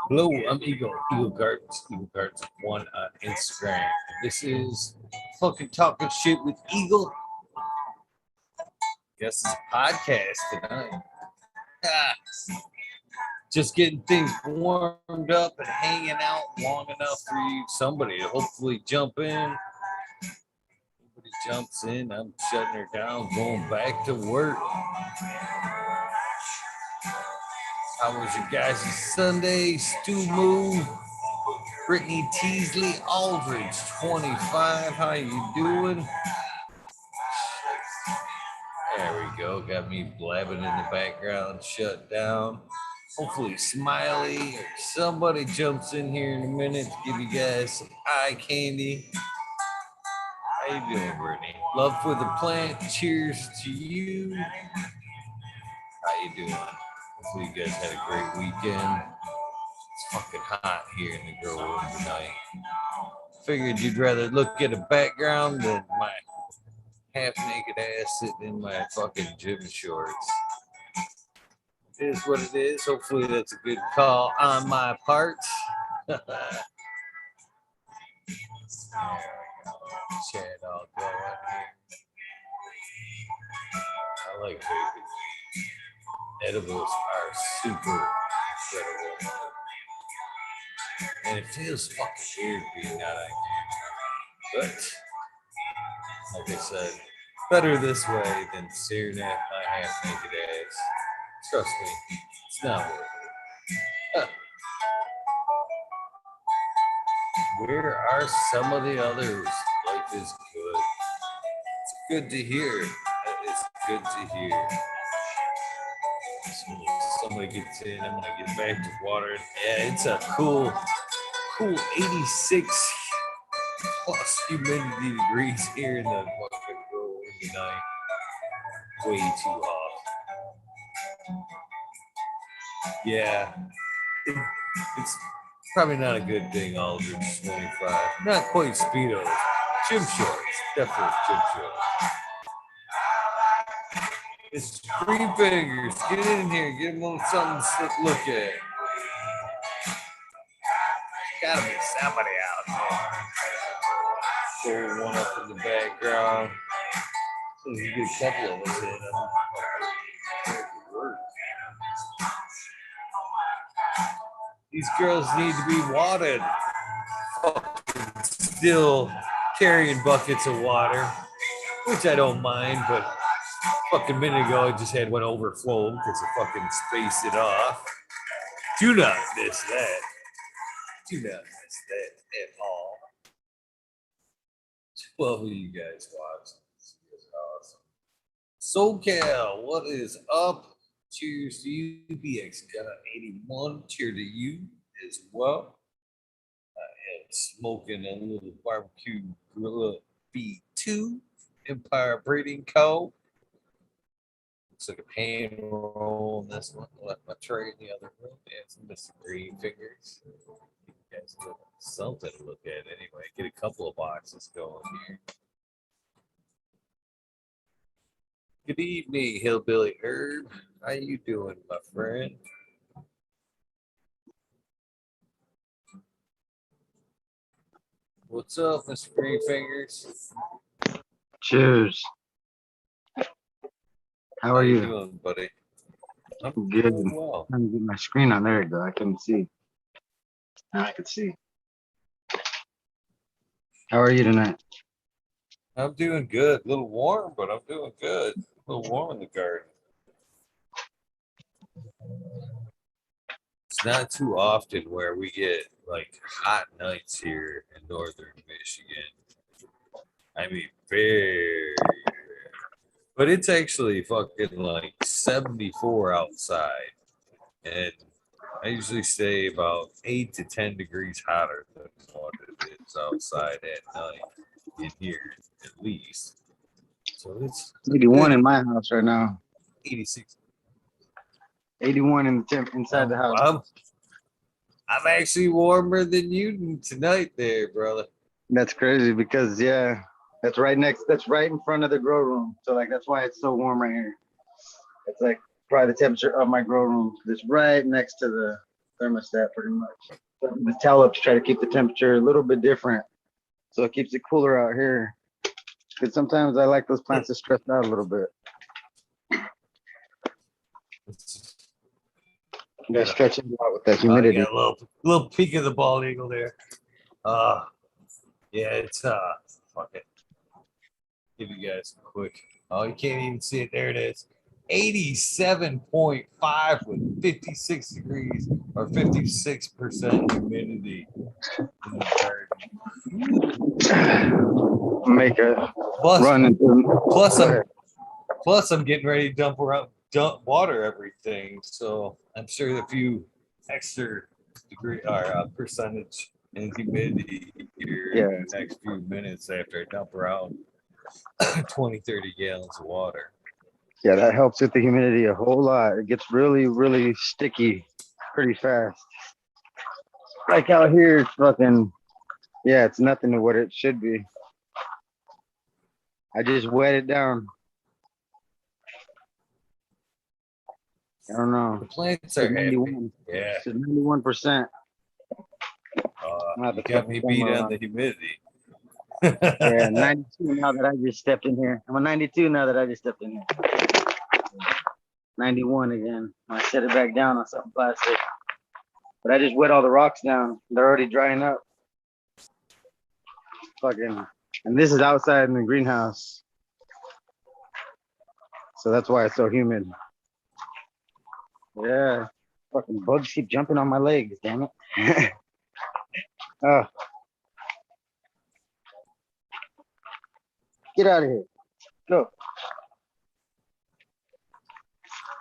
Hello, I'm Eagle Gardens 1 on Instagram. This is fucking talking shit with Eagle. Guess it's a podcast tonight. Ah, just getting things warmed up and hanging out long enough for you, somebody to hopefully jump in. Nobody jumps in, I'm shutting her down, going back to work. How was your guys' Sunday? Stu Moo, Brittany Teasley, Aldridge, 25. How you doing? There we go. Got me blabbing in the background, shut down. Hopefully Smiley or somebody jumps in here in a minute to give you guys some eye candy. How you doing, Brittany? Love for the plant. Cheers to you. How you doing? Hopefully you guys had a great weekend. It's fucking hot here in the grow room tonight. Figured you'd rather look at a background than my half-naked ass sitting in my fucking gym shorts. It is what it is. Hopefully that's a good call on my part. There we go. Chat all going here. I like baby. Edibles are super incredible. And it feels fucking weird being out on camera. But, like I said, better this way than staring at my half-naked ass. Trust me, it's not worth it. Huh. Where are some of the others? Life is good. It's good to hear. That is good to hear. Somebody gets in, I'm gonna get back to water. Yeah, it's a cool 86 plus humidity degrees here in the fucking room tonight. Way too hot. Yeah, it's probably not a good thing. Aldridge 25, not quite speedos, gym shorts, definitely gym shorts. It's Three Fingers. Get in here, get a little something to look at. Gotta be somebody out there. Throw one up in the background. So you get a couple of us in. These girls need to be watered. Still carrying buckets of water, which I don't mind, but fucking minute ago I just had one overflow because I fucking spaced it off. Do not miss that. Do not miss that at all. 12 of you guys watching. This is awesome. SoCal, what is up? Cheers to you, BX Got 81. Cheer to you as well. I am smoking a little barbecue gorilla B2 Empire Breeding Co. Looks like a pan roll on this one. Left my tray in the other room. Yeah, some Mr. Green Fingers. You guys got something to look at anyway. Get a couple of boxes going here. Good evening, Hillbilly Herb. How you doing, my friend? What's up, Mr. Green Fingers? Cheers. How are you? Doing, buddy? I'm good. Doing well. I'm getting my screen on. There you go. I couldn't see. Now I can see. How are you tonight? I'm doing good. A little warm, but I'm doing good. A little warm in the garden. It's not too often where we get like hot nights here in northern Michigan. I mean, very rare. But it's actually fucking like 74 outside. And I usually stay about 8 to 10 degrees hotter than what it is outside at night in here, at least. So it's 81 in my house right now. 86. 81 in the temp inside the house. I'm actually warmer than you tonight there, brother. That's crazy because that's right in front of the grow room. So like that's why it's so warm right here. It's like probably the temperature of my grow room. It's right next to thermostat pretty much. The tell-ups try to keep the temperature a little bit different, so it keeps it cooler out here. Because sometimes I like those plants to stress out a little bit. They stretch it out with that humidity. Got a little peek of the bald eagle there. Yeah, it's fuck it. Give you guys a quick. Oh, you can't even see it. There it is. 87.5 with 56 degrees or 56% humidity in the garden. Make a run into. Plus, I'm getting ready to dump water everything. So I'm sure a few extra degree or percentage in humidity here in the next few minutes after I dump around 20, 30 gallons of water. Yeah, that helps with the humidity a whole lot. It gets really, really sticky pretty fast. Like out here, it's fucking, yeah, it's nothing to what it should be. I just wet it down. I don't know. The plants are happy. Yeah. It's 91%. You got me beat on the humidity. Yeah, 92 now that I just stepped in here. I'm a 92 now that I just stepped in here. 91 again. I set it back down on something plastic. But I just wet all the rocks down. They're already drying up. Fucking, and this is outside in the greenhouse. So that's why it's so humid. Yeah. Fucking bugs keep jumping on my legs, damn it. Oh. Get out of here. Go.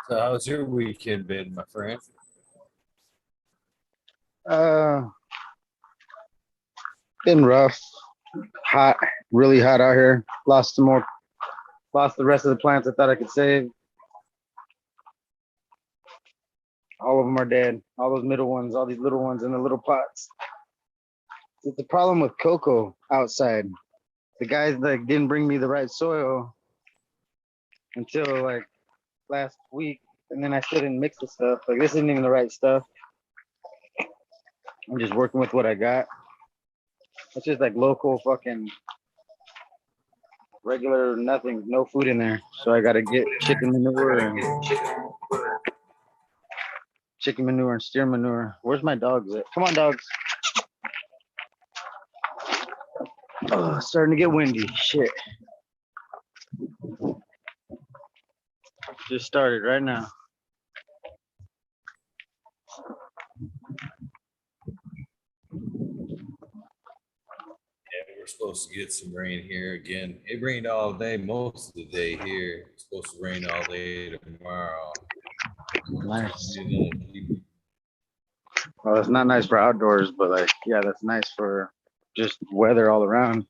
So how's your weekend been, my friend? Been rough. Hot. Really hot out here. Lost the rest of the plants I thought I could save. All of them are dead. All those middle ones, all these little ones in the little pots. It's the problem with cocoa outside. The guys like didn't bring me the right soil until like last week, and then I still didn't mix the stuff. Like this isn't even the right stuff. I'm just working with what I got. It's just like local fucking regular nothing, no food in there. So I gotta get chicken manure and steer manure. Where's my dogs at? Come on, dogs. Oh, it's starting to get windy. Shit. Just started right now. Yeah, we're supposed to get some rain here again. It rained all day, most of the day here. It's supposed to rain all day tomorrow. Nice. Well, it's not nice for outdoors, but like, yeah, that's nice for just weather all around.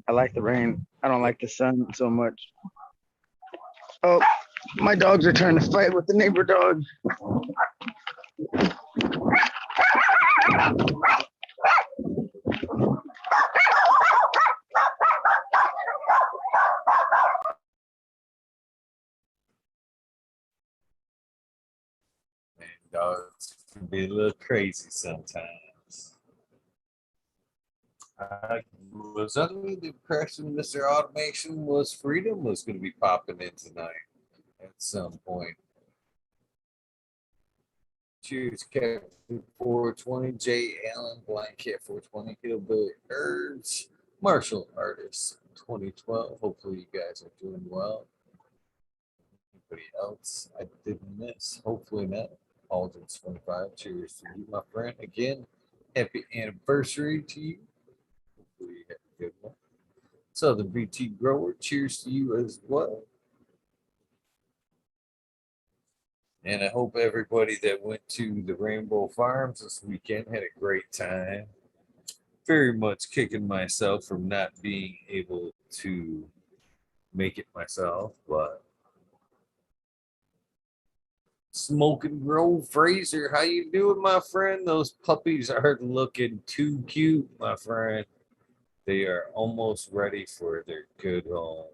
I like the rain. I don't like the sun so much. Oh, my dogs are trying to fight with the neighbor dog. Man, dogs can be a little crazy sometimes. I was under the impression Mr. Automation was Freedom was going to be popping in tonight at some point. Cheers, Captain 420, J. Allen, Blind Cat 420, Hillbilly Herbs, Martial Artist 2012. Hopefully, you guys are doing well. Anybody else I didn't miss? Hopefully not. Aldrin's 25. Cheers to you, my friend. Again, happy anniversary to you. Hopefully, you have a good one. Southern BT Grower, cheers to you as well. And I hope everybody that went to the Rainbow Farms this weekend had a great time. Very much kicking myself from not being able to make it myself, but Smoke and Grow Fraser, how you doing, my friend? Those puppies are looking too cute, my friend. They are almost ready for their good home.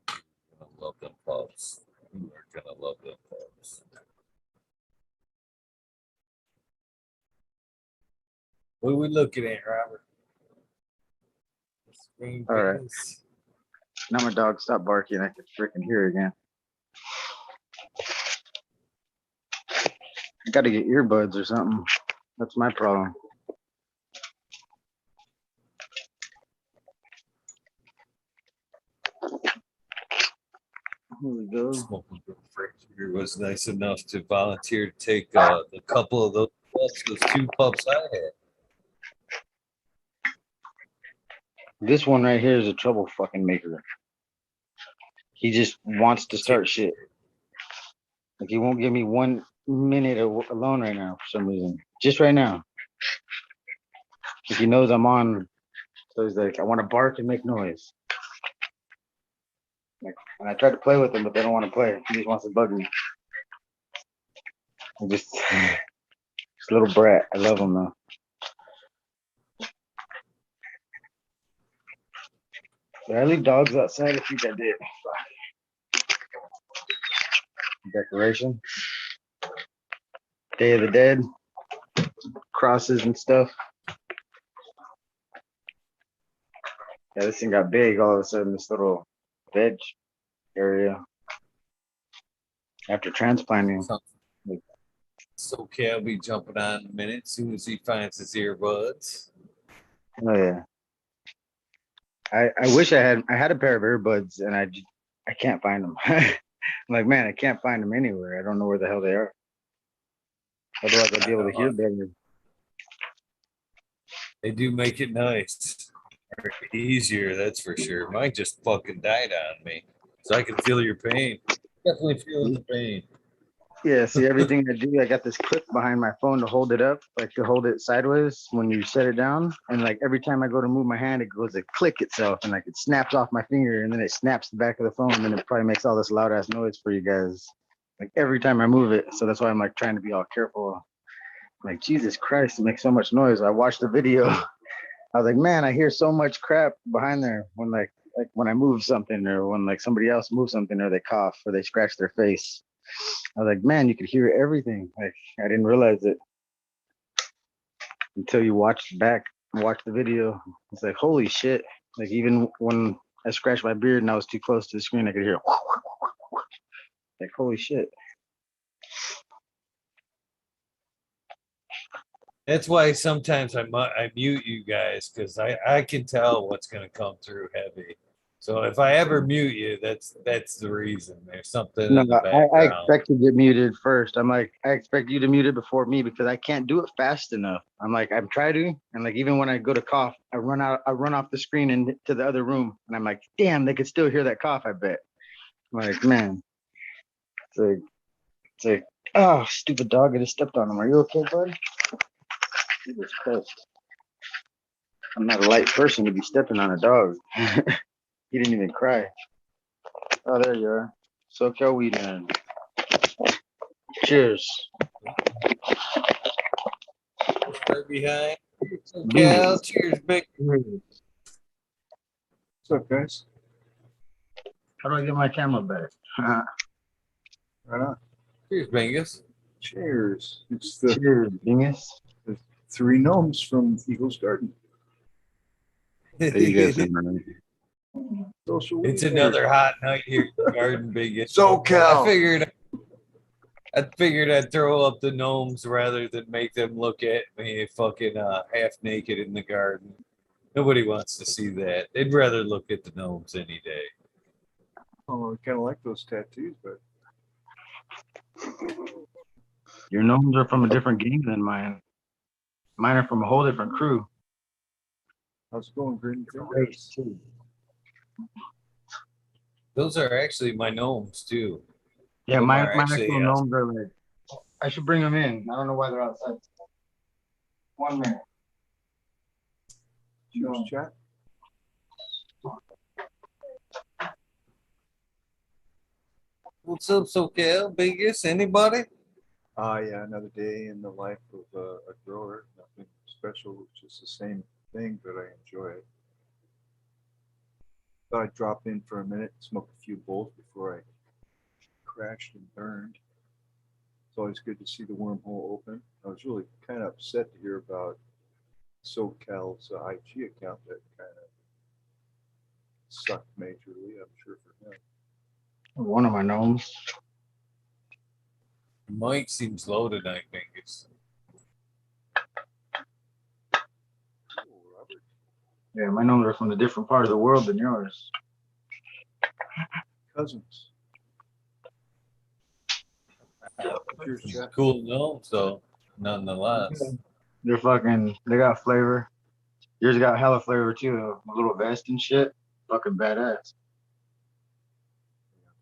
I love them puppies. pups. You are gonna love them pups. What are we looking at, Robert? Screen All right. fitness. Now my dog stopped barking. I could freaking hear it again. I got to get earbuds or something. That's my problem. Here we go. Smoking Fraser was nice enough to volunteer to take a couple of those two pups I had. This one right here is a trouble fucking maker. He just wants to start shit. Like he won't give me 1 minute alone right now for some reason. Just right now. Like he knows I'm on. So he's like, I want to bark and make noise. Like, and I tried to play with him, but they don't want to play. He just wants to bug me. Just a little brat. I love him though. Did I leave dogs outside? I think I did. Decoration. Day of the Dead. Crosses and stuff. Yeah, this thing got big all of a sudden, this little veg area. After transplanting. So Cal be jumping on in a minute as soon as he finds his earbuds. Oh yeah. I wish I had a pair of earbuds and I can't find them. I'm like, man, I can't find them anywhere. I don't know where the hell they are. Otherwise I'd be able to hear better. They do make it nice. Or easier, that's for sure. Mine just fucking died on me. So I can feel your pain. Definitely feeling the pain. Yeah, see everything I do, I got this clip behind my phone to hold it up, like to hold it sideways when you set it down. And like every time I go to move my hand, it goes to click itself and like it snaps off my finger and then it snaps the back of the phone and then it probably makes all this loud ass noise for you guys. Like every time I move it. So that's why I'm like trying to be all careful. Like Jesus Christ, it makes so much noise. I watched the video. I was like, man, I hear so much crap behind there when like when I move something or when like somebody else moves something or they cough or they scratch their face. I was like, man, you could hear everything. Like I didn't realize it until you watch the video. It's like, holy shit. Like even when I scratched my beard and I was too close to the screen, I could hear like, holy shit. That's why sometimes I mute you guys because I can tell what's going to come through heavy. So if I ever mute you, that's the reason. There's something No, in the I background. expect to get muted first. I'm like, I expect you to mute it before me because I can't do it fast enough. I'm like, I've tried to, and like even when I go to cough, I run off the screen and to the other room, and I'm like, damn, they could still hear that cough. I bet. I'm like, man, it's like, oh, stupid dog! I just stepped on him. Are you okay, bud? Jesus Christ. I'm not a light person to be stepping on a dog. He didn't even cry. Oh, there you are. SoCal weed man. Cheers. Right behind. Bingo. Cal, cheers, big. What's What's up, guys? How do I get my camera back? Right on. Cheers, Bingus. Cheers. It's the Cheers, dingus. three gnomes from Eagle's Garden. There you guys are, man. Social It's weed another hot night here in the garden, Bingus. SoCal. I figured I'd throw up the gnomes rather than make them look at me fucking half naked in the garden. Nobody wants to see that. They'd rather look at the gnomes any day. Oh, I kind of like those tattoos, but Your gnomes are from a different gang than mine. Mine are from a whole different crew. how's it going, Green? Race too. Those are actually my gnomes too. Yeah, Some my are actually actual gnomes are like. I should bring them in. I don't know why they're outside. 1 minute. Cheers, chat. What's up, SoCal? Biggest? Anybody? Yeah, another day in the life of a grower. Nothing special, just the same thing, but I enjoy it. Thought I'd drop in for a minute, smoke a few bowls before I crashed and burned. It's always good to see the wormhole open. I was really kind of upset to hear about SoCal's IG account that kind of sucked majorly, I'm sure for him. One of my gnomes. Mike seems low tonight, Bingus. Oh, Robert. Yeah, my gnomes are from a different part of the world than yours. Cousins. Cheers, Jeff. Cool gnomes, though, nonetheless. They're fucking, they got flavor. Yours got hella flavor too. A little vest and shit. Fucking badass.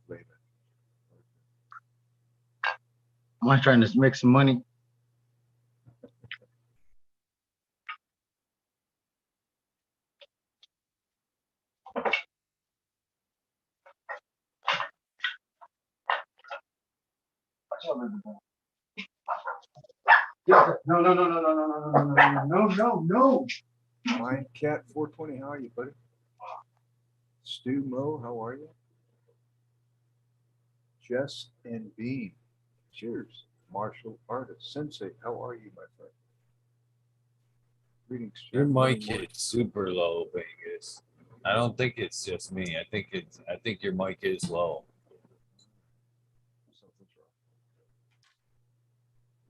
Later. I'm just trying to make some money. No, no, no, no, no, no, no, no, no, no, no, no. Mine Cat 420, how are you, buddy? Stu Mo, how are you? Jess and Bean, cheers. Martial artist Sensei, how are you, my friend? Greetings. Your Jeff. mic is super low, Bingus. I don't think it's just me. I think your mic is low. Something's wrong.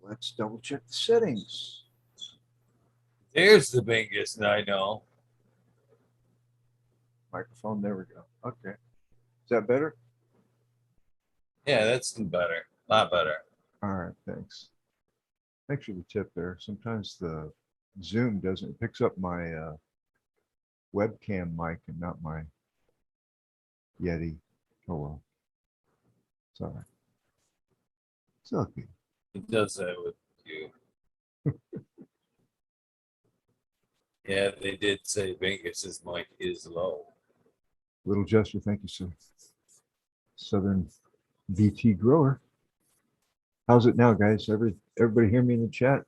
Let's double check the settings. There's the Bingus I know. Microphone, there we go. Okay. Is that better? Yeah, that's better. A lot better. All right, thanks. Thanks for the tip there. Sometimes the Zoom doesn't, it picks up my webcam mic and not my Yeti. Oh well. It's all right. It's okay. It does that with you. Yeah, they did say Bingus's mic is low. Little gesture, thank you, sir. Southern BT grower. How's it now, guys? Everybody hear me in the chat?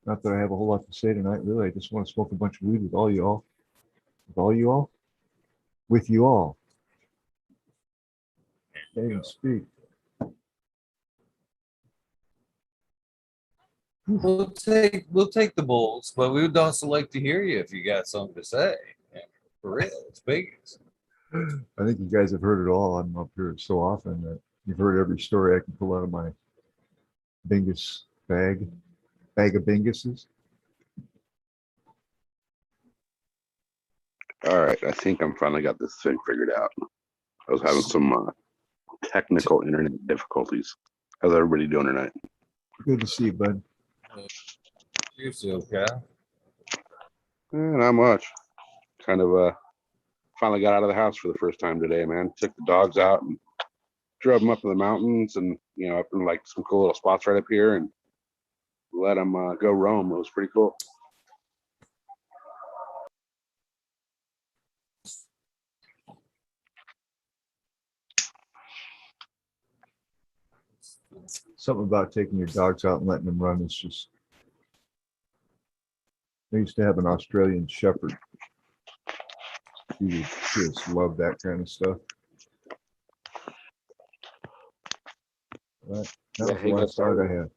Not that I have a whole lot to say tonight, really. I just want to smoke a bunch of weed with all you all. With all you all? With you all. Can't even speak. We'll take the bulls, but we would also like to hear you if you got something to say. Yeah, for real, it's Bingus. I think you guys have heard it all. I'm up here so often that you've heard every story I can pull out of my Bingus bag of Binguses. All right, I think I'm finally got this thing figured out. I was having some technical internet difficulties. How's everybody doing tonight? Good to see you, bud. Cheers, okay. Not much. Kind of finally got out of the house for the first time today, man. Took the dogs out and drove them up to the mountains and, you know, up in like some cool little spots right up here and let them go roam. It was pretty cool. Something about taking your dogs out and letting them run is just. I used to have an Australian Shepherd. He would just love that kind of stuff. That was the last dog I had.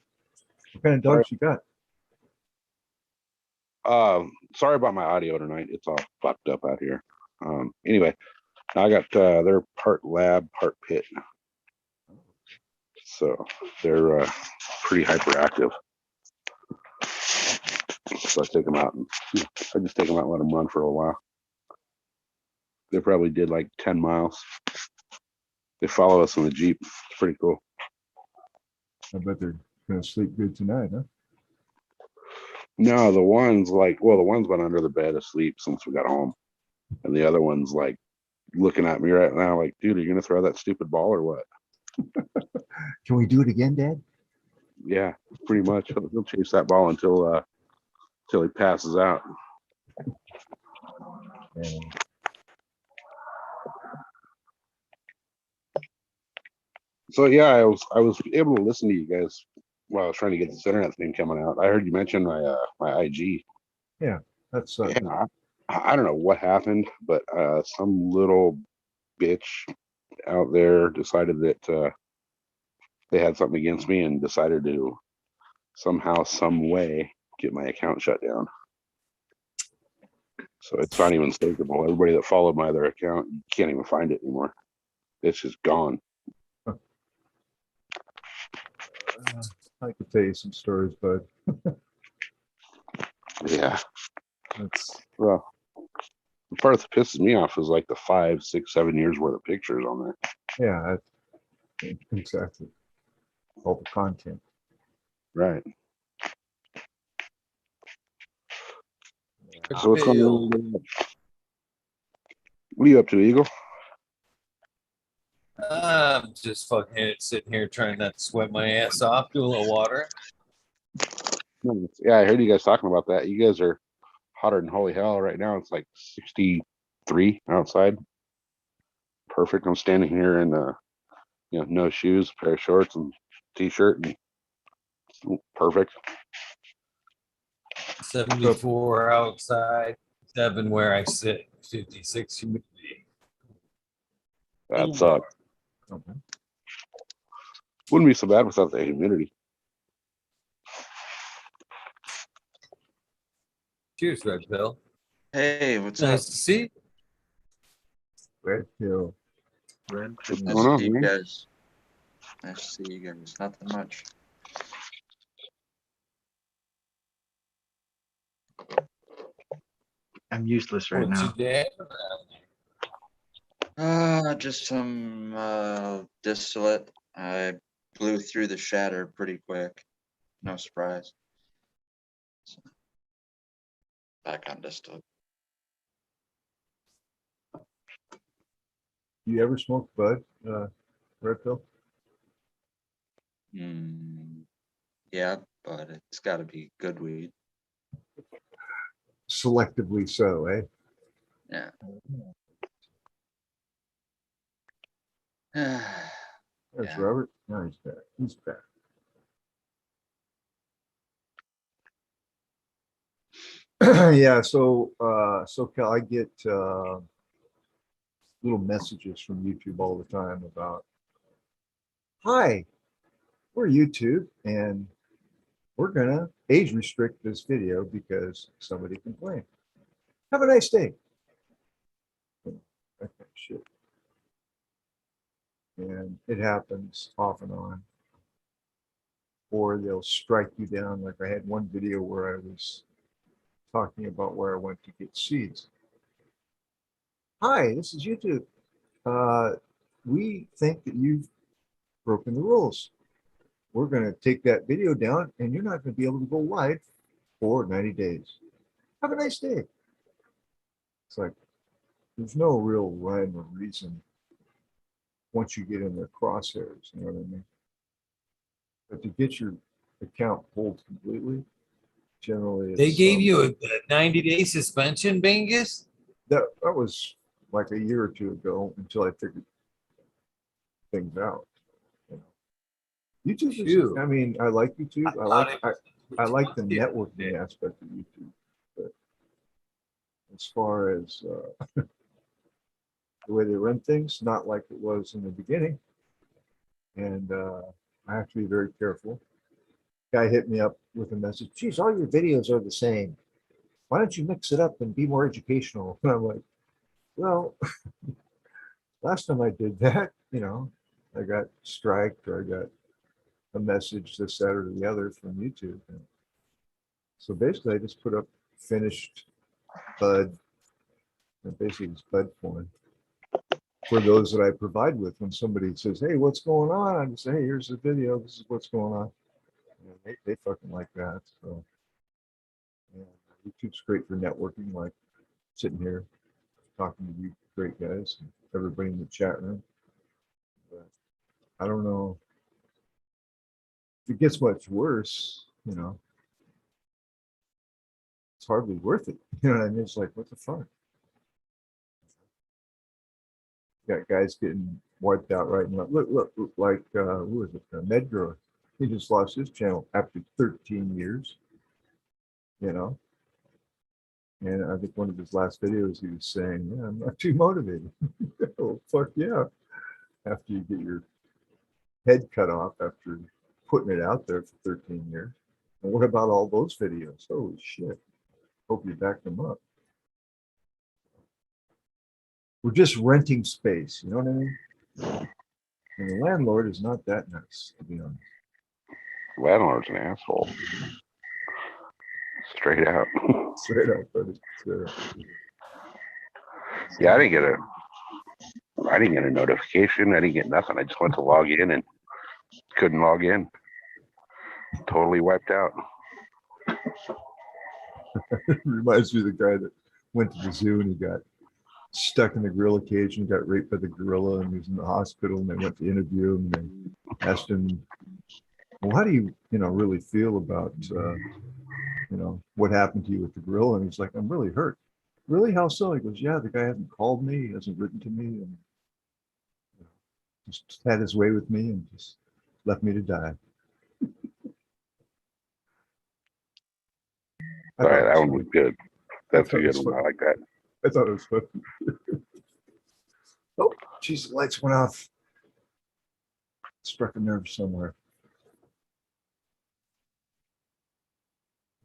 What kind of dogs you got? Sorry about my audio tonight. It's all fucked up out here. Anyway, I got they're part lab, part pit. So they're pretty hyperactive. So I take them out and I just take them out and let them run for a while. They probably did like 10 miles. They follow us in the Jeep. It's pretty cool. I bet they're gonna sleep good tonight, huh? No, the one's been under the bed asleep since we got home. And the other one's like looking at me right now like, dude, are you gonna throw that stupid ball or what? Can we do it again, Dad? Yeah, pretty much. He'll chase that ball until he passes out. Yeah. So yeah, I was able to listen to you guys while I was trying to get this internet thing coming out. I heard you mention my IG. Yeah, that's Yeah, I don't know what happened, but some little bitch out there decided that they had something against me and decided to somehow, some way get my account shut down. So it's not even stakeable. Everybody that followed my other account, you can't even find it anymore. It's just gone. I could tell you some stories, but Yeah. that's Well, the part that pisses me off is like the 5, 6, 7 years worth of pictures on there. yeah, exactly. All the content. Right. So what's going Bill. on? What are you up to, Eagle? I'm just fucking sitting here trying not to sweat my ass off, do a little water. Yeah, I heard you guys talking about that. You guys are hotter than holy hell right now. It's like 63 outside. Perfect. I'm standing here in no shoes, pair of shorts and t-shirt, and perfect. 74 outside, 7 where I sit, 56 humidity. That sucks. Okay. Wouldn't be so bad without the humidity. Cheers, Red Pill. Hey, what's Nice up? to see you. Red Hill. Nice What's to going on, see you man? guys. Nice to see you guys. Nothing much. I'm useless right What's now. your dad? Just some distillate. I blew through the shatter pretty quick. No surprise. So, back on distillate. You ever smoke bud, Red Pill? Yeah, but it's got to be good weed. Selectively so, eh? Yeah. There's Yeah. Robert. No, he's back. He's back. Yeah, so Cal, I get little messages from YouTube all the time about, hi, we're YouTube and we're gonna age restrict this video because somebody complained. Have a nice day. That kind of shit. And it happens off and on. Or they'll strike you down. Like I had one video where I was talking about where I went to get seeds. Hi, this is YouTube. We think that you've broken the rules. We're going to take that video down and you're not going to be able to go live for 90 days. Have a nice day. It's like, there's no real rhyme or reason once you get in their crosshairs, you know what I mean? But to get your account pulled completely, generally They it's, gave you a 90-day suspension, Bingus? that was like a year or two ago until I figured things out. You know. YouTube is, Shoot. I mean, I like YouTube. I like the Yeah. networking aspect of YouTube, but as far as the way they run things, not like it was in the beginning. And I have to be very careful. Guy hit me up with a message. Geez, all your videos are the same. Why don't you mix it up and be more educational? And I'm like, well, last time I did that, I got striked or I got a message this, that, or the other from YouTube. And so basically, I just put up finished bud, and basically it's bud porn for those that I provide with. When somebody says, "Hey, what's going on?" I just say, "Hey, here's the video. This is what's going on." And they fucking like that. So yeah, YouTube's great for networking, like sitting here talking to you great guys and everybody in the chat room. But I don't know if it gets much worse, it's hardly worth it. You know what I mean? It's like, what the fuck? Got guys getting wiped out right now. Look, like, who is it? Medgrower. He just lost his channel after 13 years, And I think one of his last videos, he was saying, yeah, I'm not too motivated. Oh, fuck yeah. After you get your head cut off after putting it out there for 13 years. And what about all those videos? Holy shit. Hope you backed them up. We're just renting space, you know what I mean? And the landlord is not that nice, to be honest. Landlord's an asshole. Straight out. Straight up, buddy. Straight up. Yeah, I didn't get a notification. I didn't get nothing. I just went to log in and couldn't log in. Totally wiped out. Reminds me of the guy that went to the zoo and he got stuck in the gorilla cage and got raped by the gorilla and he was in the hospital and they went to interview him and they asked him, well, how do you really feel about, what happened to you with the gorilla? And he's like, I'm really hurt. Really? How so? He goes, yeah, the guy hasn't called me, he hasn't written to me, and just had his way with me and just left me to die. All right, that one was good. That's a thought it good was one. I fun. like that. I thought it was funny. Oh, geez, the lights went off. Struck a nerve somewhere.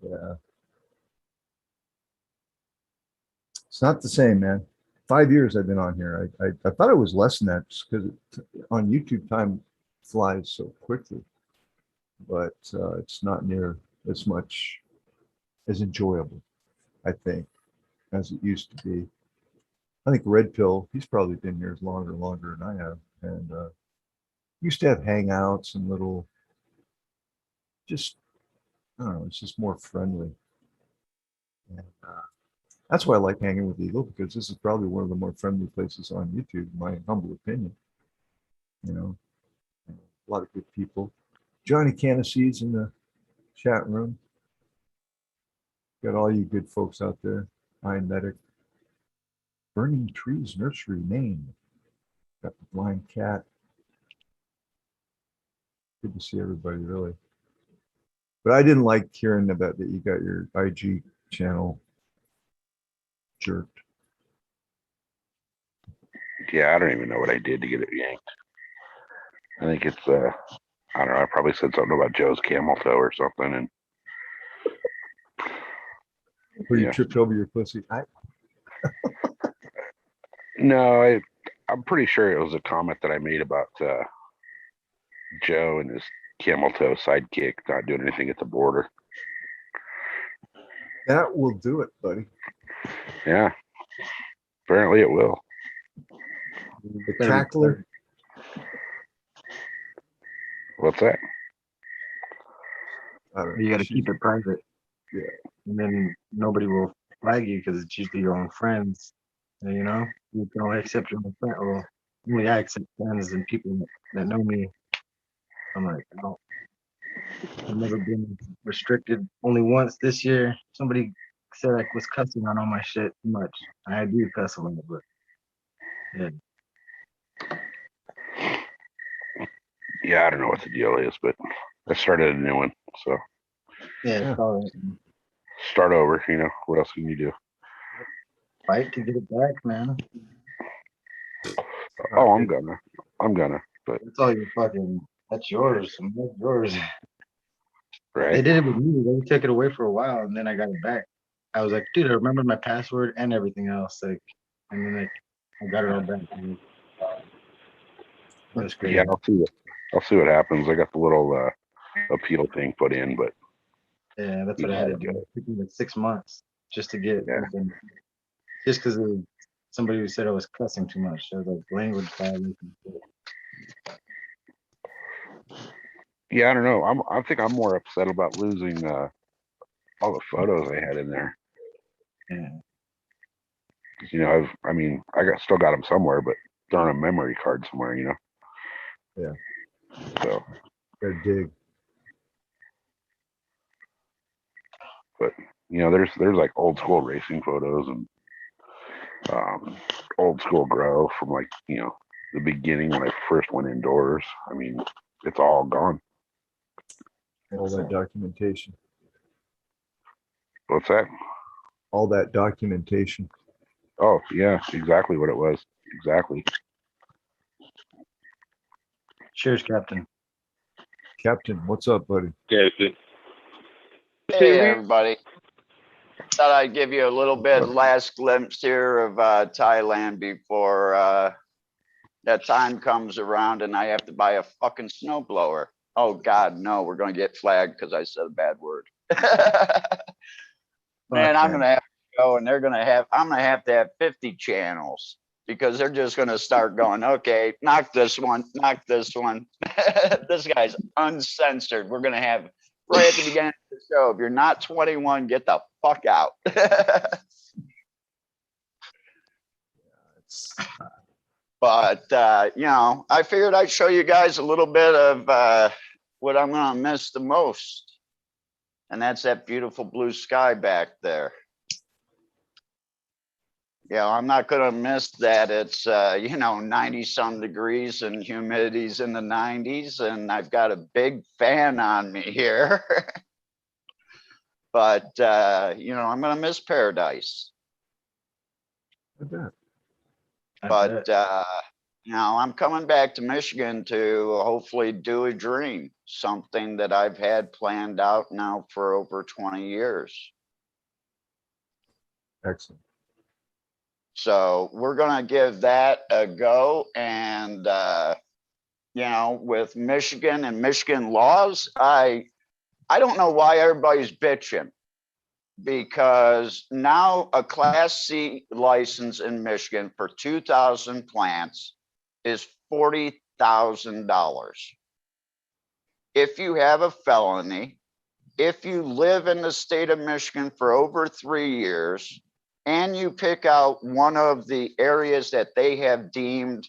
Yeah. It's not the same, man. 5 years I've been on here. I thought it was less than that just because on YouTube time flies so quickly, but it's not near as much as enjoyable, I think, as it used to be. I think Red Pill, he's probably been here as longer than I have. And used to have hangouts and little, just, I don't know, it's just more friendly. And that's why I like hanging with Eagle, because this is probably one of the more friendly places on YouTube, in my humble opinion. A lot of good people. Johnny Canaseeds in the chat room. Got all you good folks out there. Iron Medic. Burning Trees Nursery, Maine. Got the Blind Cat. Good to see everybody, really. But I didn't like hearing about that you got your IG channel jerked. Yeah, I don't even know what I did to get it yanked. I think it's I don't know, I probably said something about Joe's camel toe or something, and Where you yeah. tripped over your pussy. No, I'm pretty sure it was a comment that I made about Joe and his camel toe sidekick not doing anything at the border. That will do it, buddy. Yeah, apparently it will. The cackler. What's that? I don't know. You got to keep it private. Yeah. And then nobody will flag you because it's usually your own friends. And, you can only accept your own friends. Well, only I accept friends and people that know me. I'm like, no. I've never been restricted. Only once this year, somebody said I was cussing on all my shit too much. I do cuss a lot, but yeah. Yeah, I don't know what the deal is, but I started a new one, so Yeah, it's all right. start over. What else can you do? Fight to get it back, man. Oh, I'm gonna. But That's all your fucking. That's yours. That's yours. They right? did it with me. They took it away for a while, and then I got it back. I was like, dude, I remembered my password and everything else. Like, and then I got it all back. That's crazy. Yeah, I'll see what happens. I got the little appeal thing put in, but Yeah, that's what I had to do. It took me like 6 months just to get Yeah. something. Just because of somebody who said I was cussing too much. I was like language violation. yeah, I don't know. I think I'm more upset about losing all the photos I had in there. Yeah. 'Cause, I still got them somewhere, but they're on a memory card somewhere. Yeah. So, Gotta dig. but there's like old school racing photos and old school grow from the beginning when I first went indoors. I mean, it's all gone. All that documentation. What's that? All that documentation. Oh yeah, exactly what it was. Exactly. Cheers, Captain. Captain, what's up, buddy? Okay. Hey, everybody. Thought I'd give you a little bit last glimpse here of Thailand before that time comes around and I have to buy a fucking snowblower. Oh God, no, we're gonna get flagged because I said a bad word. Man, I'm gonna have to go and I'm gonna have to have 50 channels because they're just gonna start going, okay, knock this one, knock this one. This guy's uncensored. We're gonna have right at the beginning of the show, if you're not 21, get the fuck out. But you know, I figured I'd show you guys a little bit of what I'm gonna miss the most. And that's that beautiful blue sky back there. Yeah, I'm not gonna miss that. It's you know, 90 some degrees and humidity's in the 90s, and I've got a big fan on me here. But you know, I'm gonna miss paradise. I bet. But you know, I'm coming back to Michigan to hopefully do a dream, something that I've had planned out now for over 20 years. Excellent. So we're gonna give that a go. And you know, with Michigan and Michigan laws, I don't know why everybody's bitching, because now a Class C license in Michigan for 2,000 plants is $40,000. If you have a felony, if you live in the state of Michigan for over 3 years, and you pick out one of the areas that they have deemed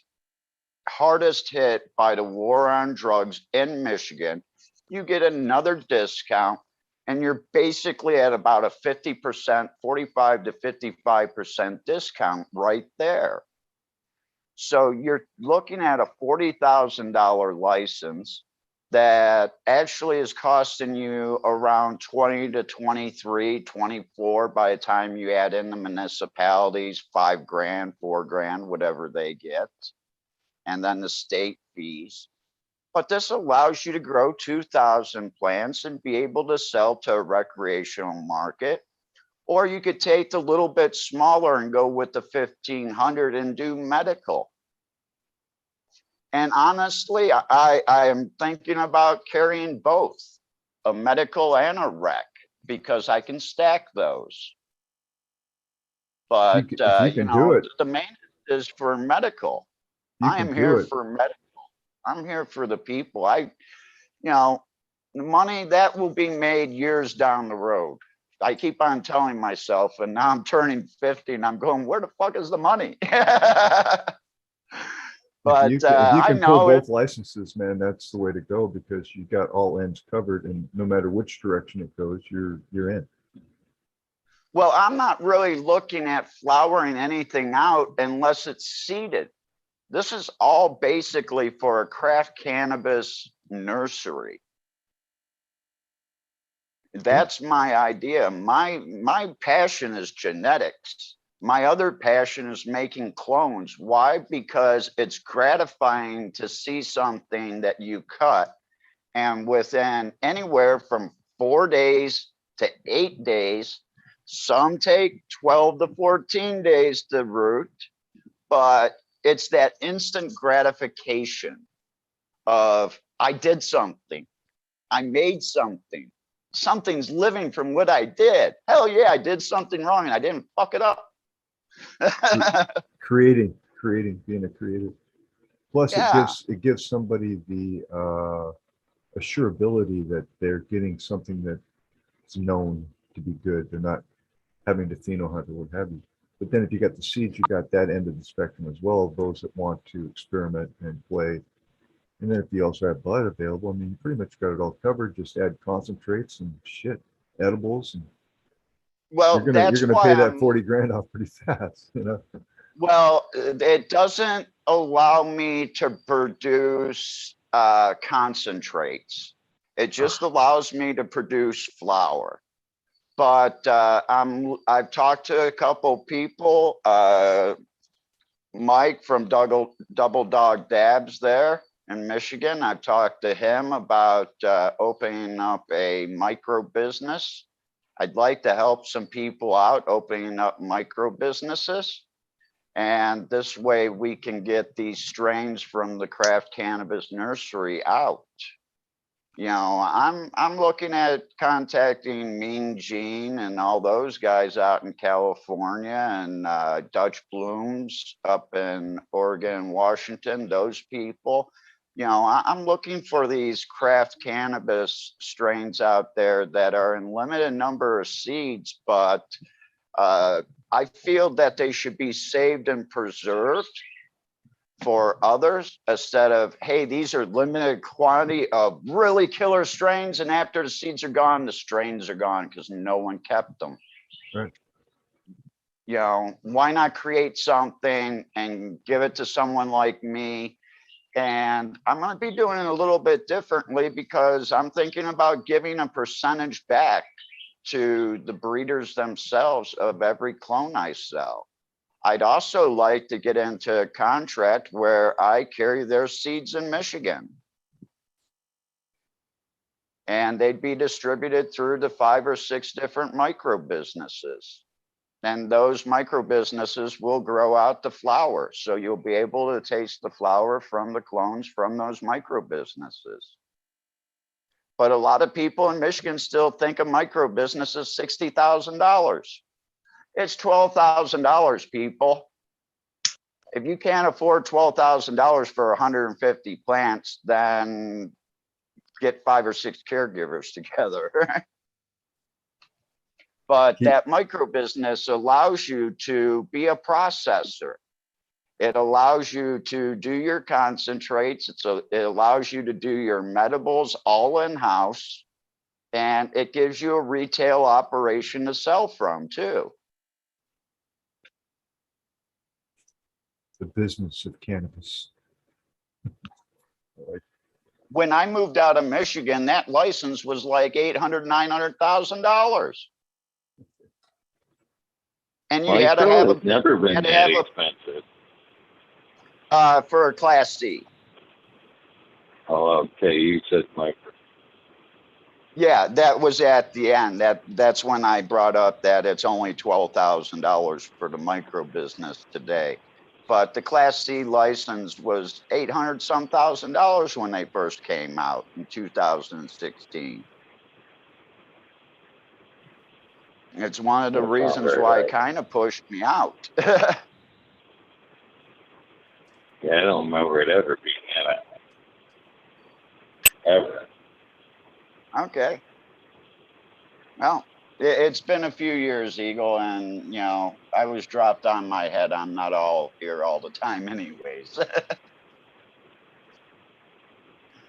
hardest hit by the war on drugs in Michigan, you get another discount, and you're basically at about a 50%, 45 to 55% discount right there. So you're looking at a $40,000 license that actually is costing you around 20 to 23, 24 by the time you add in the municipalities, 5 grand, 4 grand, whatever they get, and then the state fees. But this allows you to grow 2,000 plants and be able to sell to a recreational market. Or you could take the little bit smaller and go with the 1,500 and do medical. And honestly, I am thinking about carrying both, a medical and a rec, because I can stack those. But if you you can do know, it, the main is for medical. I am here for medical. I'm here for the people. You know, the money that will be made years down the road. I keep on telling myself, and now I'm turning 50 and I'm going, where the fuck is the money? But if you I can know pull both licenses, man, that's the way to go, because you got all ends covered, and no matter which direction it goes, you're in. Well, I'm not really looking at flowering anything out unless it's seeded. This is all basically for a craft cannabis nursery. That's my idea. My passion is genetics. My other passion is making clones. Why? Because it's gratifying to see something that you cut, and within anywhere from 4 days to 8 days, some take 12 to 14 days to root, but it's that instant gratification of, I did something, I made something, something's living from what I did. Hell yeah, I did something wrong and I didn't fuck it up. creating, being a creative. Plus, Yeah. it gives somebody the assurability that they're getting something that's known to be good. They're not having to pheno hunt or what have you. But then if you got the seeds, you got that end of the spectrum as well, those that want to experiment and play. And then if you also have bud available, I mean, you pretty much got it all covered. Just add concentrates and shit, edibles, and Well, you're that's gonna why pay that 40 grand off pretty fast, you know. well, it doesn't allow me to produce concentrates. It just allows me to produce flour. But I've talked to a couple people, Mike from Double Dog Dabs there, in Michigan. I've talked to him about opening up a micro business. I'd like to help some people out opening up micro businesses. And this way we can get these strains from the craft cannabis nursery out. You know, I'm looking at contacting Mean Gene and all those guys out in California, and Dutch Blooms up in Oregon, Washington, those people. You know, I'm looking for these craft cannabis strains out there that are in limited number of seeds, but I feel that they should be saved and preserved for others, instead of, hey, these are limited quantity of really killer strains, and after the seeds are gone, the strains are gone because no one kept them. Right. You know, why not create something and give it to someone like me? And I'm going to be doing it a little bit differently, because I'm thinking about giving a percentage back to the breeders themselves of every clone I sell. I'd also like to get into a contract where I carry their seeds in Michigan. And they'd be distributed through the 5 or 6 different micro businesses. And those micro businesses will grow out the flower. So you'll be able to taste the flower from the clones from those micro businesses. But a lot of people in Michigan still think a micro business is $60,000. It's $12,000, people. If you can't afford $12,000 for 150 plants, then get 5 or 6 caregivers together. But that micro business allows you to be a processor. It allows you to do your concentrates. It allows you to do your medibles all in-house. And it gives you a retail operation to sell from too. The business of cannabis. When I moved out of Michigan, that license was like $800,000, $900,000. And you had to have It's never been that expensive. For a Class C. Oh, okay. You said micro. Yeah, that was at the end. That's when I brought up that it's only $12,000 for the micro business today. But the Class C license was $800-some thousand when they first came out in 2016. It's one of the reasons why it kind of pushed me out. Yeah, I don't remember it ever being that. Ever. Okay. Well, it's been a few years, Eagle, and you know, I was dropped on my head. I'm not all here all the time anyways.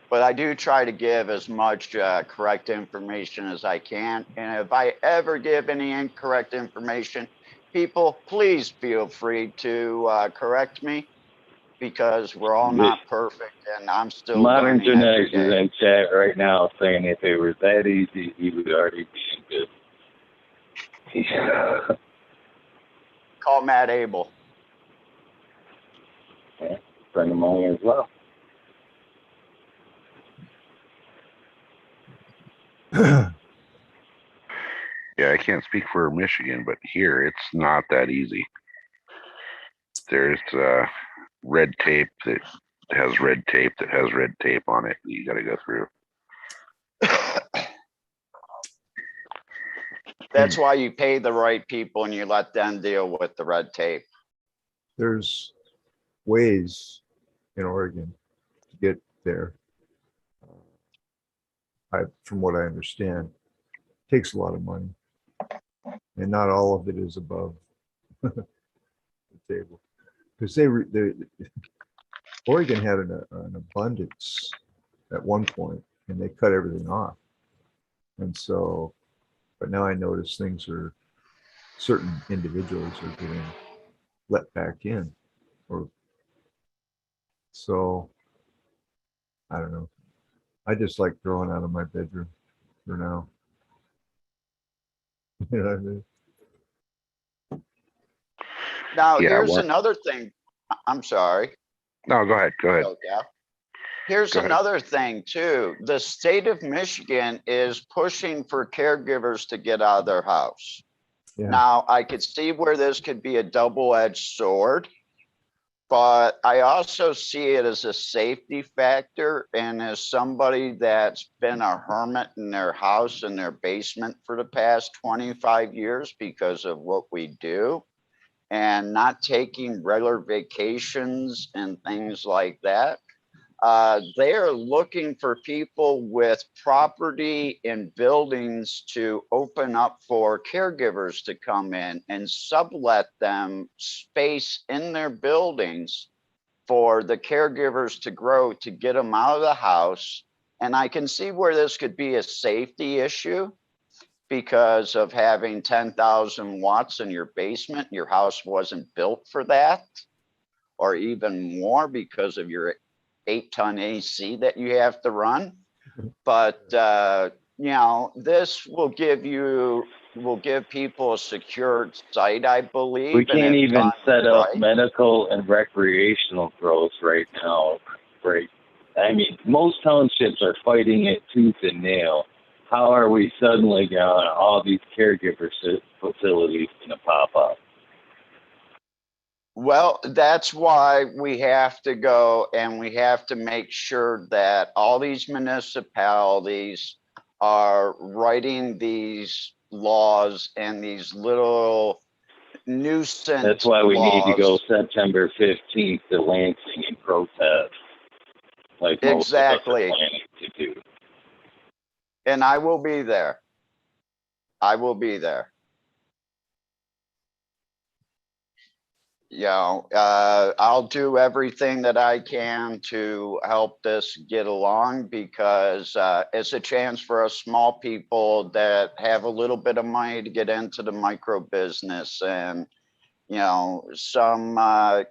But I do try to give as much correct information as I can. And if I ever give any incorrect information, people, please feel free to correct me, because we're all not perfect, and I'm still Modern learning every Genetics is day. in chat right now saying if it was that easy, he would already be in business. Call Matt Abel. Yeah, friend of mine as well. Yeah, I can't speak for Michigan, but here it's not that easy. There's red tape that has red tape that has red tape on it. You got to go through. That's why you pay the right people and you let them deal with the red tape. There's ways in Oregon to get there. From what I understand, it takes a lot of money, and not all of it is above the table. Because Oregon had an abundance at one point, and they cut everything off. And so, but now I notice certain individuals are getting let back in, or so. I don't know. I just like growing out of my bedroom for now. You know what I mean? Now, Yeah, here's another thing. I'm sorry. No, go ahead. Go ahead. Yeah. Here's Go ahead. another thing too. The state of Michigan is pushing for caregivers to get out of their house. Yeah. Now, I could see where this could be a double-edged sword, but I also see it as a safety factor, and as somebody that's been a hermit in their house, in their basement for the past 25 years because of what we do, and not taking regular vacations and things like that. They are looking for people with property and buildings to open up for caregivers to come in and sublet them space in their buildings for the caregivers to grow, to get them out of the house. And I can see where this could be a safety issue because of having 10,000 watts in your basement. Your house wasn't built for that, or even more because of your 8-ton AC that you have to run. But you know, this will give people a secured site, I believe. We can't even set up right. medical and recreational growth right now. Right? I mean, most townships are fighting it tooth and nail. How are we suddenly got all these caregiver facilities going to pop up? Well, that's why we have to go and we have to make sure that all these municipalities are writing these laws and these little nuisance That's why we need to go laws. September 15th to Lansing and protest, like most Exactly. of us are planning to do. And I will be there. I will be there. You know, I'll do everything that I can to help this get along, because it's a chance for us small people that have a little bit of money to get into the micro business. And, you know, some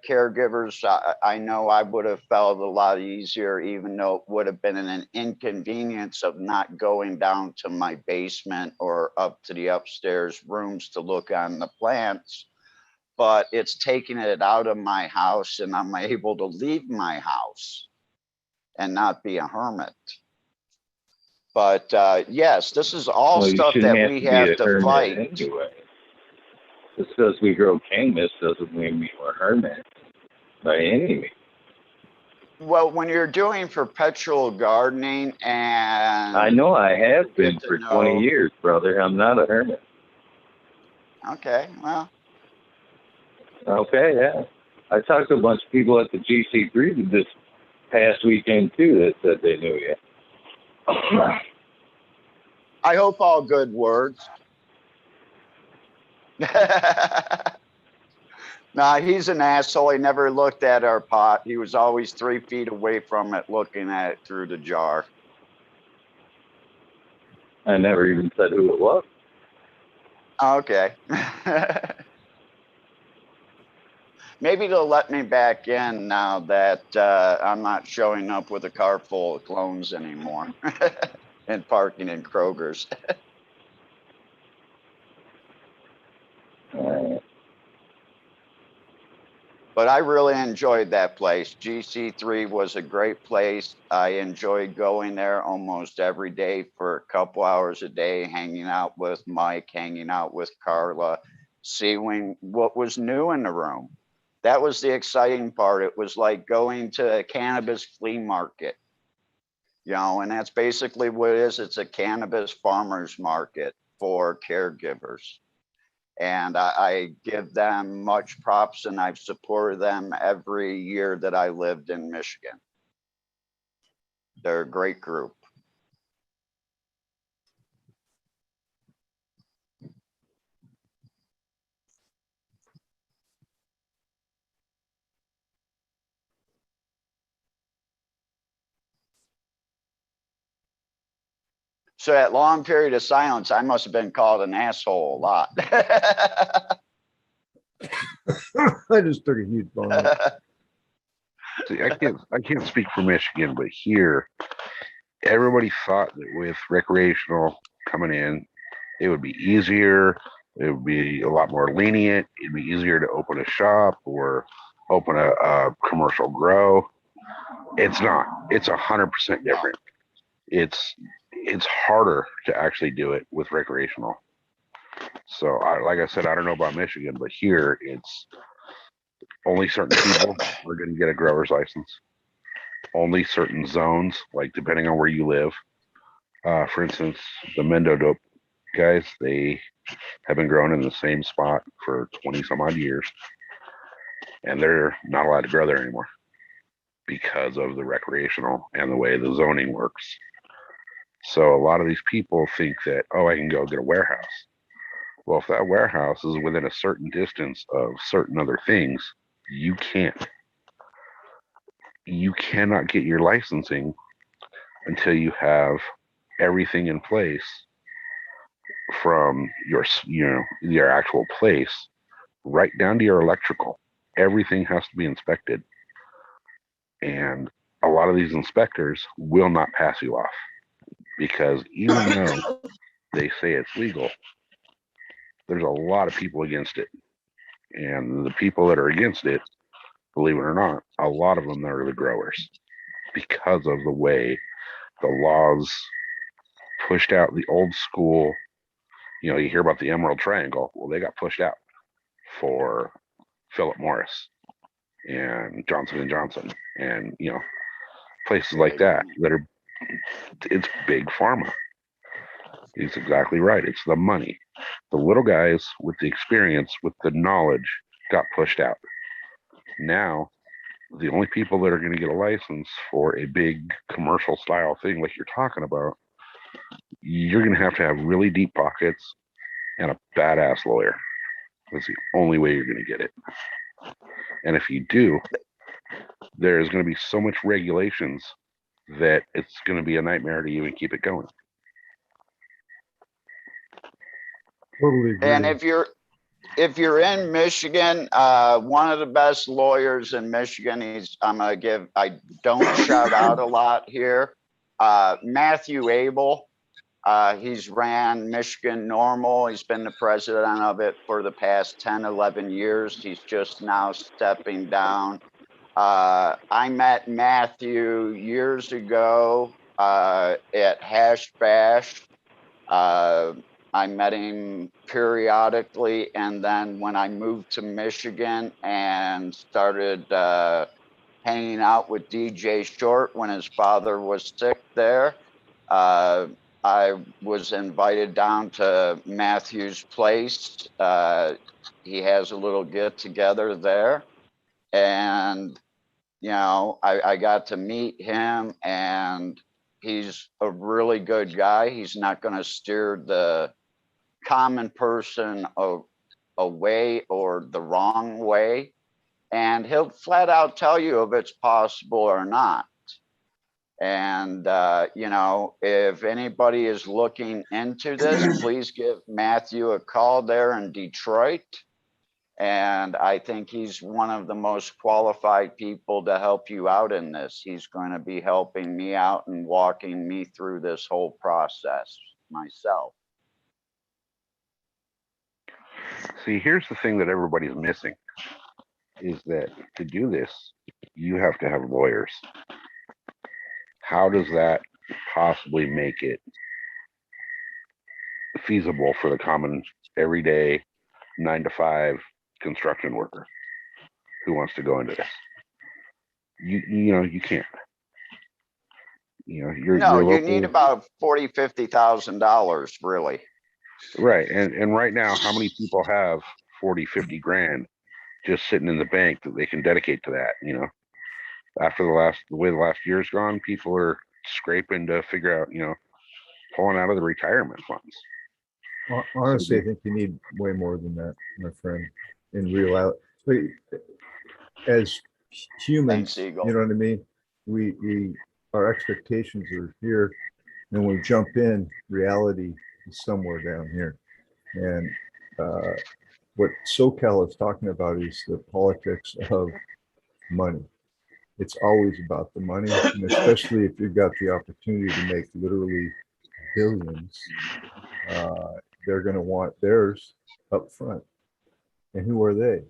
caregivers, I know I would have felt a lot easier, even though it would have been an inconvenience of not going down to my basement or up to the upstairs rooms to look on the plants. But it's taking it out of my house, and I'm able to leave my house and not be a hermit. But yes, this is all Well, you stuff shouldn't that have we to be have a to hermit fight. anyway. Just because we grow cannabis doesn't mean we're hermits by any means. Well, when you're doing perpetual gardening, and I know I have been get to for know- 20 years, brother. I'm not a hermit. Okay, well, Okay, yeah. I talked to a bunch of people at the GC3 this past weekend, too, that said they knew you. I hope all good words. Nah, he's an asshole. He never looked at our pot. He was always 3 feet away from it, looking at it through the jar. I never even said who it was. Okay. Maybe they'll let me back in now that I'm not showing up with a car full of clones anymore and parking in Kroger's. But I really enjoyed that place. GC3 was a great place. I enjoyed going there almost every day for a couple hours a day, hanging out with Mike, hanging out with Carla, seeing what was new in the room. That was the exciting part. It was like going to a cannabis flea market, you know, and that's basically what it is. It's a cannabis farmers market for caregivers. And I give them much props, and I've supported them every year that I lived in Michigan. They're a great group. So that long period of silence, I must have been called an asshole a lot. I just took a huge bone. See, I can't speak for Michigan, but here, everybody thought that with recreational coming in, it would be easier. It would be a lot more lenient. It'd be easier to open a shop or open a commercial grow. It's not. It's 100% different. It's harder to actually do it with recreational. So, like I said, I don't know about Michigan, but here it's only certain people are going to get a grower's license. Only certain zones, like depending on where you live. For instance, the Mendo dope guys, they have been growing in the same spot for 20 some odd years, and they're not allowed to grow there anymore because of the recreational and the way the zoning works. So a lot of these people think that, oh, I can go get a warehouse. Well, if that warehouse is within a certain distance of certain other things, you can't. You cannot get your licensing until you have everything in place from your actual place right down to your electrical. Everything has to be inspected. And a lot of these inspectors will not pass you off because even though they say it's legal, there's a lot of people against it. And the people that are against it, believe it or not, a lot of them are the growers because of the way the laws pushed out the old school. You hear about the Emerald Triangle. Well, they got pushed out for Philip Morris and Johnson & Johnson and, places like that it's big pharma. He's exactly right. It's the money. The little guys with the experience, with the knowledge, got pushed out. Now, the only people that are going to get a license for a big commercial style thing like you're talking about, you're going to have really deep pockets and a badass lawyer. That's the only way you're going to get it. And if you do, there's going to be so much regulations that it's going to be a nightmare to even keep it going. Totally agree. And if you're in Michigan, one of the best lawyers in Michigan, I don't shout out a lot here, Matthew Abel. He's ran Michigan Normal. He's been the president of it for the past 10, 11 years. He's just now stepping down. I met Matthew years ago at Hash Bash. I met him periodically, and then when I moved to Michigan and started hanging out with DJ Short when his father was sick there, I was invited down to Matthew's place. He has a little get together there, and I got to meet him, and he's a really good guy. He's not going to steer the common person away or the wrong way, and he'll flat out tell you if it's possible or not. And if anybody is looking into this, please give Matthew a call there in Detroit. And I think he's one of the most qualified people to help you out in this. He's going to be helping me out and walking me through this whole process myself. See, here's the thing that everybody's missing is that to do this, you have to have lawyers. How does that possibly make it feasible for the common, everyday, 9-to-5 construction worker who wants to go into this? You can't. You're you need about $40,000-$50,000, really. Right. And right now, how many people have 40, 50 grand just sitting in the bank that they can dedicate to that? After the way the last year's gone, people are scraping to figure out, pulling out of the retirement funds. Honestly, I think you need way more than that, my friend, in real out. But as humans, Thanks, Eagle. you know what I mean? We our expectations are here, and when we jump in, reality is somewhere down here. And what SoCal is talking about is the politics of money. It's always about the money, and especially if you've got the opportunity to make literally billions, they're going to want theirs up front. And who are they?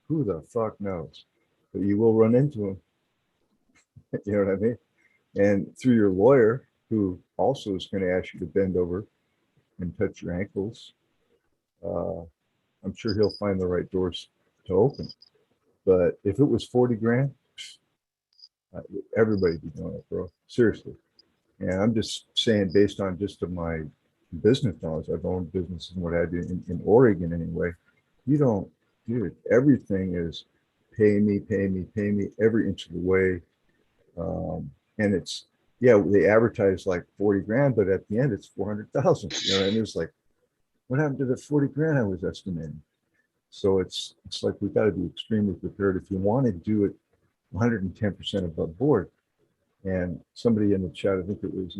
Who the fuck knows? But you will run into them. You know what I mean? And through your lawyer, who also is going to ask you to bend over and touch your ankles, I'm sure he'll find the right doors to open. But if it was 40 grand, everybody'd be doing it, bro. Seriously. And I'm just saying, based on just of my business knowledge, I've owned businesses and what have you in Oregon anyway. You don't, dude, everything is pay me, pay me, pay me every inch of the way. And it's, yeah, they advertise like 40 grand, but at the end it's 400,000. You know, and it's like, what happened to the 40 grand I was estimating? So it's like we've got to be extremely prepared if you want to do it 110% above board. And somebody in the chat, I think it was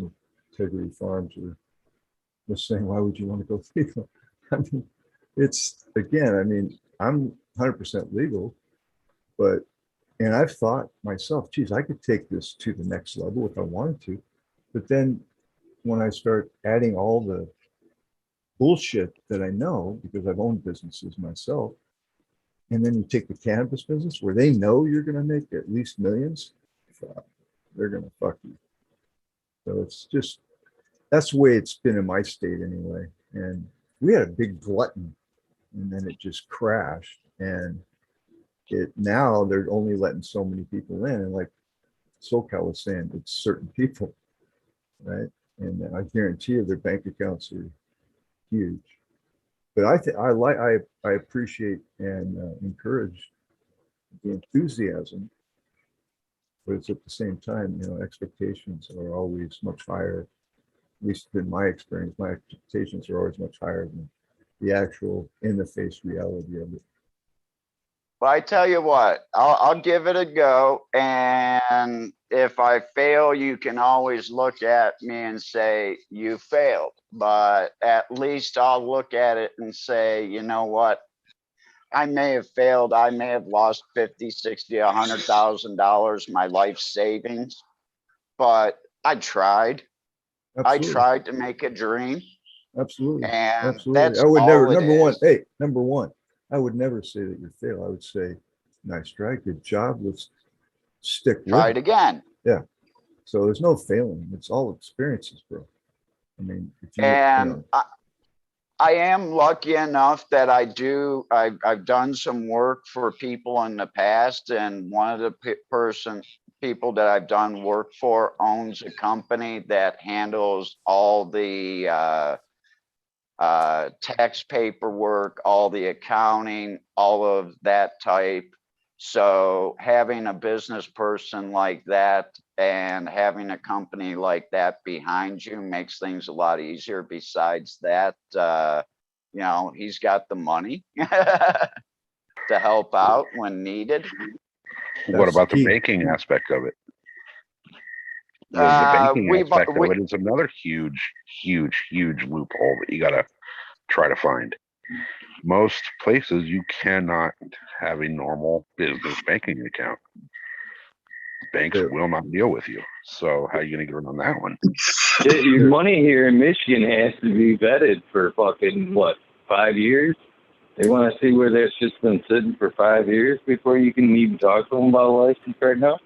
Integrity Farms, or was saying, why would you want to go legal? I mean, it's again, I mean, I'm 100% legal, but, and I've thought myself, geez, I could take this to the next level if I wanted to. But then when I start adding all the bullshit that I know, because I've owned businesses myself, and then you take the cannabis business where they know you're going to make at least millions, they're going to fuck you. So it's just, that's the way it's been in my state anyway. And we had a big glutton and then it just crashed. And it now they're only letting so many people in. And like SoCal was saying, it's certain people, right? And I guarantee you their bank accounts are huge. But I think I appreciate and encourage the enthusiasm, but it's at the same time, you know, expectations are always much higher. At least in my experience, my expectations are always much higher than the actual in the face reality of it. Well, I tell you what, I'll give it a go. And if I fail, you can always look at me and say, you failed. But at least I'll look at it and say, you know what? I may have failed. I may have lost 50, 60, $100,000, my life savings, but I tried. I Absolutely. tried to make a dream. Absolutely. And Absolutely. that's I would never, all it number one, is. hey, number one, I would never say that you fail. I would say, nice try, good job. Let's stick Try with it it. again. Yeah. So there's no failing. It's all experiences, bro. I mean, if you And know, I am lucky enough that I've done some work for people in the past, and one of the people that I've done work for owns a company that handles all the tax paperwork, all the accounting, all of that type. So having a business person like that and having a company like that behind you makes things a lot easier. Besides that, you know, he's got the money to help out when needed. What that's the about the key. banking aspect of it? The banking aspect of it is another huge loophole that you got to try to find. Most places you cannot have a normal business banking account. Banks Yeah. will not deal with you. So how are you going to get around that one? Your money here in Michigan has to be vetted for fucking, what, 5 years? They want to see where that shit's been sitting for 5 years before you can even talk to them about a license right now?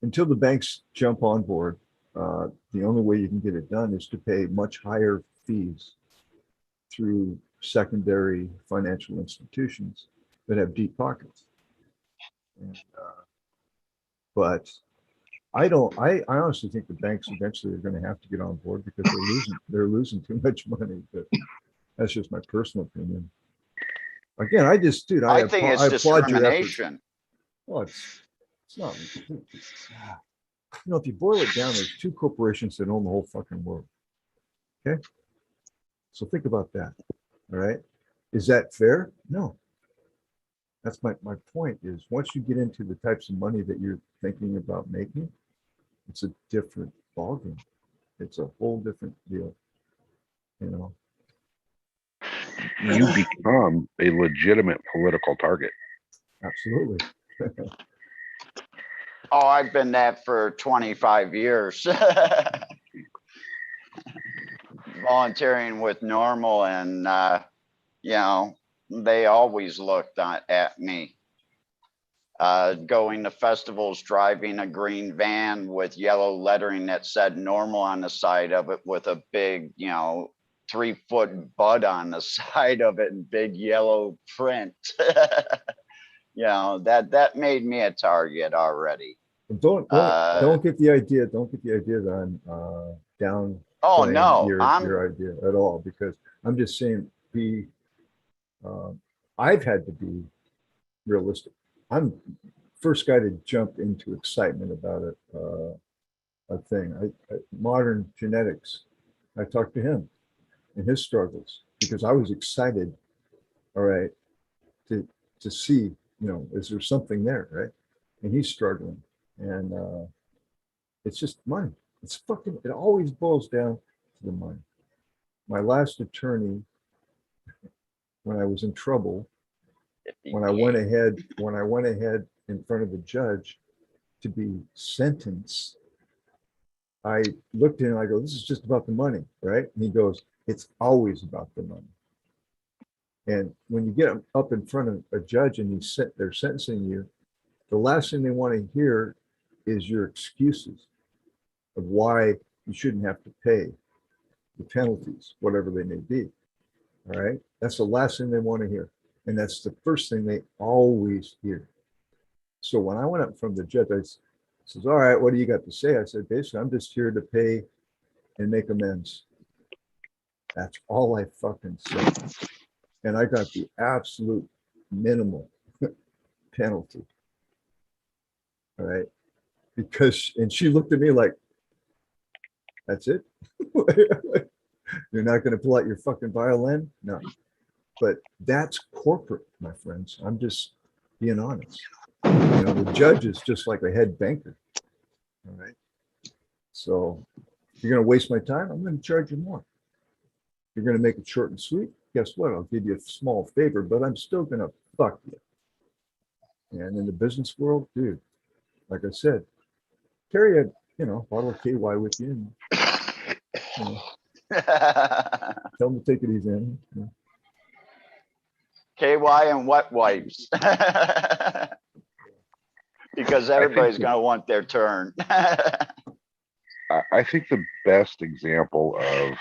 Until the banks jump on board, the only way you can get it done is to pay much higher fees through secondary financial institutions that have deep pockets. And, but I don't. I honestly think the banks eventually are going to have to get on board because they're losing too much money. But that's just my personal opinion. Again, I just, dude, I think it's I applaud your efforts. discrimination. Well, it's not. You know, if you boil it down, there's two corporations that own the whole fucking world. Okay, so think about that. All right, is that fair? No. That's my point. Is once you get into the types of money that you're thinking about making, it's a different ballgame. It's a whole different deal. You know, You become a legitimate political target. absolutely. Oh, I've been that for 25 years. Volunteering with Normal, and you know, they always looked at me. going to festivals, driving a green van with yellow lettering that said normal on the side of it with a big, 3-foot bud on the side of it and big yellow print. That made me a target already. Don't get the idea. Don't get the idea that I'm down Oh playing no, your idea at all, because I'm just saying I've had to be realistic. I'm first guy to jump into excitement about a thing. Modern genetics. I talked to him and his struggles because I was excited. All right, to see, is there something there, right? And he's struggling, and it's just money. It always boils down to the money. My last attorney, when I was in trouble, when I went ahead in front of the judge to be sentenced, I looked at him and I go, this is just about the money, right? And he goes, it's always about the money. And when you get up in front of a judge and they're sentencing you, the last thing they want to hear is your excuses of why you shouldn't have to pay the penalties, whatever they may be. All right. That's the last thing they want to hear. And that's the first thing they always hear. So when I went up from the judge, I says, all right, what do you got to say? I said, basically, I'm just here to pay and make amends. That's all I fucking said. And I got the absolute minimal penalty. All right. And she looked at me like, that's it? You're not going to pull out your fucking violin? No. But that's corporate, my friends. I'm just being honest. The judge is just like a head banker. All right. So if you're going to waste my time, I'm going to charge you more. If you're going to make it short and sweet, guess what? I'll give you a small favor, but I'm still going to fuck you. And in the business world, dude, like I said, carry a bottle of KY with you. And, tell them to take it easy. KY and wet wipes. Because everybody's going to want their turn. I think the best example of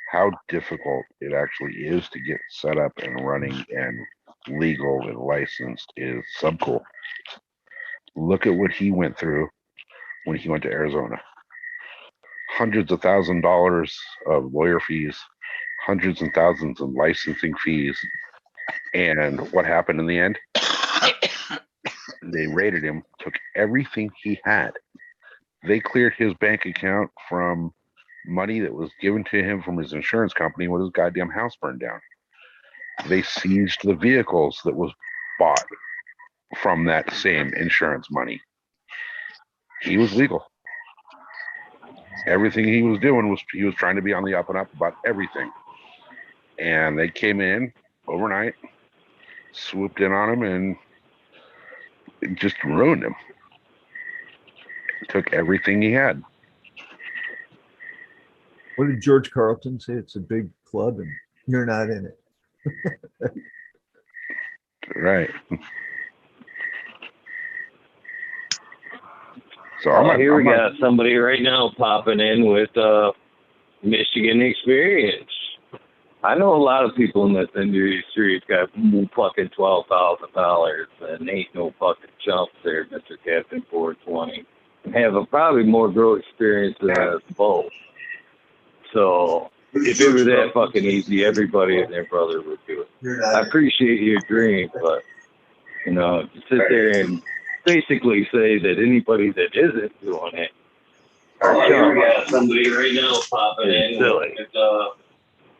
how difficult it actually is to get set up and running and legal and licensed is Subcool. Look at what he went through when he went to Arizona. Hundreds of $1,000s of lawyer fees, hundreds and thousands of licensing fees. And what happened in the end? They raided him, took everything he had. They cleared his bank account from money that was given to him from his insurance company when his goddamn house burned down. They seized the vehicles that was bought from that same insurance money. He was legal. Everything he was doing was he was trying to be on the up and up about everything. And they came in overnight, swooped in on him, and it just ruined him. Took everything he had. What did George Carlton say? It's a big club and you're not in it. Right. So here we got somebody right now popping in with Michigan experience. I know a lot of people in this industry got fucking $12,000 and ain't no fucking jumps there, Mr. Captain 420. Have probably more grow experience than us both. So if it were that fucking easy, everybody and their brother would do it. I appreciate your dream, but to sit there and basically say that anybody that isn't doing it Here we got somebody right now popping in silly. with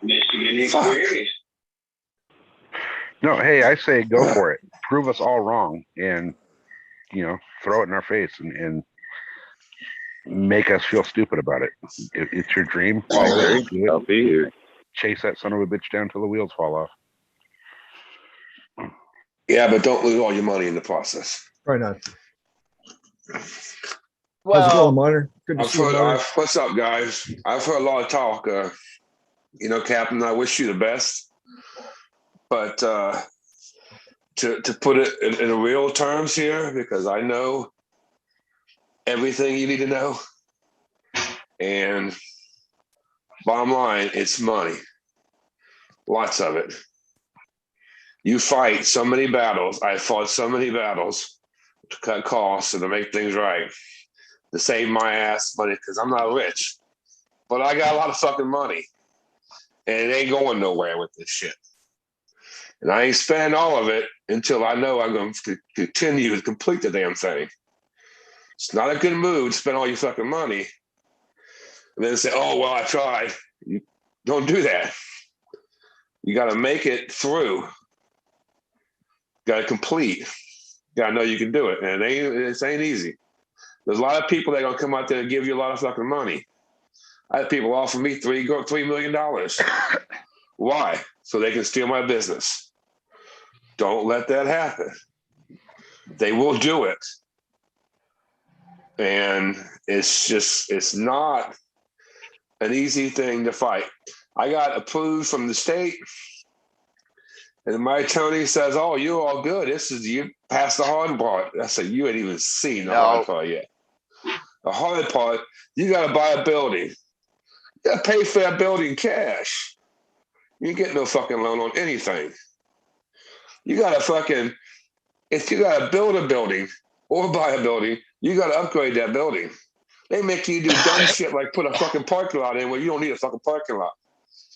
Michigan experience. No, hey, I say go for it. Prove us all wrong and, throw it in our face and make us feel stupid about it. It's your dream. I'll be here. Chase that son of a bitch down till the wheels fall off. Yeah, but don't lose all your money in the process. Try not to. Well, how's it going, Martin? Good to see you, Martin. What's up, guys? I've heard a lot of talk. Captain, I wish you the best. But to put it in real terms here, because I know everything you need to know. And bottom line, it's money. Lots of it. You fight so many battles. I fought so many battles to cut costs and to make things right, to save my ass money, because I'm not rich. But I got a lot of fucking money. And it ain't going nowhere with this shit. And I ain't spending all of it until I know I'm going to continue to complete the damn thing. It's not a good move to spend all your fucking money and then say, oh, well, I tried. You don't do that. You got to make it through. Got to complete. You got to know you can do it. And it ain't easy. There's a lot of people that are going to come out there and give you a lot of fucking money. I had people offer me $3 million. Why? So they can steal my business. Don't let that happen. They will do it. And it's not an easy thing to fight. I got approved from the state, and my attorney says, oh, you're all good. You passed the hard part. I said, you ain't even seen the hard part yet. The hard part, you got to buy a building. You got to pay for that building cash. You ain't getting no fucking loan on anything. You got to if you got to build a building or buy a building, you got to upgrade that building. They make you do dumb shit like put a fucking parking lot in where you don't need a fucking parking lot.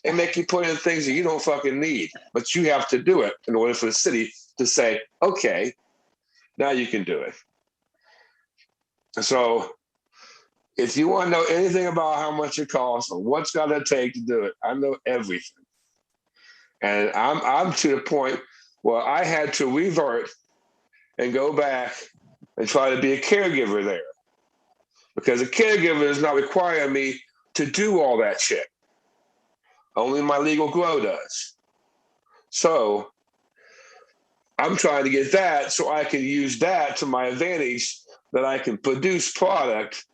They make you put in things that you don't fucking need, but you have to do it in order for the city to say, okay, now you can do it. So if you want to know anything about how much it costs or what's got to take to do it, I know everything. And I'm to the point where I had to revert and go back and try to be a caregiver there. Because a caregiver is not requiring me to do all that shit. Only my legal grow does. So I'm trying to get that so I can use that to my advantage, that I can produce product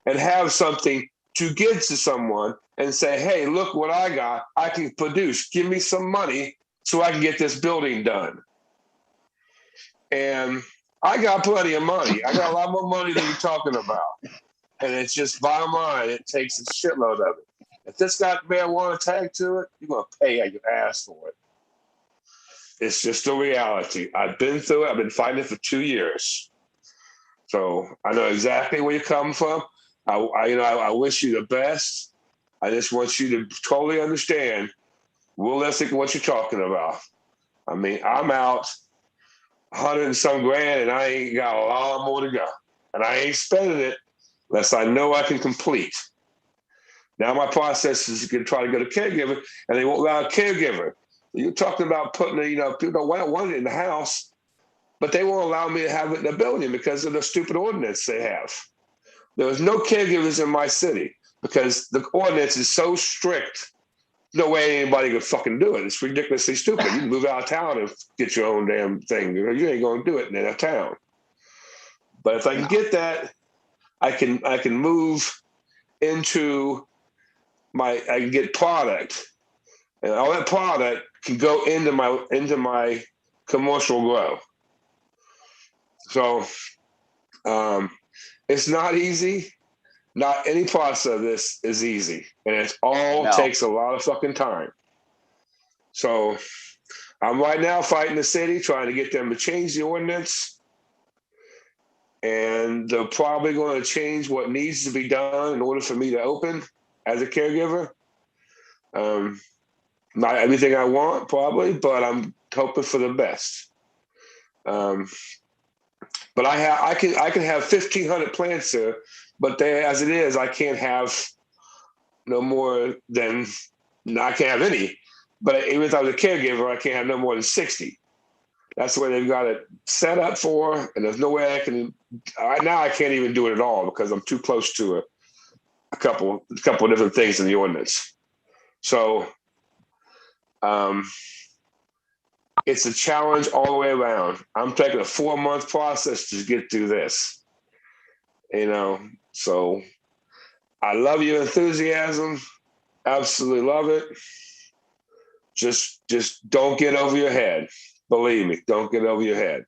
and have something to give to someone and say, hey, look what I got. I can produce. Give me some money so I can get this building done. And I got plenty of money. I got a lot more money than you're talking about. And it's just bottom line, it takes a shitload of it. If this got marijuana tag to it, you're going to pay your ass for it. It's just a reality. I've been through it. I've been fighting it for 2 years. So I know exactly where you're coming from. I wish you the best. I just want you to totally understand realistic what you're talking about. I mean, I'm out 100 and some grand, and I ain't got a lot more to go. And I ain't spending it unless I know I can complete. Now my process is to try to go to caregiver, and they won't allow a caregiver. You're talking about putting, people don't want it in the house, but they won't allow me to have it in the building because of the stupid ordinance they have. There's no caregivers in my city because the ordinance is so strict. No way anybody could fucking do it. It's ridiculously stupid. You can move out of town and get your own damn thing. You ain't going to do it in that town. But if I can get that, I can move into I can get product, and all that product can go into my commercial grow. So it's not easy. Not any process of this is easy, and it all takes a lot of fucking time. So I'm right now fighting the city, trying to get them to change the ordinance, and they're probably going to change what needs to be done in order for me to open as a caregiver. Not everything I want, probably, but I'm hoping for the best. But I can have 1,500 plants there, but as it is, I can't have no more than I can't have any. But even if I was a caregiver, I can't have no more than 60. That's the way they've got it set up for, and there's no way I can. Right now, I can't even do it at all because I'm too close to a couple of different things in the ordinance. So. It's a challenge all the way around. I'm taking a 4-month process to get through this. So I love your enthusiasm. Absolutely love it. Just don't get over your head. Believe me, don't get over your head.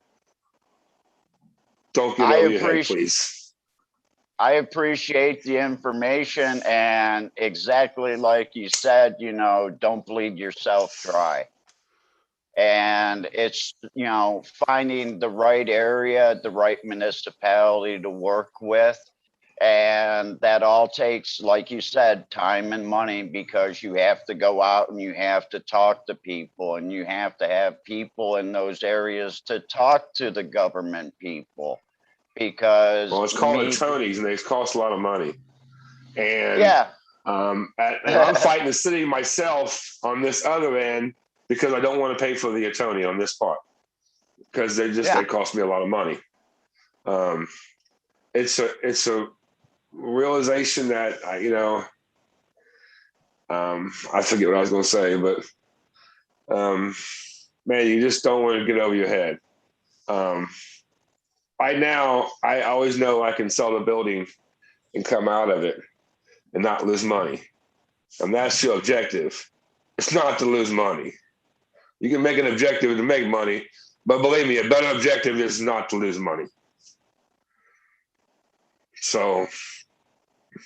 Don't get over your head, please. I appreciate the information, and exactly like you said, you know, don't bleed yourself dry. And it's, you know, finding the right area, the right municipality to work with. And that all takes, like you said, time and money, because you have to go out and you have to talk to people, and you have to have people in those areas to talk to the government people. Because Well, it's called attorneys, and they cost a lot of money. And yeah, and I'm fighting the city myself on this other end because I don't want to pay for the attorney on this part, because they cost me a lot of money. It's a realization that I forget what I was going to say, but man, you just don't want to get over your head. Right now, I always know I can sell the building and come out of it and not lose money. And that's your objective. It's not to lose money. You can make an objective to make money, but believe me, a better objective is not to lose money. So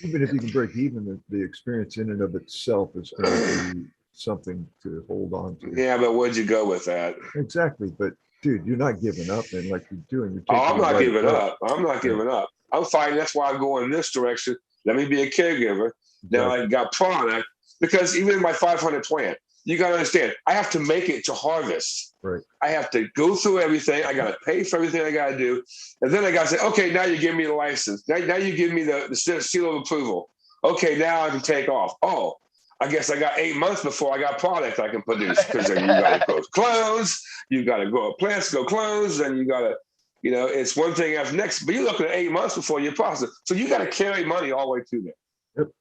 even if you can break even, the experience in and of itself is going to be something to hold on to. Yeah, but where'd you go with that? Exactly. But dude, you're not giving up, and like you're doing, you're taking I'm not right giving approach. up. I'm not giving up. I'm fighting. That's why I'm going in this direction. Let me be a caregiver. Now I got product, because even in my 500 plant, you got to understand, I have to make it to harvest. Right. I have to go through everything. I got to pay for everything I got to do. And then I got to say, okay, now you give me the license. Now you give me the seal of approval. Okay, now I can take off. Oh, I guess I got 8 months before I got product I can produce, because then you got to go close. You got to grow plants, go close. And you got to, it's one thing after next, but you're looking at 8 months before you process. So you got to carry money all the way through there. Yep.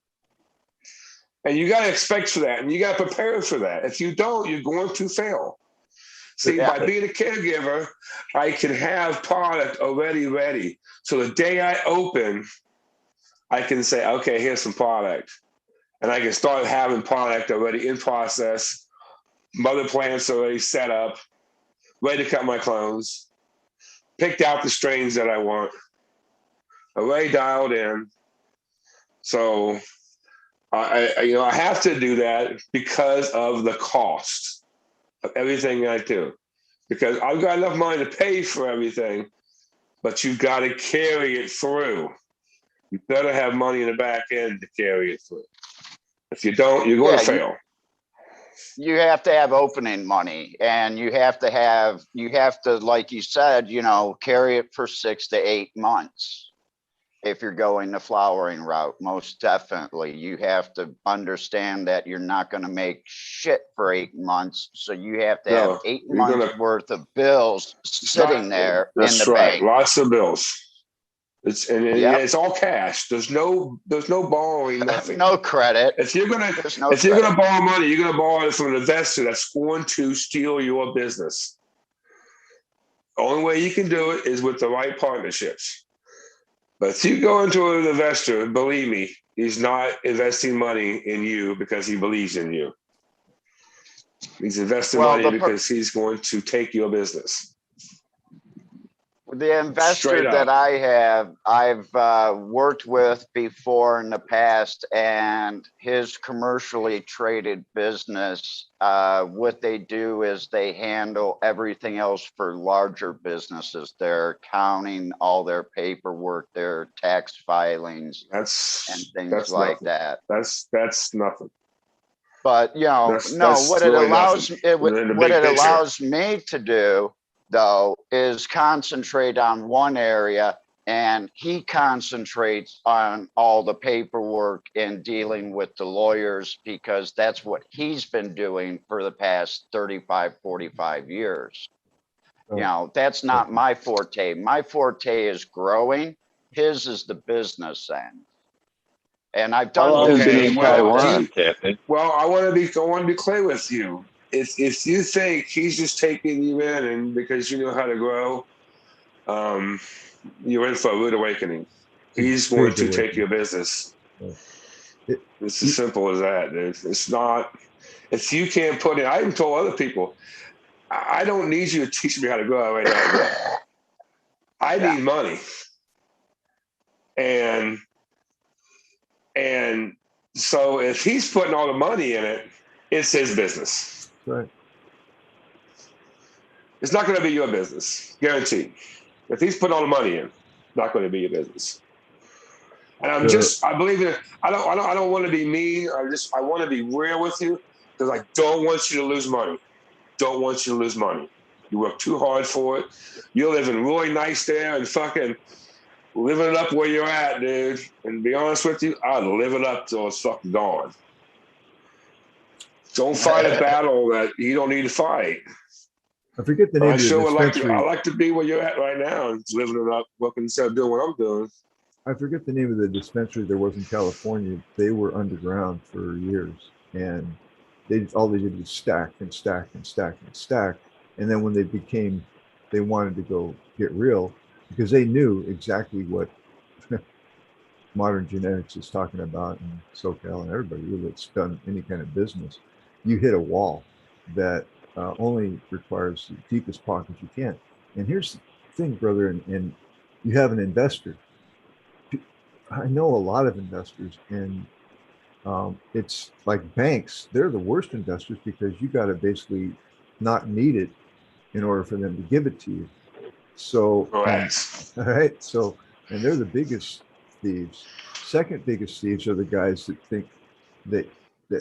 And you got to expect for that, and you got to prepare for that. If you don't, you're going to fail. See, by being a caregiver, I can have product already ready. So the day I open, I can say, okay, here's some product. And I can start having product already in process, mother plants already set up, ready to cut my clones, picked out the strains that I want, already dialed in. So I have to do that because of the cost of everything I do, because I've got enough money to pay for everything, but you've got to carry it through. You better have money in the back end to carry it through. If you don't, you're going to fail. You have to have opening money, and you have to, like you said, carry it for 6 to 8 months. If you're going the flowering route, most definitely, you have to understand that you're not going to make shit for 8 months. So you have to have 8 months worth of bills sitting there in the bank. Lots of bills. It's all cash. There's no borrowing, nothing. No credit. If you're gonna borrow money, you're gonna borrow it from an investor that's going to steal your business. The only way you can do it is with the right partnerships. But if you go into an investor, believe me, he's not investing money in you because he believes in you. He's investing money because he's going to take your business. The investor that I've worked with before in the past, and his commercially traded business, what they do is they handle everything else for larger businesses. They're counting all their paperwork, their tax filings, and things like that. That's nothing. But what it allows me to do, though, is concentrate on one area, and he concentrates on all the paperwork and dealing with the lawyers, because that's what he's been doing for the past 35, 45 years. That's not my forte. My forte is growing. His is the business end. And I've done this before. Well, I want to be clear with you. If you think he's just taking you in and because you know how to grow, you're in for a rude awakening. He's going to take your business. It's as simple as that. It's not. If you can't put in, I even told other people, I don't need you to teach me how to grow right now. I need money. And so if he's putting all the money in it, it's his business. Right. It's not going to be your business, guaranteed. If he's putting all the money in, it's not going to be your business. And I believe in it. I don't want to be mean. I want to be real with you because I don't want you to lose money. Don't want you to lose money. You work too hard for it. You're living really nice there and fucking living it up where you're at, dude. And to be honest with you, I'd live it up till it's fucking gone. Don't fight a battle that you don't need to fight. I forget the name of the sure would dispensary. I like to be where you're at right now and living it up, working instead of doing what I'm doing. I forget the name of the dispensary there was in California. They were underground for years, and all they did was stack and stack and stack and stack. And then when they wanted to go get real, because they knew exactly what modern genetics is talking about in SoCal and everybody that's done any kind of business. You hit a wall that only requires the deepest pockets you can. And here's the thing, brother, and you have an investor. I know a lot of investors, and it's like banks. They're the worst investors because you got to basically not need it in order for them to give it to you. So, all right. So, and they're the biggest thieves. Second biggest thieves are the guys that think that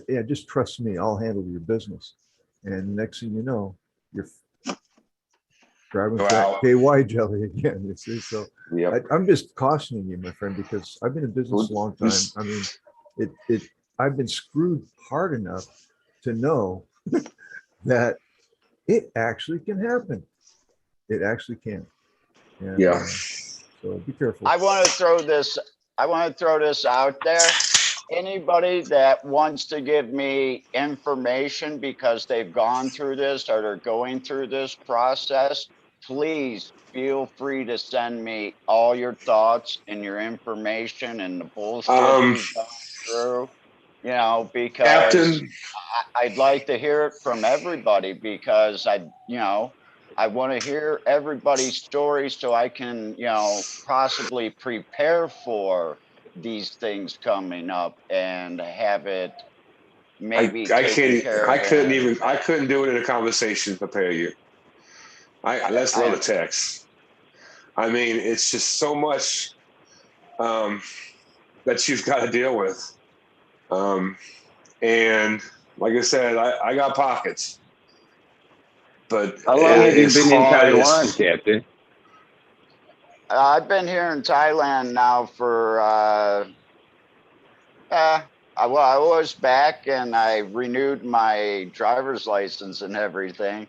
yeah, just trust me, I'll handle your business. And next thing you know, you're driving that KY jelly again. You see, so I'm just cautioning you, my friend, because I've been in business a long time. I mean, I've been screwed hard enough to know that it actually can happen. It actually can. And, so be careful. I want to throw this out there. Anybody that wants to give me information because they've gone through this or they're going through this process, please feel free to send me all your thoughts and your information and the bullshit you've gone through. You know, because I'd like to hear it from everybody because I want to hear everybody's story so I can, possibly prepare for these things coming up and have it maybe I couldn't do it in a conversation to prepare you. Let's load a text. I mean, it's just so much that you've got to deal with. And like I said, I got pockets. But how long have you been in Taiwan, Captain? I've been here in Thailand now for I was back and I renewed my driver's license and everything,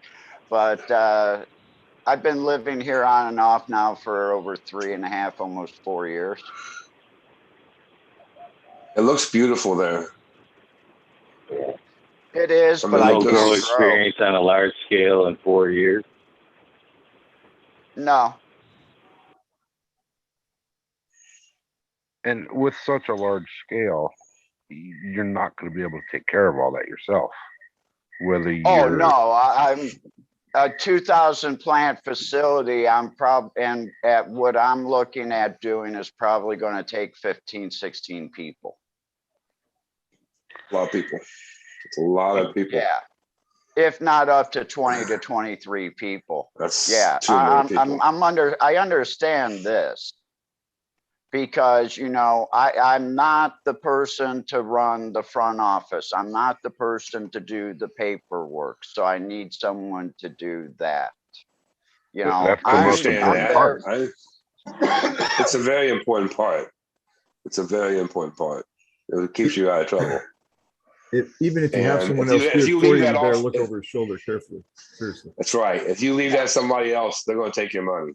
but I've been living here on and off now for over 3.5, almost 4 years. It looks beautiful there. It is, but I can't grow. Experience on a large scale in 4 years. No. And with such a large scale, you're not going to be able to take care of all that yourself. Whether you I'm a 2,000 plant facility. And at what I'm looking at doing is probably going to take 15, 16 people. A lot of people. It's a lot of people. Yeah. If not up to 20 to 23 people. That's too many people. I understand this because, I'm not the person to run the front office. I'm not the person to do the paperwork. So I need someone to do that. I understand that. It's a very important part. It's a very important part. It keeps you out of trouble. Even if you have someone else do it for you, you better look over his shoulder carefully. Seriously. That's right. If you leave that to somebody else, they're going to take your money.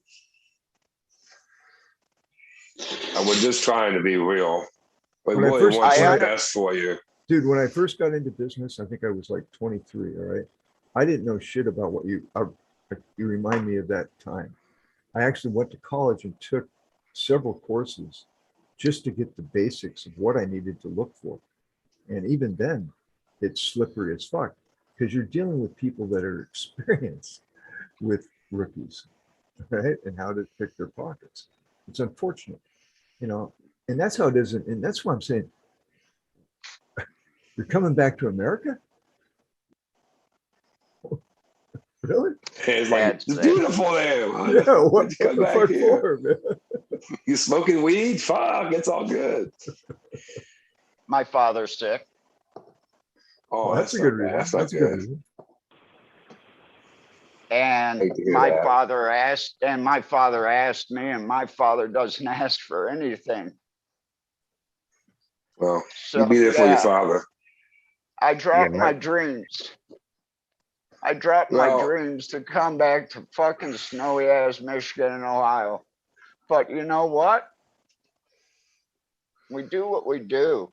And we're just trying to be real. But we really want the best for you. Dude, when I first got into business, I think I was like 23, all right? I didn't know shit about what you remind me of that time. I actually went to college and took several courses just to get the basics of what I needed to look for. And even then, it's slippery as fuck because you're dealing with people that are experienced with rookies, right? And how to pick their pockets. It's unfortunate, you know, and that's how it is. And that's why I'm saying, you're coming back to America? Really? It's like, That's it's it. beautiful there. Yeah, what Come the back fuck here. for, man? You smoking weed? Fuck, it's all good. My father's sick. Oh, Well, that's a not good bad. reason. That's not That's a good good. reason. And Hate to hear my that. father asked me, and my father doesn't ask for anything. Well, So you be there for your yeah, father. I dropped Yeah, my dreams. I dropped my Well, dreams to come back to fucking snowy ass Michigan and Ohio. But you know what? We do what we do.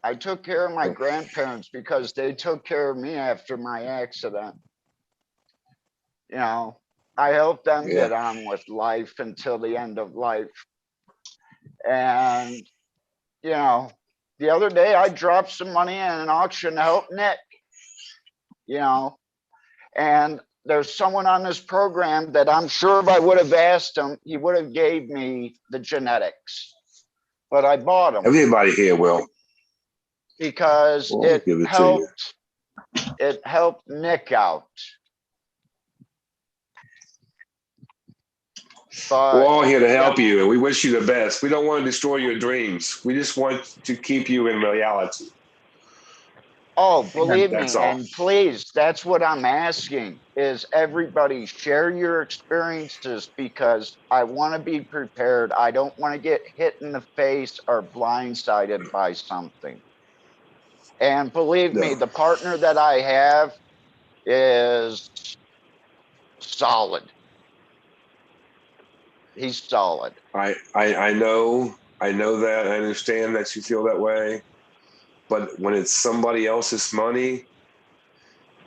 I took care of my grandparents because they took care of me after my accident. You know, I helped them Yeah. get on with life until the end of life. And, you know, the other day I dropped some money in an auction to help Nick, you know, and there's someone on this program that I'm sure if I would have asked him, he would have gave me the genetics, but I bought them everybody here will. because We'll it give it to you. helped Nick out. We're But all here to help you, and we wish you the best. We don't want to destroy your dreams. We just want to keep you in reality. oh, believe me, That's all. and please, that's what I'm asking is everybody share your experiences because I want to be prepared. I don't want to get hit in the face or blindsided by something. And believe me, No. the partner that I have is solid. He's solid. I know that. I understand that you feel that way. But when it's somebody else's money,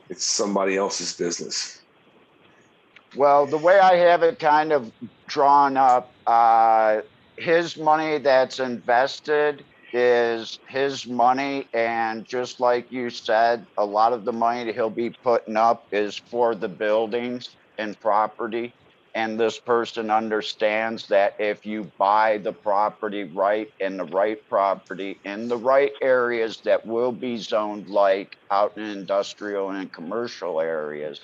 it's somebody else's business. Well, the way I have it kind of drawn up, his money that's invested is his money. And just like you said, a lot of the money that he'll be putting up is for the buildings and property. And this person understands that if you buy the property right and the right property in the right areas that will be zoned like out in industrial and commercial areas,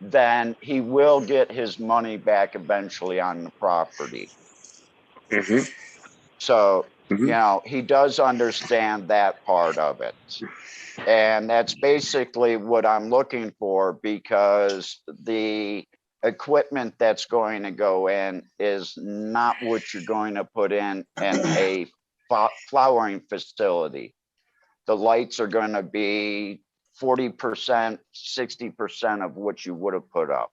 then he will get his money back eventually on the property. Mm-hmm. So, Mm-hmm. you know, he does understand that part of it. And that's basically what I'm looking for because the equipment that's going to go in is not what you're going to put in a flowering facility. The lights are going to be 40%, 60% of what you would have put up.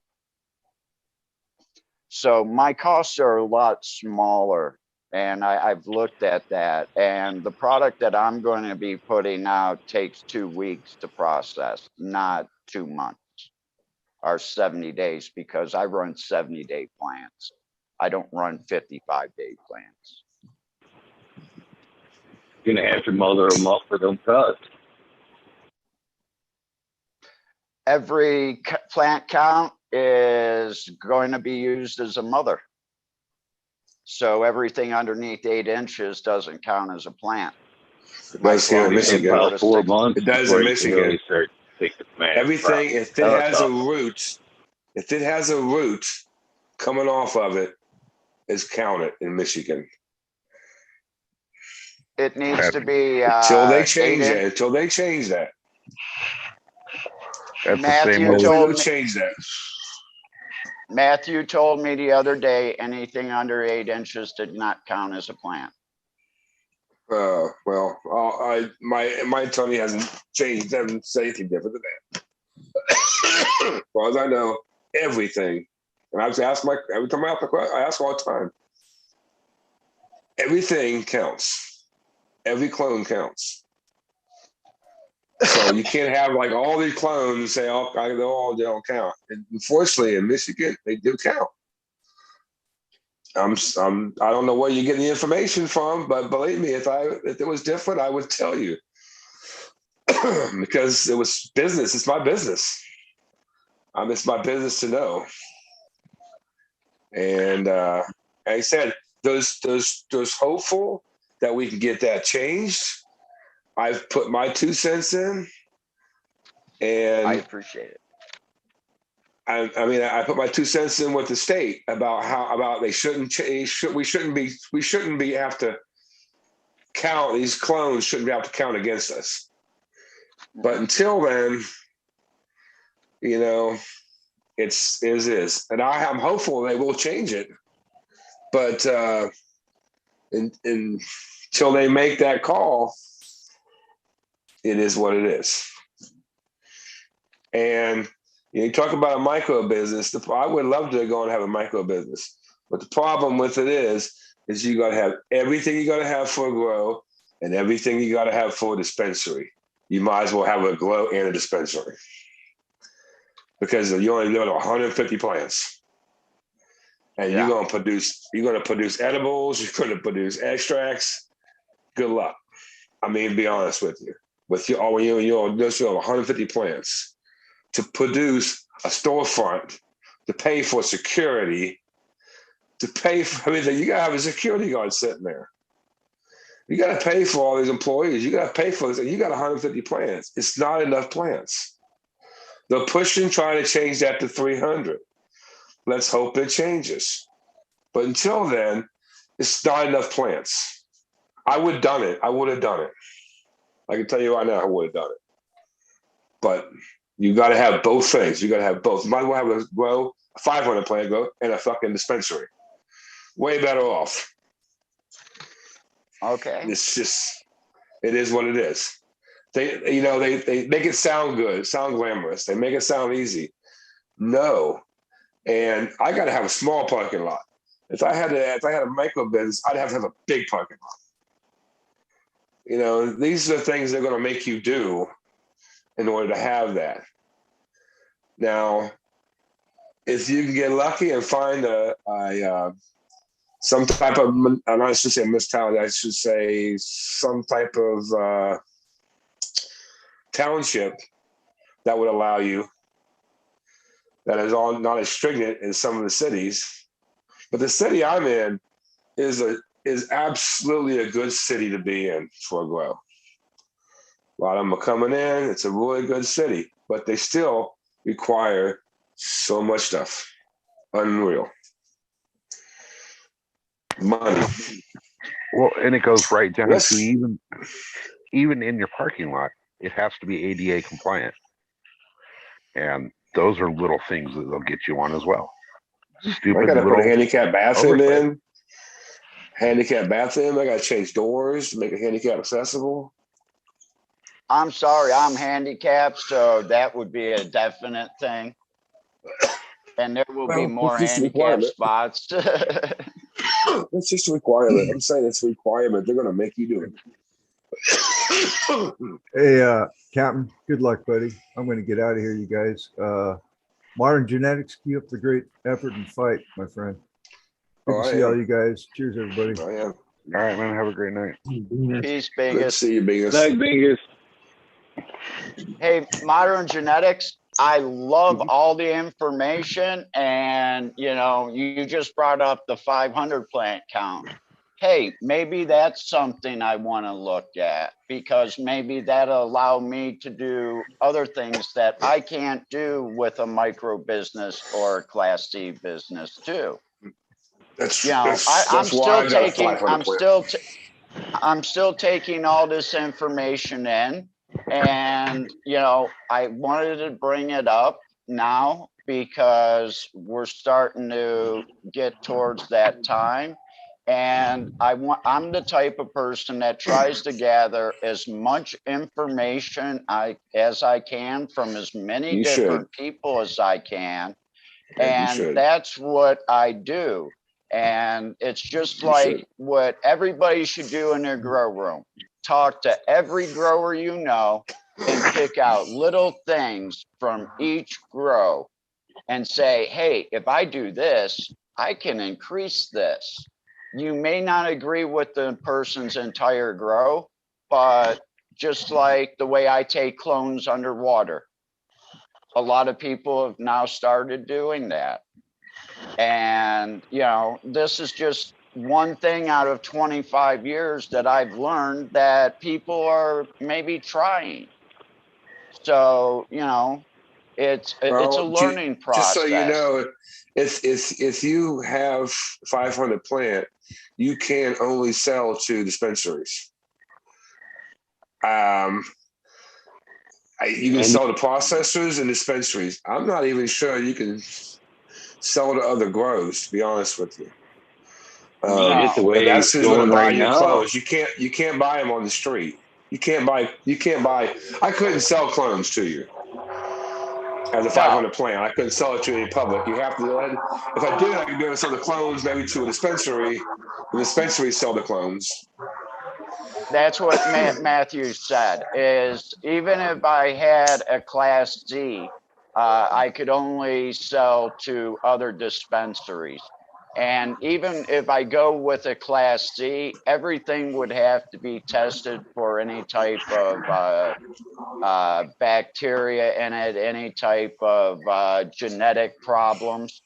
So my costs are a lot smaller, and I've looked at that. And the product that I'm going to be putting out takes 2 weeks to process, not 2 months or 70 days, because I run 70-day plants. I don't run 55-day plants. You're gonna have to mother them up for them cuts. Every plant count is going to be used as a mother. So everything underneath 8 inches doesn't count as a plant. It does here in It's Michigan. about 4 months It does before in you can Michigan. really start taking tomato Everything, crop. if it has a root coming off of it, is counted in Michigan. It needs to be Until they change 8 that. Until they change that. That's the Matthew same told old. Hopefully me- they'll change that. Matthew told me the other day anything under 8 inches did not count as a plant. Well, my attorney hasn't changed. Doesn't say anything different than that. As far as I know, everything. And I just ask every time I ask all the time. Everything counts. Every clone counts. So you can't have like all these clones and say, they don't count. And unfortunately, in Michigan, they do count. I don't know where you're getting the information from, but believe me, if it was different, I would tell you. because it was business. It's my business. It's my business to know. And like I said, those hopeful that we can get that changed. I've put my 2 cents in, and I appreciate it. I mean, I put my 2 cents in with the state about they shouldn't change. We shouldn't be have to count, these clones shouldn't be able to count against us. But until then, you know, it's is, and I'm hopeful they will change it. But until they make that call, it is what it is. And you talk about a micro business. I would love to go and have a micro business, but the problem with it is you got to have everything you got to have for a grow and everything you got to have for a dispensary. You might as well have a grow and a dispensary because you only live 150 plants, and you're going to produce edibles. You're going to produce extracts. Good luck. I mean, be honest with you. With you 150 plants to produce a storefront, to pay for security, to pay for everything, you got to have a security guard sitting there. You got to pay for all these employees. You got to pay for this. And you got 150 plants. It's not enough plants. They're pushing, trying to change that to 300. Let's hope it changes. But until then, it's not enough plants. I would have done it. I would have done it. I can tell you right now, I would have done it. But you got to have both things. You got to have both. You might as well have a 500 plant grow, and a fucking dispensary. Way better off. Okay. It's just, it is what it is. They make it sound good, sound glamorous. They make it sound easy. No. And I got to have a small parking lot. If I had a micro business, I'd have to have a big parking lot. You know, these are the things they're going to make you do in order to have that. Now, if you can get lucky and find some type of, I'm not should say municipality, I should say some type of township that would allow you, that is all not as stringent as some of the cities. But the city I'm in is absolutely a good city to be in for a grow. A lot of them are coming in. It's a really good city, but they still require so much stuff. Unreal. Money. Well, and it goes right down Yes. to even in your parking lot, it has to be ADA compliant. And those are little things that they'll get you on as well. Stupid I got to put a little handicap bathroom oversight. in. Handicap bathroom. I got to change doors to make it handicap accessible. I'm sorry, I'm handicapped, so that would be a definite thing. And there will be Well, more it's just a handicap requirement. spots. It's just a requirement. I'm saying it's a requirement. They're going to make you do it. Hey, Captain, good luck, buddy. I'm going to get out of here, you guys. Modern Genetics, keep up the great effort and fight, my friend. Good to see all you guys. Cheers, everybody. I am. All right, man. Have a great night. Peace, Good to Bingus. see you, Bingus. Like Vegas. Hey, Modern Genetics, I love all the information, and you just brought up the 500 plant count. Hey, maybe that's something I want to look at, because maybe that'll allow me to do other things that I can't do with a micro business or a Class C business too. I'm still taking all this information in, and I wanted to bring it up now because we're starting to get towards that time. And I'm the type of person that tries to gather as much information as I can from as many different people as I can. And that's what I do. And it's just like what everybody should do in their grow room. Talk to every grower you know and pick out little things from each grow and say, hey, if I do this, I can increase this. You may not agree with the person's entire grow, but just like the way I take clones underwater. A lot of people have now started doing that. And, you know, this is just one thing out of 25 years that I've learned that people are maybe trying. So, you know, it's a Well, learning just so you process. know, if you have 500 plant, you can only sell to dispensaries. You can sell to processors and dispensaries. I'm not even sure you can sell to other grows, to be honest with you. Just the No. way And that's it's who's going going to buy right your now. clothes. You can't buy them on the street. You can't buy. I couldn't sell clones to you as a 500 plant. I couldn't sell it to any public. You have to. If I did, I could do it sell the clones maybe to a dispensary. The dispensary sell the clones. That's what Matthew said, is even if I had a Class Z, I could only sell to other dispensaries. And even if I go with a Class Z, everything would have to be tested for any type of bacteria in it, any type of genetic problems.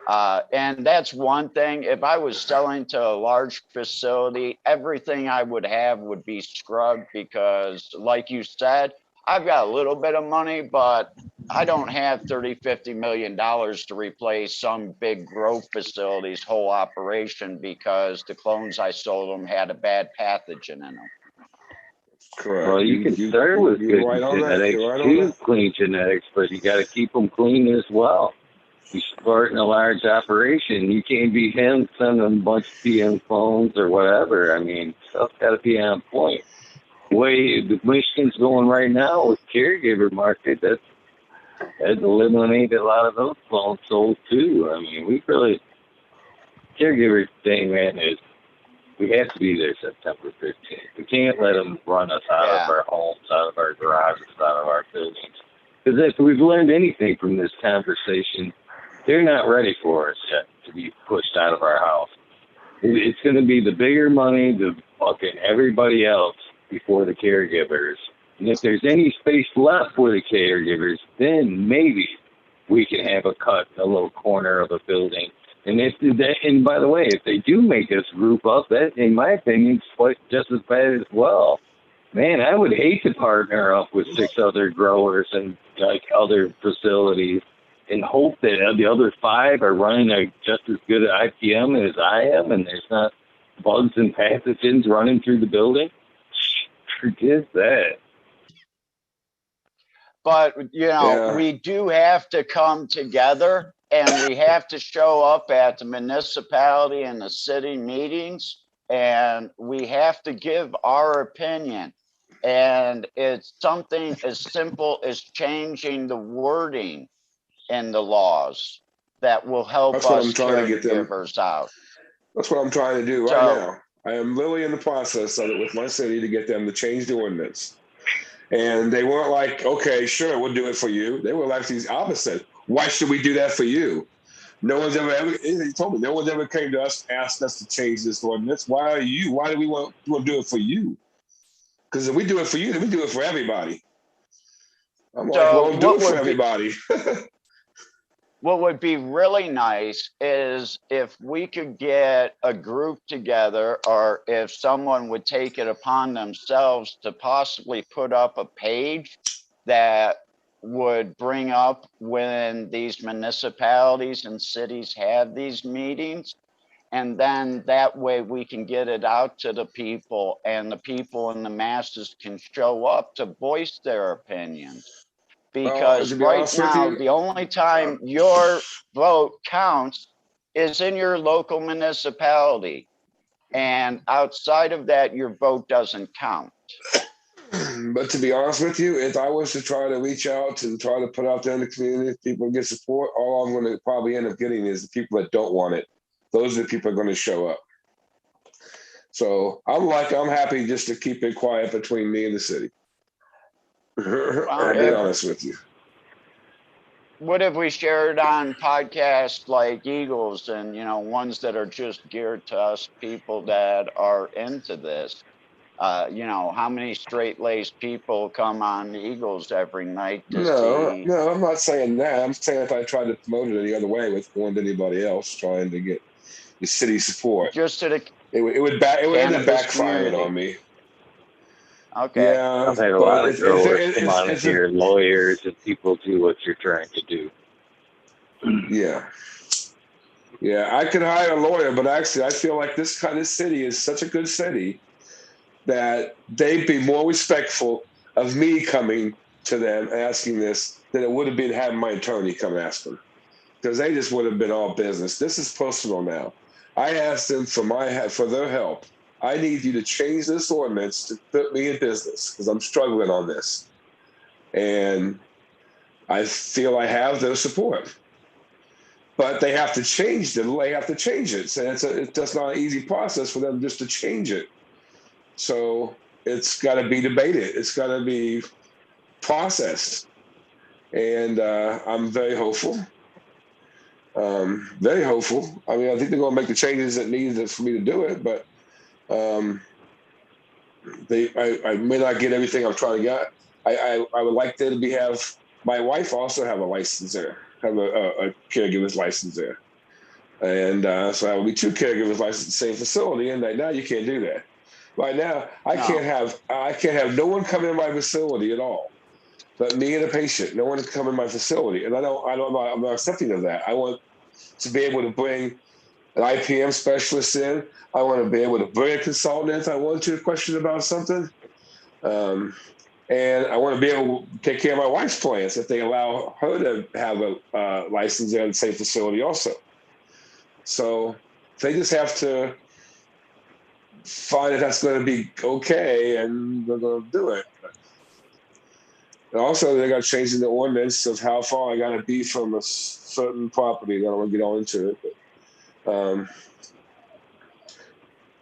And that's one thing. If I was selling to a large facility, everything I would have would be scrubbed because, like you said, I've got a little bit of money, but I don't have 30, $50 million to replace some big grow facility's whole operation because the clones I sold them had a bad pathogen in them. Correct. Well, you can start with good right on that. genetics You're right on too, that. clean genetics, but you got to keep them clean as well. You start in a large operation, you can't be him sending a bunch of PM phones or whatever. I mean, stuff's got to be on point. The way the Michigan's going right now with caregiver market, that's eliminated a lot of those phones sold too. I mean, we really caregiver thing, man, is we have to be there September 15th. We can't let them run us out of our homes, out of our garages, out of our buildings. Because if we've learned anything from this conversation, they're not ready for us yet to be pushed out of our house. It's going to be the bigger money, the fucking everybody else before the caregivers. And if there's any space left for the caregivers, then maybe we can have a little corner of a building. And and by the way, if they do make us group up, that, in my opinion, is quite just as bad as well. Man, I would hate to partner up with 6 other growers and like other facilities and hope that the other 5 are running just as good at IPM as I am, and there's not bugs and pathogens running through the building. Forget that. But, you know, we do have to come together and we have to show up at the municipality and the city meetings and we have to give our opinion. And it's something as simple as changing the wording in the laws that will help us caregivers out. That's what I'm trying to do right now. I am literally in the process of it with my city to get them to change the ordinance. And they weren't like, okay, sure, we'll do it for you. They were like the opposite. Why should we do that for you? No one's ever he told me, no one's ever came to us, asked us to change this ordinance. Why do we want to do it for you? Because if we do it for you, then we do it for everybody. I'm like, well, do it for everybody. What would be really nice is if we could get a group together, or if someone would take it upon themselves to possibly put up a page that would bring up when these municipalities and cities have these meetings. And then that way we can get it out to the people, and the people and the masses can show up to voice their opinions. Because right now, the only time your vote counts is in your local municipality. And outside of that, your vote doesn't count. But to be honest with you, if I was to try to reach out and try to put out there in the community, people get support, all I'm going to probably end up getting is the people that don't want it. Those are the people that are going to show up. So I'm happy just to keep it quiet between me and the city. I'll be honest with you. What if we shared on podcasts like Eagles and, you know, ones that are just geared to us people that are into this? You know, how many straight-laced people come on the Eagles every night to No, see? no, I'm not saying that. I'm saying if I tried to promote it any other way with going to anybody else trying to get the city support, Just to the it would end up cannabis backfiring community. on me. Okay. Yeah, I've had a but lot of growers come on it's a here, lawyers and people do what you're trying to do. yeah. Yeah, I could hire a lawyer, but actually, I feel like this kind of city is such a good city that they'd be more respectful of me coming to them asking this than it would have been having my attorney come ask them, because they just would have been all business. This is personal now. I asked them for their help. I need you to change this ordinance to put me in business because I'm struggling on this, and I feel I have their support. But they have to change them. They have to change it. So it's just not an easy process for them just to change it. So it's got to be debated. It's got to be processed. And I'm very hopeful. Very hopeful. I mean, I think they're going to make the changes that needed for me to do it. But I may not get everything I'm trying to get. I would like there to have my wife also have a license there, have a caregiver's license there. And so I will be two caregivers licensed in the same facility. And right now you can't do that. Right now I can't have no one come in my facility at all, but me and a patient. No one can come in my facility, and I'm not accepting of that. I want to be able to bring an IPM specialist in. I want to be able to bring a consultant in if I want to question about something. And I want to be able to take care of my wife's plants if they allow her to have a license in the same facility also. So they just have to find that that's going to be okay, and they're going to do it. And also, they got changing the ordinance of how far I got to be from a certain property. I don't want to get all into it, but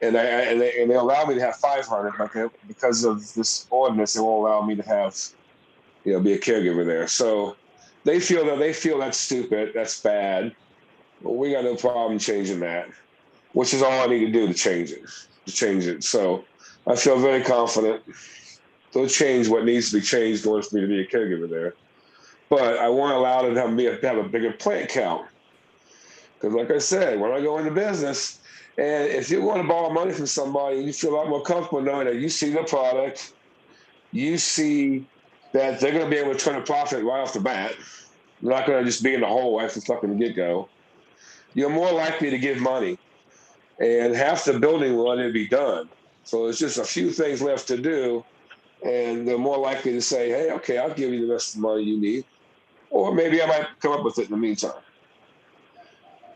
and they allow me to have 500, but because of this ordinance, they won't allow me to have be a caregiver there. So they feel that's stupid, that's bad. But we got no problem changing that, which is all I need to do to change it. So I feel very confident they'll change what needs to be changed in order for me to be a caregiver there. But I want to allow them to have a bigger plant count. Because like I said, when I go into business, and if you want to borrow money from somebody, you feel a lot more comfortable knowing that you see the product, you see that they're going to be able to turn a profit right off the bat. They're not going to just be in the hole right from fucking get-go. You're more likely to give money. And half the building will already be done. So there's just a few things left to do. And they're more likely to say, hey, okay, I'll give you the rest of the money you need. Or maybe I might come up with it in the meantime.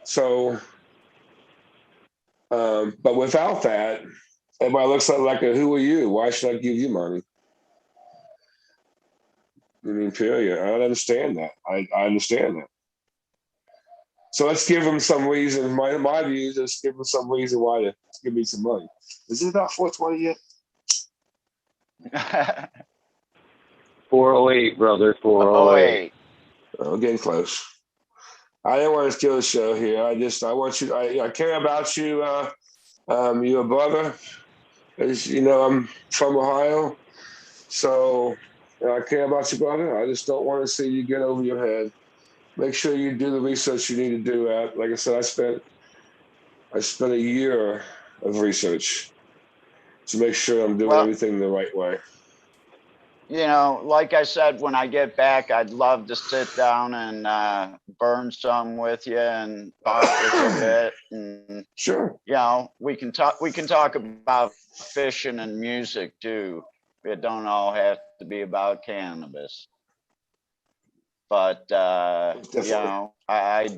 So, but without that, everybody looks like who are you? Why should I give you money? I mean, period. I don't understand that. I understand that. So let's give them some reason. My view is just give them some reason why to give me some money. Is it about 420 yet? 408, brother, 408. Oh, getting close. I didn't want to steal the show here. I want you. I care about you. You're a brother. As you know, I'm from Ohio, so I care about you, brother. I just don't want to see you get over your head. Make sure you do the research you need to do. Like I said, I spent a year of research to make sure I'm doing Well, everything the right way. you know, like I said, when I get back, I'd love to sit down and burn some with you and talk with you a bit. And Sure. you know, we can talk about fishing and music too. It don't all have to be about cannabis. But you know, I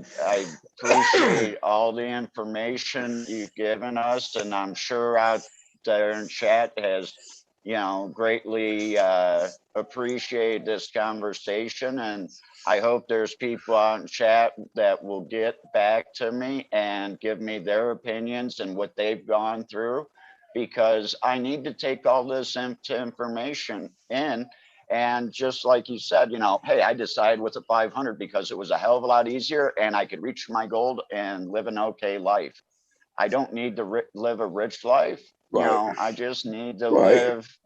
appreciate all the information you've given us, and I'm sure out there in chat has, you know, greatly appreciate this conversation. And I hope there's people out in chat that will get back to me and give me their opinions and what they've gone through, because I need to take all this information in. And just like you said, you know, hey, I decided with the 500 because it was a hell of a lot easier and I could reach my goal and live an okay life. I don't need to live a rich life. Right. I just need to Right. live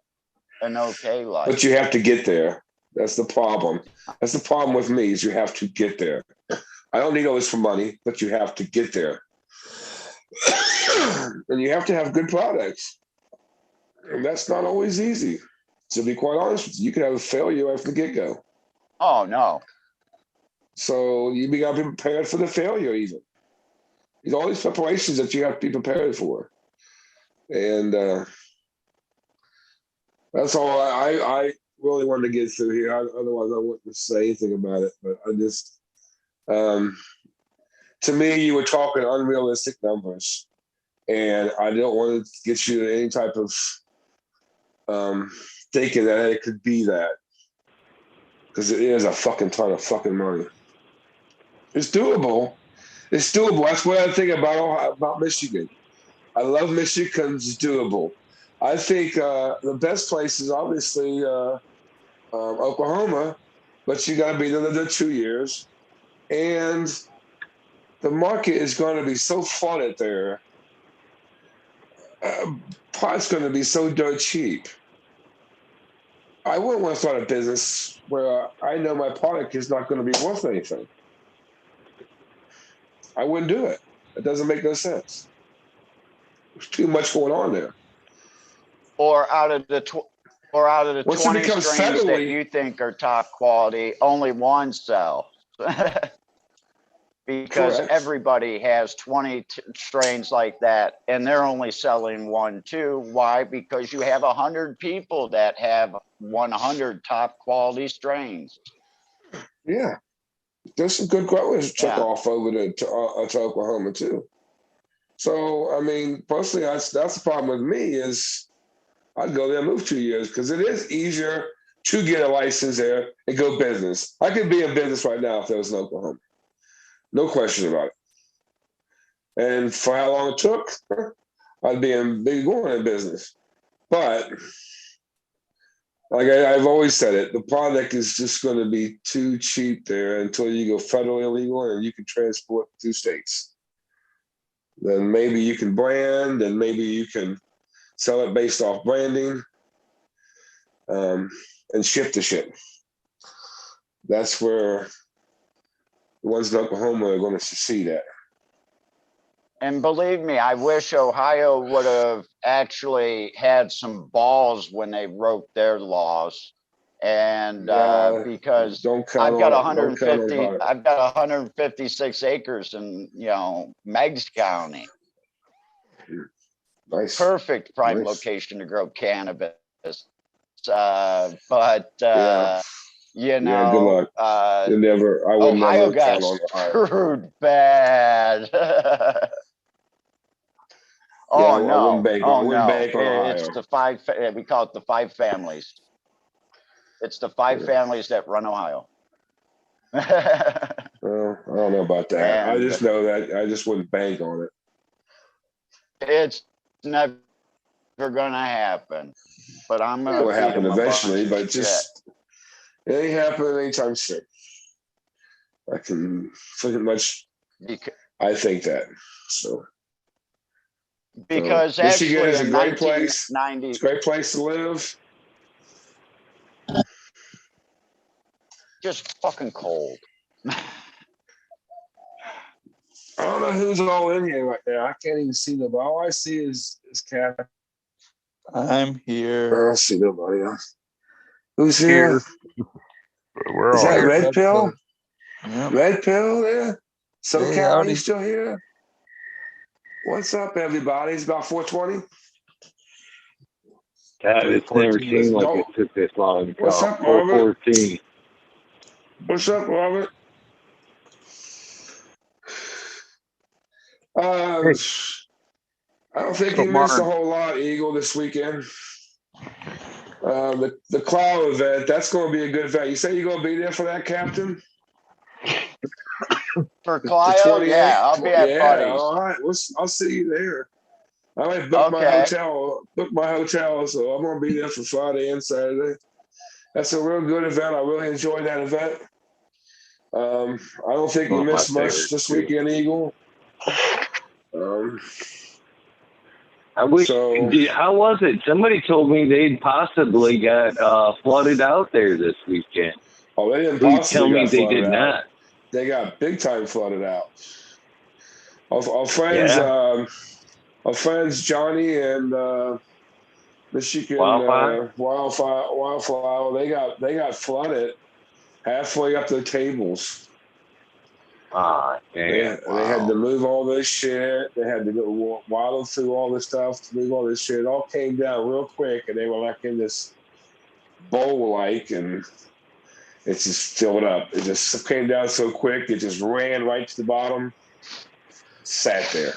an okay life. But you have to get there. That's the problem. That's the problem with me is you have to get there. I don't need all this for money, but you have to get there. And you have to have good products. And that's not always easy. To be quite honest with you, you can have a failure right from the get-go. Oh, no. So you got to be prepared for the failure even. There's all these preparations that you have to be prepared for. And that's all I really wanted to get through here. Otherwise, I wouldn't say anything about it. But I just, to me, you were talking unrealistic numbers. And I don't want to get you any type of thinking that it could be that. Because it is a fucking ton of fucking money. It's doable. It's doable. That's what I think about Michigan. I love Michigan because it's doable. I think the best place is obviously Oklahoma, but you got to be there another 2 years. And the market is going to be so flooded there. Pot's going to be so dirt cheap. I wouldn't want to start a business where I know my product is not going to be worth anything. I wouldn't do it. It doesn't make no sense. There's too much going on there. Or out of the 20 strains that you think are top quality, only one sell. Because Correct. everybody has 20 strains like that, and they're only selling 1, 2. Why? Because you have 100 people that have 100 top quality strains. Yeah. There's some good growers took off over to Oklahoma too. So, I mean, personally, that's the problem with me is I'd go there and move 2 years because it is easier to get a license there and go business. I could be in business right now if there was in Oklahoma. No question about it. And for how long it took, I'd be going in business. But like I've always said it, the product is just going to be too cheap there until you go federally illegal and you can transport through states. Then maybe you can brand and maybe you can sell it based off branding and ship to ship. That's where the ones in Oklahoma are going to succeed at. And believe me, I wish Ohio would have actually had some balls when they wrote their laws. And because I've got 156 acres in, Meigs County. Nice. Perfect prime location to grow cannabis. Good luck. I would Ohio never got count on Ohio. screwed bad. I wouldn't bank on Ohio. It's the we call it the 5 families. It's the 5 families that run Ohio. Well, I don't know about that. I just know that I just wouldn't bank on it. It's never gonna happen. But I'm gonna. It will happen eventually, but just it ain't happening anytime soon. I can pretty much. I think that so. Because Michigan actually, is a in great place. 1990, It's a great place to live. Just fucking cold. I don't know who's all in here right now. I can't even see nobody. All I see is Cat. I'm here. I don't see nobody else. Who's here? We're is all that here. Red Pill? Yep. Red Pill there? SoCal, Hey, howdy. you still here? What's up, everybody? It's about 4:20. It's never seemed like it took this long. What's up, Robert? 4:14. What's up, Robert? I don't think you missed a whole lot, Eagle, this weekend. The Cloud event, that's going to be a good event. You say you're going to be there for that, Captain? For Clio? Yeah, I'll be at Buddy's. All right. I'll see you there. I might book my hotel, so I'm going to be there for Friday and Saturday. That's a real good event. I really enjoyed that event. I don't think you missed much this weekend, Eagle. I wish. So- How was it? Somebody told me they'd possibly got flooded out there this weekend. Oh, they didn't Please possibly tell me got they flooded did out. not. They got big time flooded out. Our friends, Yeah. our friends Johnny and Michigan Wildfire? Wildfire, they got flooded halfway up their tables. Ah, damn. They had to move all this shit. They had to go waddle through all this stuff to move all this shit. It all came down real quick, and they were like in this bowl like, and it just filled up. It just came down so quick, it just ran right to the bottom, sat there.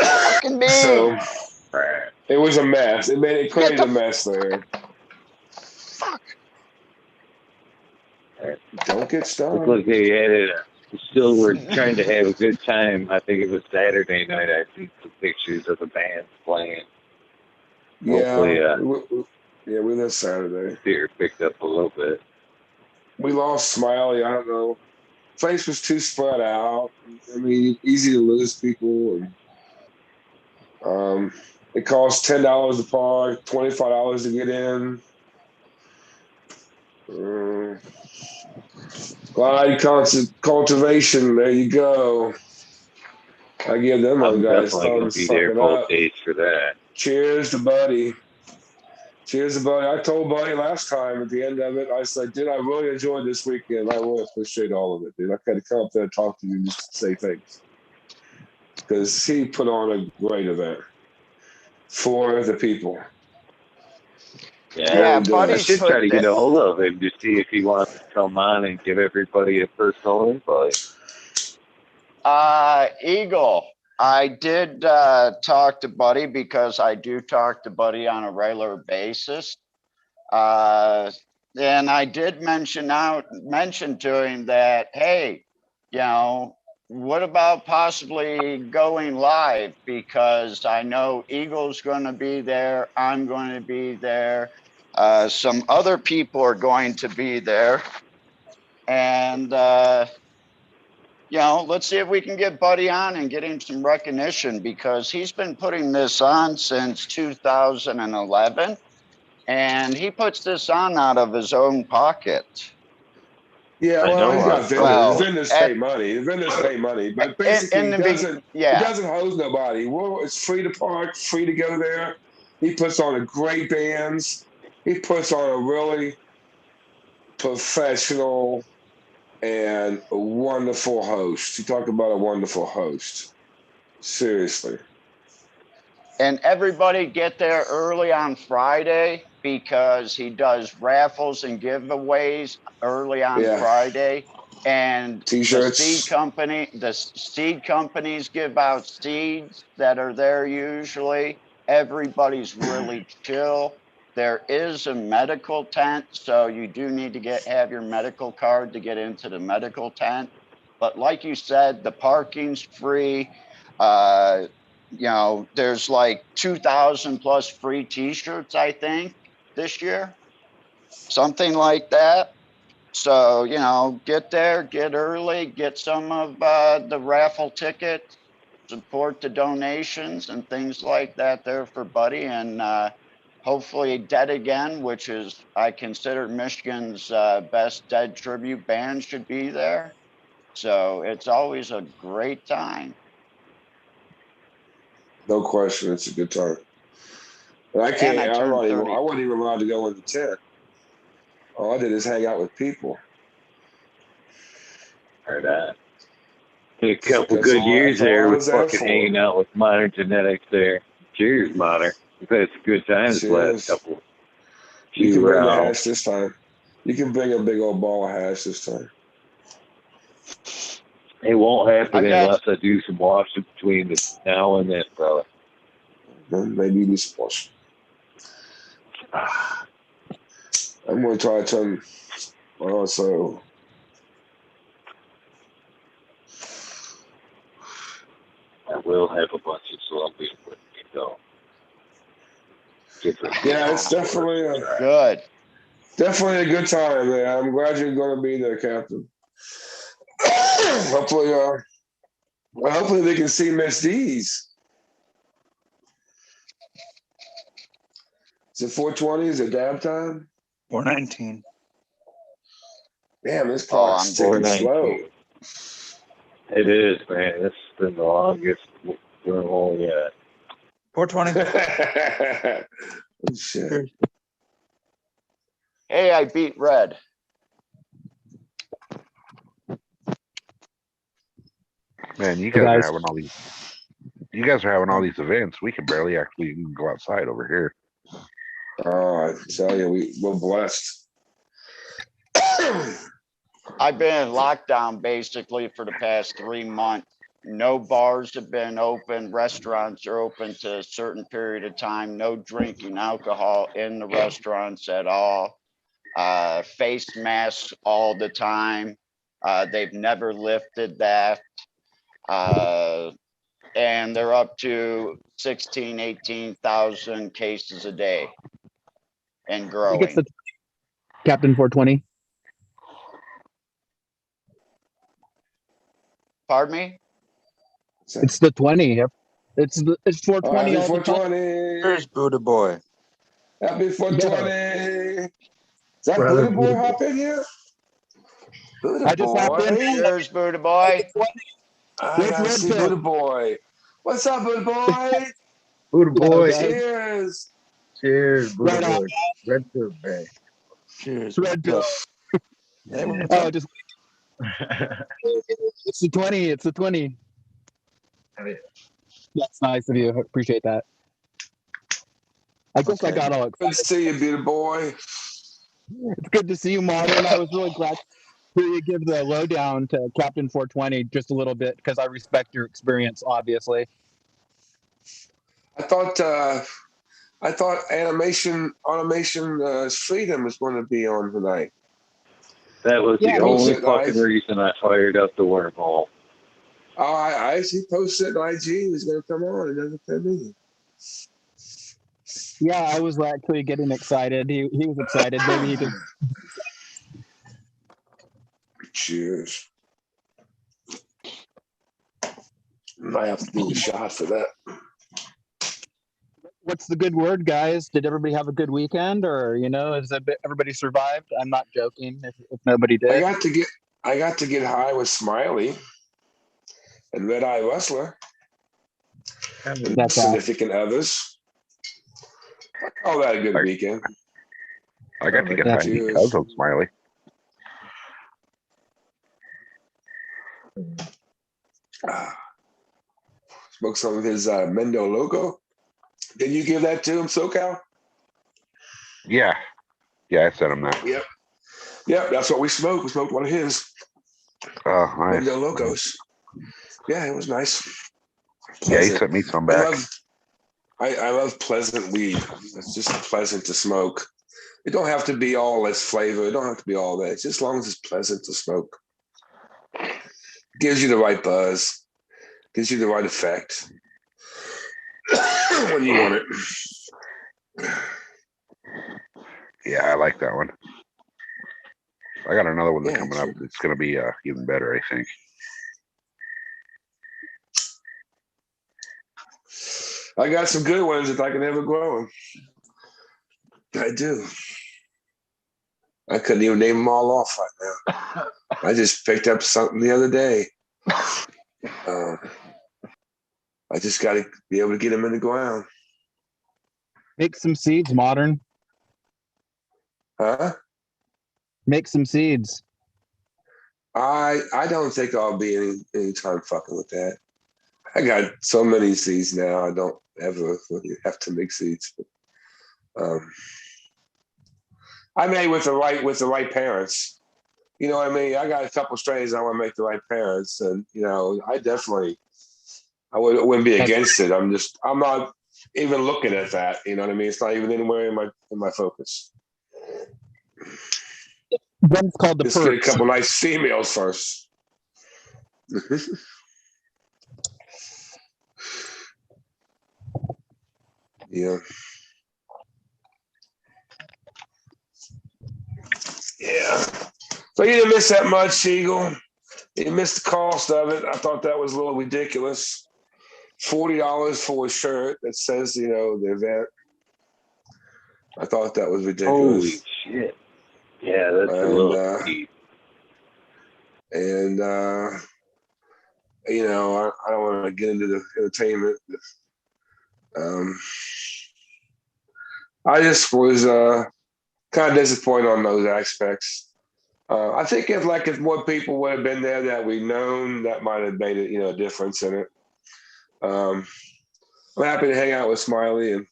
Fucking me. So it was a mess. It created a mess there. Fuck. Don't get Looked stung. like they had it. Still were trying to have a good time. I think it was Saturday night. I see some pictures of the band playing. Hopefully, We this Saturday. beer picked up a little bit. We lost Smiley. I don't know. Place was too spread out. I mean, easy to lose people. And it costs $10 to park, $25 to get in. Glide cultivation. There you go. I give them I'm guys definitely going to thumbs be there fucking both up. days for that. Cheers to Buddy. Cheers to Buddy. I told Buddy last time at the end of it, I said, dude, I really enjoyed this weekend. I really appreciate all of it, dude. I had to come up there and talk to you just to say thanks. Because he put on a great event for the people. Yeah, Buddy I should try to get a hold of him to see if he wants to come on and give everybody a personal invite. Eagle, I did talk to Buddy because I do talk to Buddy on a regular basis. And I did mention to him that, hey, what about possibly going live? Because I know Eagle's going to be there. I'm going to be there. Some other people are going to be there. And, let's see if we can get Buddy on and get him some recognition, because he's been putting this on since 2011. And he puts this on out of his own pocket. Yeah, well, he's got vendors. Well, vendors pay money. The vendors pay money, but basically, he doesn't hose nobody. Well, it's free to park, free to go there. He puts on a great bands. He puts on a really professional and a wonderful host. You talk about a wonderful host. Seriously. And everybody get there early on Friday, because he does raffles and giveaways early on Friday. And T-shirts. the seed companies give out seeds that are there usually. Everybody's really chill. There is a medical tent, so you do need to have your medical card to get into the medical tent. But like you said, the parking's free. There's like 2,000 plus free T-shirts, I think, this year, something like that. So, get there, get early, get some of the raffle tickets, support the donations and things like that there for Buddy. And hopefully Dead Again, which is, I consider Michigan's best dead tribute band, should be there. So it's always a great time. No question, it's a good time. And I wasn't even allowed to go in the tent. All I did is hang out with people. Heard that. A couple good years there with fucking hanging out with Modern Genetics there. Cheers, Modern. We've had some good times the last couple. You can bring the hash this time. You can bring a big old ball of hash this time. It won't happen unless I do some washing between now and then, brother. Maybe you do some washing. I'm going to try to turn also. I will have a bunch of Colombian with me, though. Yeah, it's definitely definitely a good time, man. I'm glad you're going to be there, Captain. Hopefully they can see Miss D's. Is it 420? Is it dab time? 419. Damn, this Oh, clock's I'm ticking 419. slow. It is, man. This has been the longest wormhole yet. 420. Oh, shit. Hey, I beat red. Man, you Hey, guys are guys. having all these. You guys are having all these events. We can barely actually even go outside over here. Oh, I tell you, we're blessed. I've been in lockdown basically for the past 3 months. No bars have been open. Restaurants are open to a certain period of time. No drinking alcohol in the restaurants at all. Face masks all the time. They've never lifted that. And they're up to 16, 18,000 cases a day and I think it's growing. the Captain 420. Pardon me? It's the 20. Yep. It's 420 Happy all the time. 420. Here's Buddha Boy. Happy 420. Is that Brother Buddha Boy Buddha Boy. hop in here? Buddha I just hopped in. Boy. Cheers, Buddha boy. I Where's gotta Red see Pill? Buddha Boy. What's up, Buddha Boy? Buddha boy. guys. Cheers. Cheers, Buddha Right on. boy. Red pill bag. Cheers. Red Pill. Hey, what's Oh, up? just it's the 20. It's the 20. That's nice of you. I appreciate that. I guess I Okay. got all Good to excited. see you, Buddha Boy. It's good to see you, Modern. I was really glad to give the lowdown to Captain 420 just a little bit because I respect your experience, obviously. I thought automation freedom was going to be on tonight. That was Yeah, the I mean, only Posted fucking live. reason I fired up the wormhole. Oh, I see. Posted on IG. He was going to come on. He never came in. yeah, I was actually getting excited. He was excited. Maybe he just Cheers. Might have to do a shot for that. what's the good word, guys? Did everybody have a good weekend, or is everybody survived? I'm not joking. If nobody I did, got to get high with Smiley and Red Eye Rustler and that's awesome. significant others. I call that a good weekend. I got to get That's- high because of Smiley. Smoked some of his Mendo Loco. Did you give that to him, SoCal? Yeah. Yeah, I sent him that. Yep, that's what we smoked. We smoked one of his Oh, nice. Mendo Locos. Yeah, it was nice. Yeah, he Pleasant. sent me some back. I love pleasant weed. It's just pleasant to smoke. It don't have to be all its flavor. It don't have to be all that. Just as long as it's pleasant to smoke. Gives you the right buzz. Gives you the right effect. When you want it. Yeah, I like that one. I got another one Yeah, coming up. It's going to be even better, I think. I got some good ones if I can ever grow them. I do. I couldn't even name them all off right now. I just picked up something the other day. I just got to be able to get them in the ground. Make some seeds, Modern. Huh? Make some seeds. I don't think I'll be any time fucking with that. I got so many seeds now. I don't ever really have to make seeds. I made with the right parents. You know what I mean? I got a couple strains I want to make the right parents, and I wouldn't be against it. I'm not even looking at that. You know what I mean? It's not even anywhere in my focus. One's called the Just get a perks. couple nice females first. Yeah. Yeah. So you didn't miss that much, Eagle. You missed the cost of it. I thought that was a little ridiculous. $40 for a shirt that says, the event. I thought that was Holy ridiculous. shit. Yeah, that's a And little steep. and you know, I don't want to get into the entertainment. I just was kind of disappointed on those aspects. I think if more people would have been there that we've known, that might have made it, you know, a difference in it. I'm happy to hang out with Smiley, and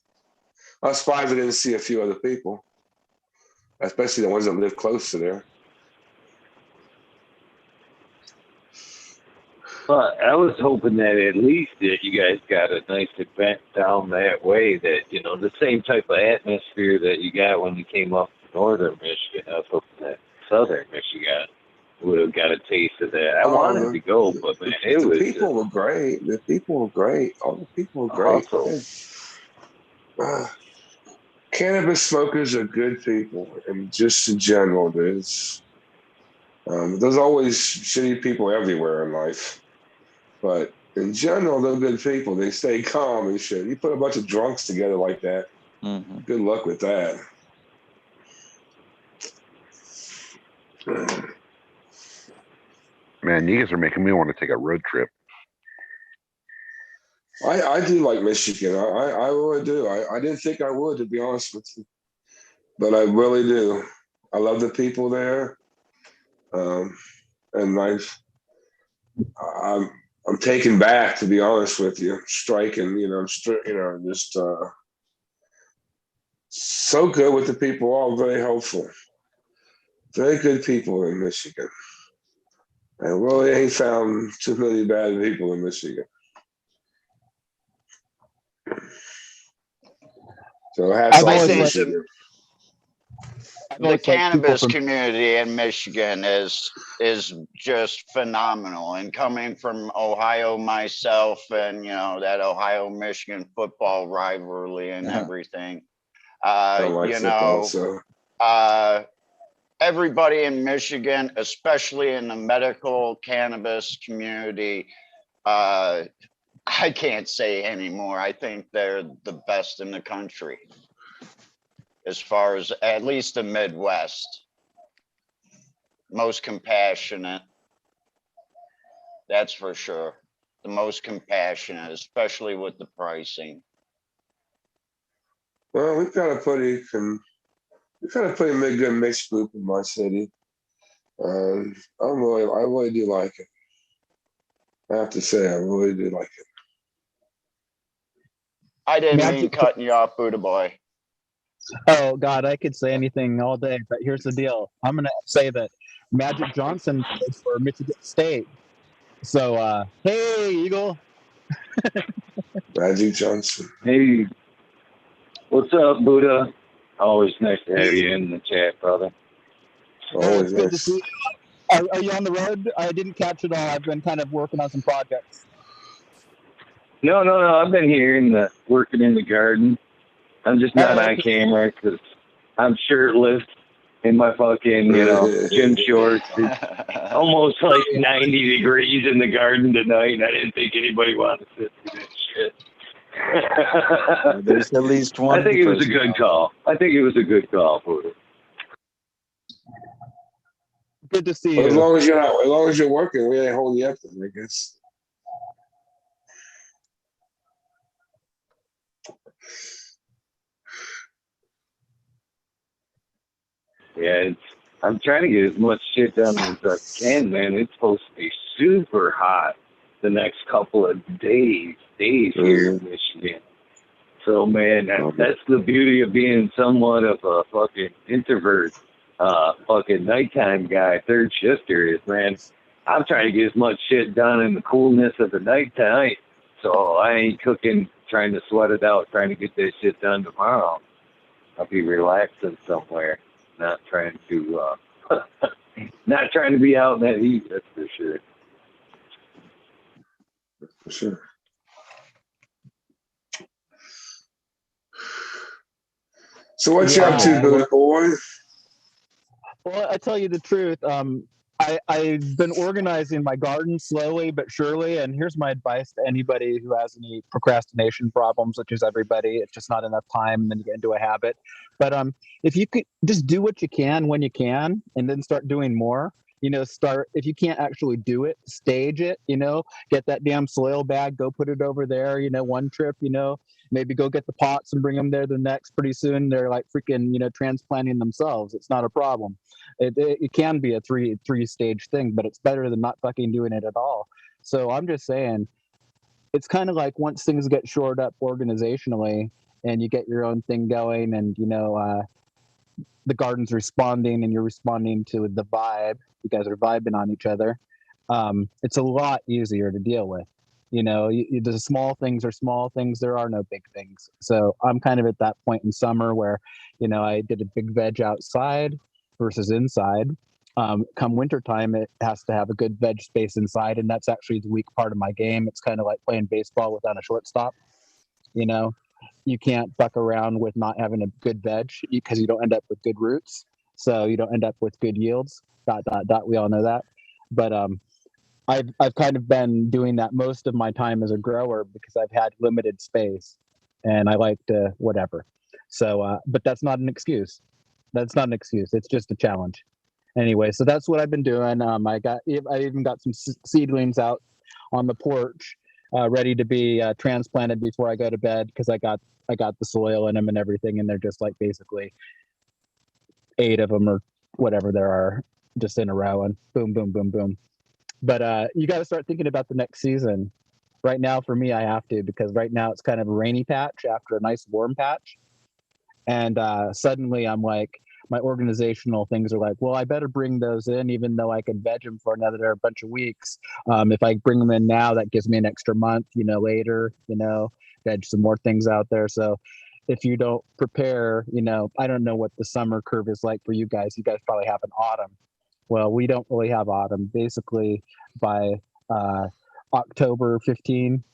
I'm surprised I didn't see a few other people, especially the ones that live close to there. But I was hoping that at least that you guys got a nice event down that way, that, you know, the same type of atmosphere that you got when you came up northern Michigan. I was hoping that southern Michigan would have got a taste of that. I wanted to go, but man, it The was people were great. The people were great. All the people were great. awesome. Cannabis smokers are good people, and just in general, there's always shitty people everywhere in life, but in general, they're good people. They stay calm and shit. You put a bunch of drunks together like that, good luck with that. Man, you guys are making me want to take a road trip. I do like Michigan. I really do. I didn't think I would, to be honest with you, but I really do. I love the people there, and I'm taken back, to be honest with you. Striking, you know, just so good with the people. All very helpful, very good people in Michigan. I really ain't found too many bad people in Michigan. So I have I've to always say liked Michigan. The cannabis community in Michigan is just phenomenal. And coming from Ohio myself, and you know that Ohio-Michigan football rivalry and everything, I like you football, know, so everybody in Michigan, especially in the medical cannabis community, I can't say anymore. I think they're the best in the country, as far as at least the Midwest. Most compassionate. That's for sure. The most compassionate, especially with the pricing. well, we've got a pretty good mixed group in my city. I really do like it. I have to say, I really do like it. I didn't mean cutting you off, Buddha Boy. Oh God, I could say anything all day, but here's the deal. I'm gonna say that Magic Johnson plays for Michigan State. So hey Eagle. Magic Johnson. Hey, what's up, Buddha? Always nice to have you in the chat, brother. Always Good to see you. Are you on the road? I didn't catch it all. I've been kind of working on some projects. No. I've been here working in the garden. I'm just not on camera because I'm shirtless in my fucking, gym shorts. It's almost like 90 degrees in the garden tonight, and I didn't think anybody wanted to sit through that shit. There's at least one. I think it was a good call. Buddha. Good to see But you. as long as you're working, we ain't holding you up then, I guess. Yeah, I'm trying to get as much shit done as I can, man. It's supposed to be super hot the next couple of days here in Michigan. So, man, that's the beauty of being somewhat of a fucking introvert, fucking nighttime guy, third shifter is, man, I'm trying to get as much shit done in the coolness of the nighttime. So I ain't cooking, trying to sweat it out, trying to get this shit done tomorrow. I'll be relaxing somewhere, not trying to be out in that heat, that's for sure. For sure. So what you up to, Buddha boy? Well, I tell you the truth. I've been organizing my garden slowly but surely, and here's my advice to anybody who has any procrastination problems, which is everybody. It's just not enough time, and then you get into a habit. But if you could just do what you can when you can, and then start doing more. Start if you can't actually do it, stage it. Get that damn soil bag, go put it over there. One trip. Maybe go get the pots and bring them there the next. Pretty soon they're like freaking transplanting themselves. It's not a problem. It can be a three stage thing, but it's better than not fucking doing it at all. So I'm just saying, it's kind of like once things get shored up organizationally and you get your own thing going, and the garden's responding and you're responding to the vibe, you guys are vibing on each other, it's a lot easier to deal with. The small things are small things, there are no big things. So I'm kind of at that point in summer where I did a big veg outside versus inside. Come wintertime, it has to have a good veg space inside, and that's actually the weak part of my game. It's kind of like playing baseball without a shortstop. You can't fuck around with not having a good veg because you don't end up with good roots, so you don't end up with good yields. ... We all know that. But I've kind of been doing that most of my time as a grower because I've had limited space, and I like to whatever. So, but that's not an excuse. That's not an excuse. It's just a challenge. Anyway, so that's what I've been doing. I even got some seedlings out on the porch, ready to be transplanted before I go to bed because I got the soil in them and everything, and they're just like basically 8 of them or whatever there are just in a row, and boom, boom, boom, boom. But you got to start thinking about the next season. Right now, for me, I have to, because right now it's kind of a rainy patch after a nice warm patch. And suddenly I'm like, my organizational things are like, well, I better bring those in, even though I can veg them for another bunch of weeks. If I bring them in now, that gives me an extra month, later, veg some more things out there. So if you don't prepare, I don't know what the summer curve is like for you guys. You guys probably have an autumn. Well, we don't really have autumn. Basically, by October 15,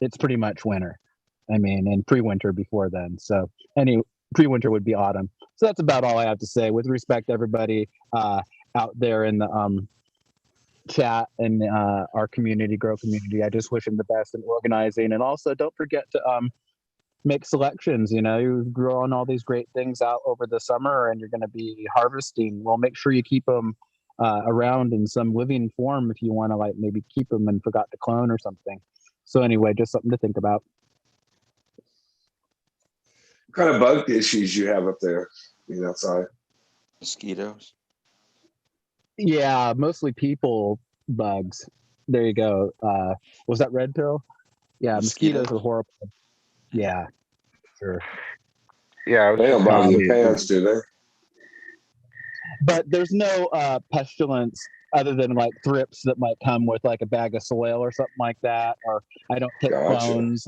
it's pretty much winter. I mean, and pre-winter before then. So pre-winter would be autumn. So that's about all I have to say. With respect to everybody out there in the chat and our grow community, I just wish them the best in organizing. And also, don't forget to make selections. You grow on all these great things out over the summer, and you're going to be harvesting. Well, make sure you keep them around in some living form if you want to, like, maybe keep them and forgot to clone or something. So anyway, just something to think about. What kind of bug issues you have up there, outside? Mosquitoes. Yeah, mostly people bugs. There you go. Was that red pill? Yeah, mosquitoes are horrible. Yeah, sure. Yeah, I was They don't just bother telling your you. pants, do they? But there's no pestilence other than like thrips that might come with like a bag of soil or something like that. Or I don't take Gotcha. clones.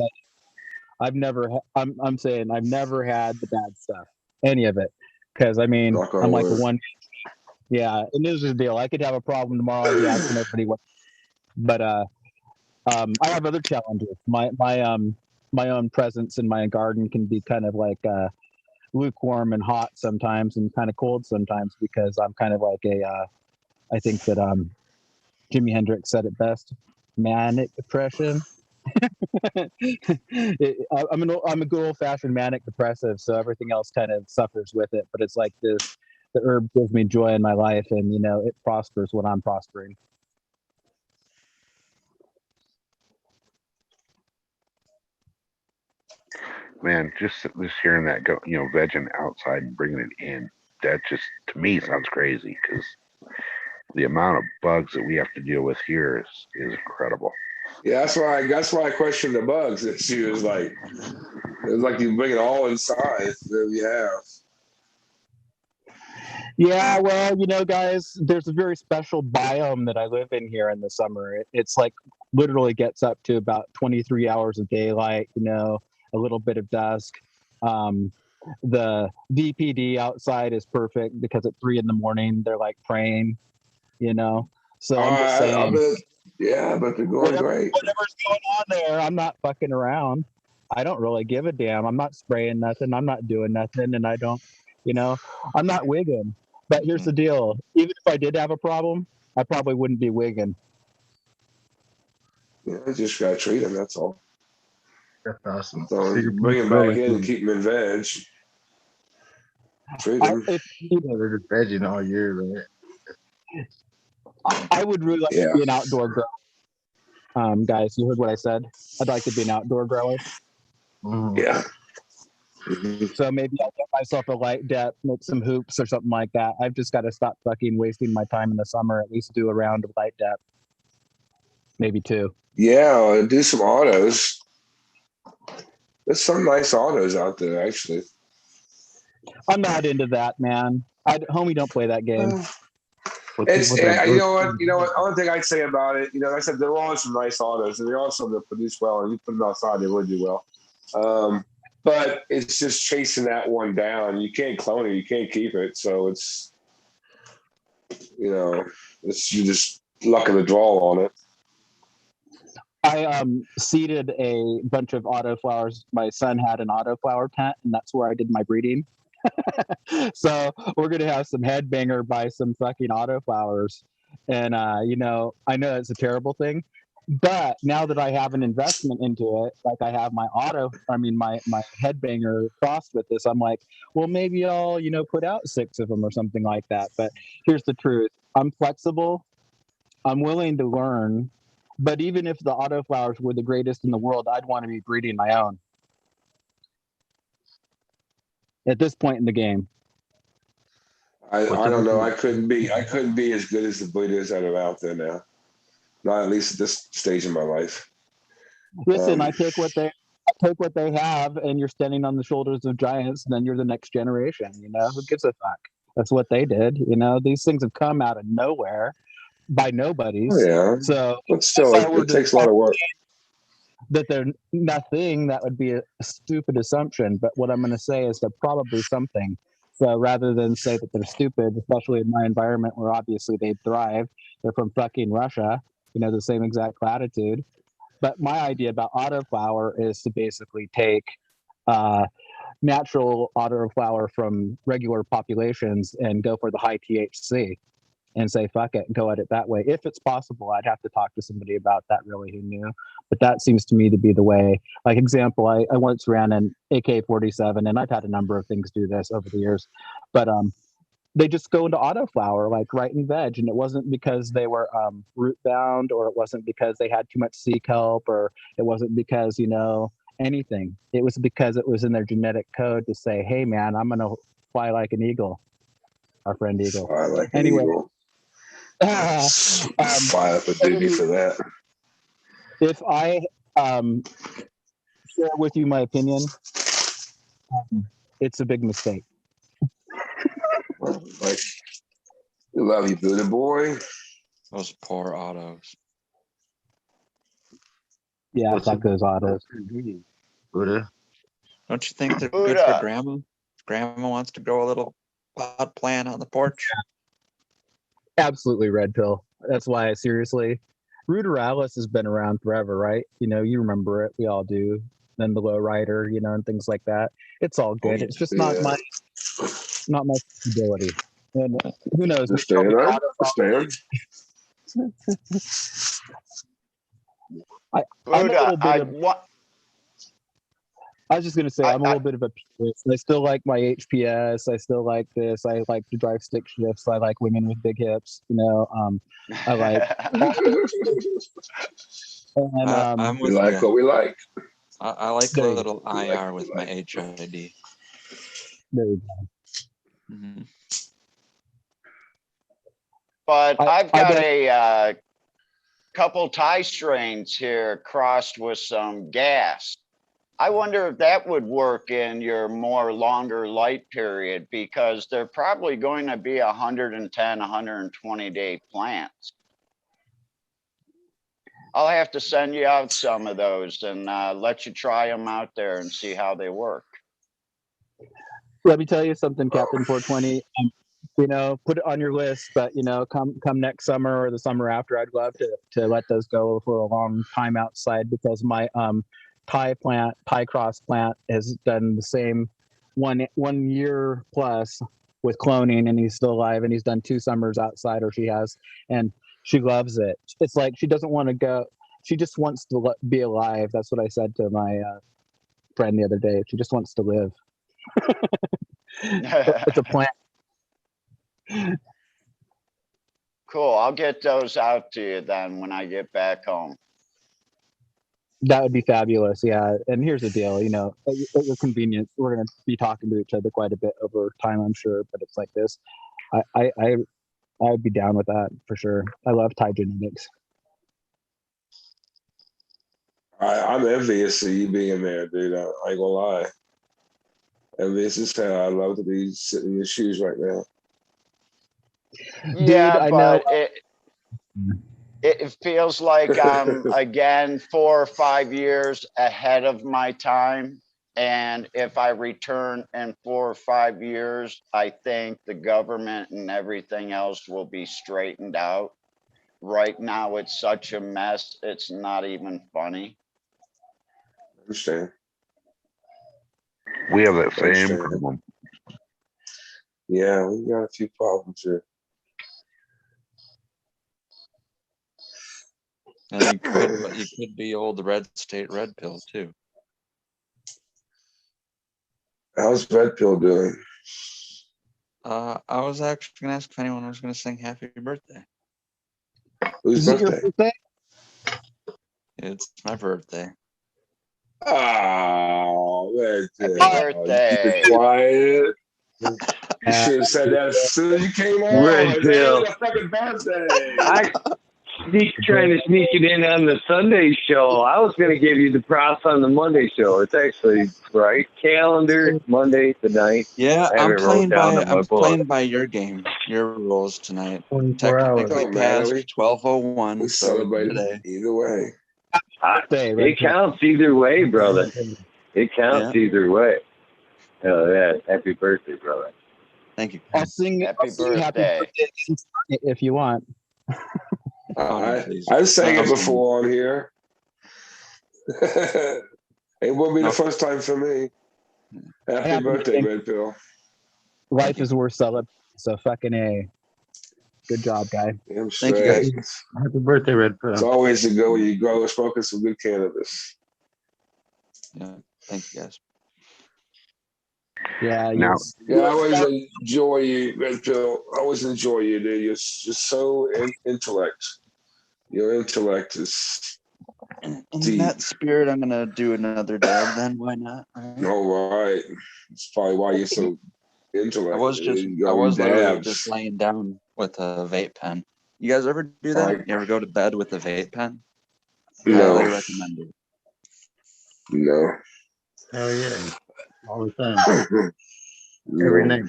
I'm saying I've never had the bad stuff, any of it, because I mean Knock on I'm like wood. a one. Yeah, and this is the deal. I could have a problem tomorrow. I'd be asking everybody what. But I have other challenges. My own presence in my garden can be kind of like lukewarm and hot sometimes, and kind of cold sometimes, because I'm kind of like I think that Jimi Hendrix said it best: manic depression. I'm a good old-fashioned manic depressive, so everything else kind of suffers with it. But it's like this: the herb gives me joy in my life, and it prospers when I'm prospering. Man, just hearing that go, vegging outside and bringing it in, that just, to me, sounds crazy, because the amount of bugs that we have to deal with here is incredible. Yeah, that's why I question the bugs issue. It's like you bring it all inside. There you have. Yeah, well, guys, there's a very special biome that I live in here in the summer. It's like literally gets up to about 23 hours of daylight, a little bit of dusk. The VPD outside is perfect because at 3 a.m. they're like praying, So I'm just saying. I bet they're going great. Whatever's going on there, I'm not fucking around. I don't really give a damn. I'm not spraying nothing. I'm not doing nothing, and I don't, I'm not wigging. But here's the deal: even if I did have a problem, I probably wouldn't be wigging. Yeah, you just gotta treat them. That's all. That's awesome. So Bigger bring them growers back in and would- keep them in veg. Treat I, them. if, They're just vegging all year, right? I would really like to Yeah. be an outdoor grower. Guys, you heard what I said. I'd like to be an outdoor grower. Mhm. Yeah. So maybe I'll get myself a light depth, make some hoops or something like that. I've just got to stop fucking wasting my time in the summer. At least do a round of light depth, maybe 2. Yeah, do some autos. There's some nice autos out there, actually. I'm not into that, man. Homie, don't play that game. It's you know what. Only thing I'd say about it, like I said, there are some nice autos, and there are some that produce well, and you put them outside, they would do well. But it's just chasing that one down. You can't clone it, you can't keep it, so it's it's you just luck of the draw on it. I seeded a bunch of autoflowers. My son had an autoflower tent, and that's where I did my breeding. So we're gonna have some headbanger by some fucking autoflowers, and I know it's a terrible thing, but now that I have an investment into it, like I have my my headbanger crossed with this, I'm like, well, maybe I'll put out 6 of them or something like that. But here's the truth: I'm flexible. I'm willing to learn. But even if the autoflowers were the greatest in the world, I'd want to be breeding my own at this point in the game. I don't know. I couldn't be as good as the breeders that are out there now. Not at least at this stage in my life. Listen, I take what they have, and you're standing on the shoulders of giants, and then you're the next generation. Who gives a fuck? That's what they did. These things have come out of nowhere by nobodies. Oh, yeah. So, but still, it takes a lot of work. That they're nothing, that would be a stupid assumption. But what I'm going to say is they're probably something. So rather than say that they're stupid, especially in my environment where obviously they thrive, they're from fucking Russia, the same exact latitude. But my idea about autoflower is to basically take natural autoflower from regular populations and go for the high THC and say, fuck it, and go at it that way. If it's possible, I'd have to talk to somebody about that really who knew. But that seems to me to be the way. Like example, I once ran an AK-47, and I've had a number of things do this over the years. But they just go into autoflower, like right in veg. And it wasn't because they were root bound, or it wasn't because they had too much sea kelp, or it wasn't because, anything. It was because it was in their genetic code to say, hey, man, I'm going to fly like an eagle. Our friend Eagle. Fly like an eagle. Fly up a duty for that. If I share with you my opinion, it's a big mistake. Like, we love you, Buddha boy. Those poor autos. Yeah, fuck those autos. Buddha. Don't you think they're good for grandma? Grandma wants to grow a little pot plant on the porch. Absolutely red pill. That's why, seriously, ruderalis has been around forever, right? You remember it. We all do. Then the low rider, and things like that. It's all good. It's just not my ability. And who knows? Understand. I'm a little bit of. I was just gonna say I'm a little bit of a purist. I still like my HPS. I still like this. I like to drive stick shifts. I like women with big hips. I like. And, we like what we like. I like a little IR with my HID. There you go. Mm-hmm. But I've got a couple tie strains here crossed with some gas. I wonder if that would work in your more longer light period, because they're probably going to be 110, 120 day plants. I'll have to send you out some of those and let you try them out there and see how they work. Let me tell you something, Captain 420. Put it on your list, but come next summer or the summer after, I'd love to let those go for a long time outside, because my tie cross plant has done the same 1 year plus with cloning, and he's still alive, and he's done 2 summers outside, or she has, and she loves it. It's like she doesn't want to go. She just wants to be alive. That's what I said to my friend the other day. She just wants to live. It's a plant. Cool. I'll get those out to you then when I get back home. That would be fabulous. Yeah. And here's the deal, you know, at your convenience, we're going to be talking to each other quite a bit over time, I'm sure, but it's like this. I would be down with that for sure. I love Thai genetics. I'm envious of you being there, dude. I ain't gonna lie. Envious as hell. I'd love to be sitting in your shoes right now. Yeah, Dude, I but know. it feels like I'm again 4 or 5 years ahead of my time. And if I return in 4 or 5 years, I think the government and everything else will be straightened out. Right now, it's such a mess. It's not even funny. Understand. We have that same Understand. problem. Yeah, we got a few problems here. And you could be old red state red pill too. How's Red Pill doing? I was actually gonna ask if anyone was gonna sing happy birthday. Whose Is it your birthday? birthday? It's my birthday. Oh, man. Happy birthday. Quiet. You should have said that as soon as you came on. Red Like, Pill. hey, it's a fucking birthday. I trying to sneak it in on the Sunday show. I was going to give you the props on the Monday show. It's actually right calendar Monday the 9th. Yeah, I have I'm it wrote playing down by in my book. your game, your rules tonight. 24 hours. Technically Oh, man, past we 12:01. So celebrated today. either way. Birthday, Red It Pill. counts either way, brother. It counts either way. Oh, yeah. Happy birthday, brother. Thank you. I'll sing Happy happy birthday. birthday if you want. I've sang it before on here. It won't be the first time for me. Happy birthday, Red Pill. Life is worth celebrating. So fucking A. Good job, guy. Damn Thank you, guys. straight. Happy birthday, Red Pill. It's always to go when you grow and smoking some good cannabis. Yeah, thank you, guys. Yeah, Now, Yeah, I always enjoy you, Red Pill. I always enjoy you, dude. You're just so intellect. Your intellect is In deep. that spirit, I'm gonna do another dab. Then why not? Right? All right. It's probably why you're so intellect. I was literally just laying down with a vape pen. You guys ever do that? You ever go to bed with a vape pen? No. Highly recommended. No. Hell yeah. All the time. Every night.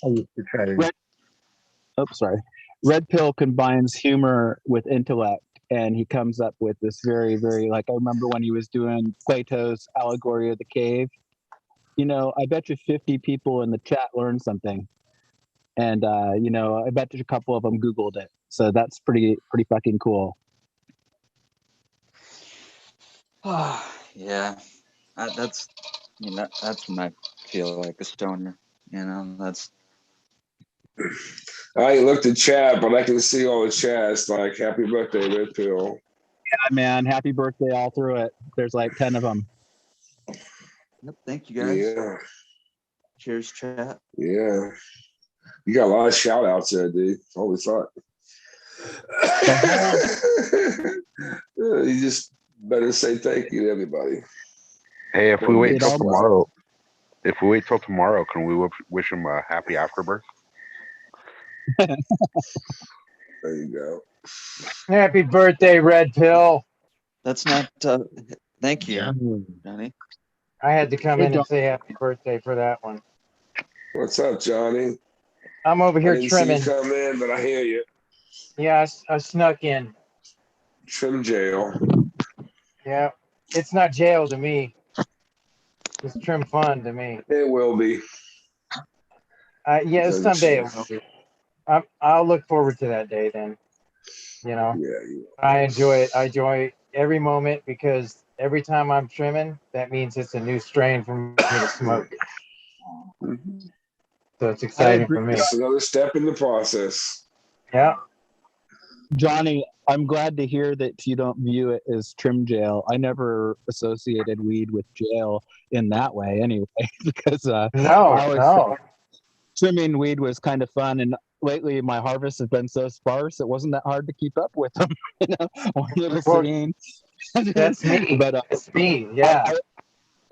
I used to try to. Sorry. Red Pill combines humor with intellect, and he comes up with this very, very, like, I remember when he was doing Plato's allegory of the cave. You know, I bet you 50 people in the chat learned something. And, you know, I bet you a couple of them Googled it. So that's pretty fucking cool. Yeah, that's when I feel like a stoner. You know, that's. I ain't looked at chat, but I can see all the chats like "Happy birthday, Red Pill." Yeah, man. Happy birthday all through it. There's like 10 of them. Yep, thank you guys. Yeah. Cheers, chat. Yeah. You got a lot of shout outs there, dude. Holy fuck. You just better say thank you to everybody. hey, if we wait till all- tomorrow, can we wish him a happy afterbirth? There you go. Happy birthday, Red Pill. That's not. Thank you, Johnny. I had to come in and say happy birthday for that one. What's up, Johnny? I'm over I here didn't trimming. see you come in, but I hear you. Yeah, I snuck in. Trim jail. Yeah, it's not jail to me. It's trim fun to me. It will be. Yeah, someday it will be. I'll look forward to that day then. You know, Yeah. I enjoy it. I enjoy every moment because every time I'm trimming, that means it's a new strain for me to smoke. Mm-hmm. So it's exciting for me. It's another step in the process. Yeah. Johnny, I'm glad to hear that you don't view it as trim jail. I never associated weed with jail in that way anyway, because trimming weed was kind of fun. And lately my harvest has been so sparse, it wasn't that hard to keep up with them. One little scene. That's me. But that's me. Yeah.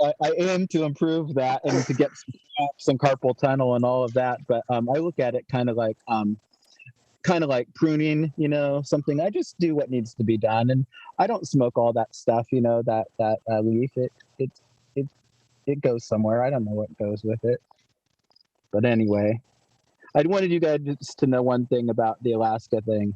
I aim to improve that and to get some carpal tunnel and all of that. But I look at it kind of like pruning, something. I just do what needs to be done, and I don't smoke all that stuff, that leaf. It goes somewhere. I don't know what goes with it, but anyway, I wanted you guys just to know one thing about the Alaska thing.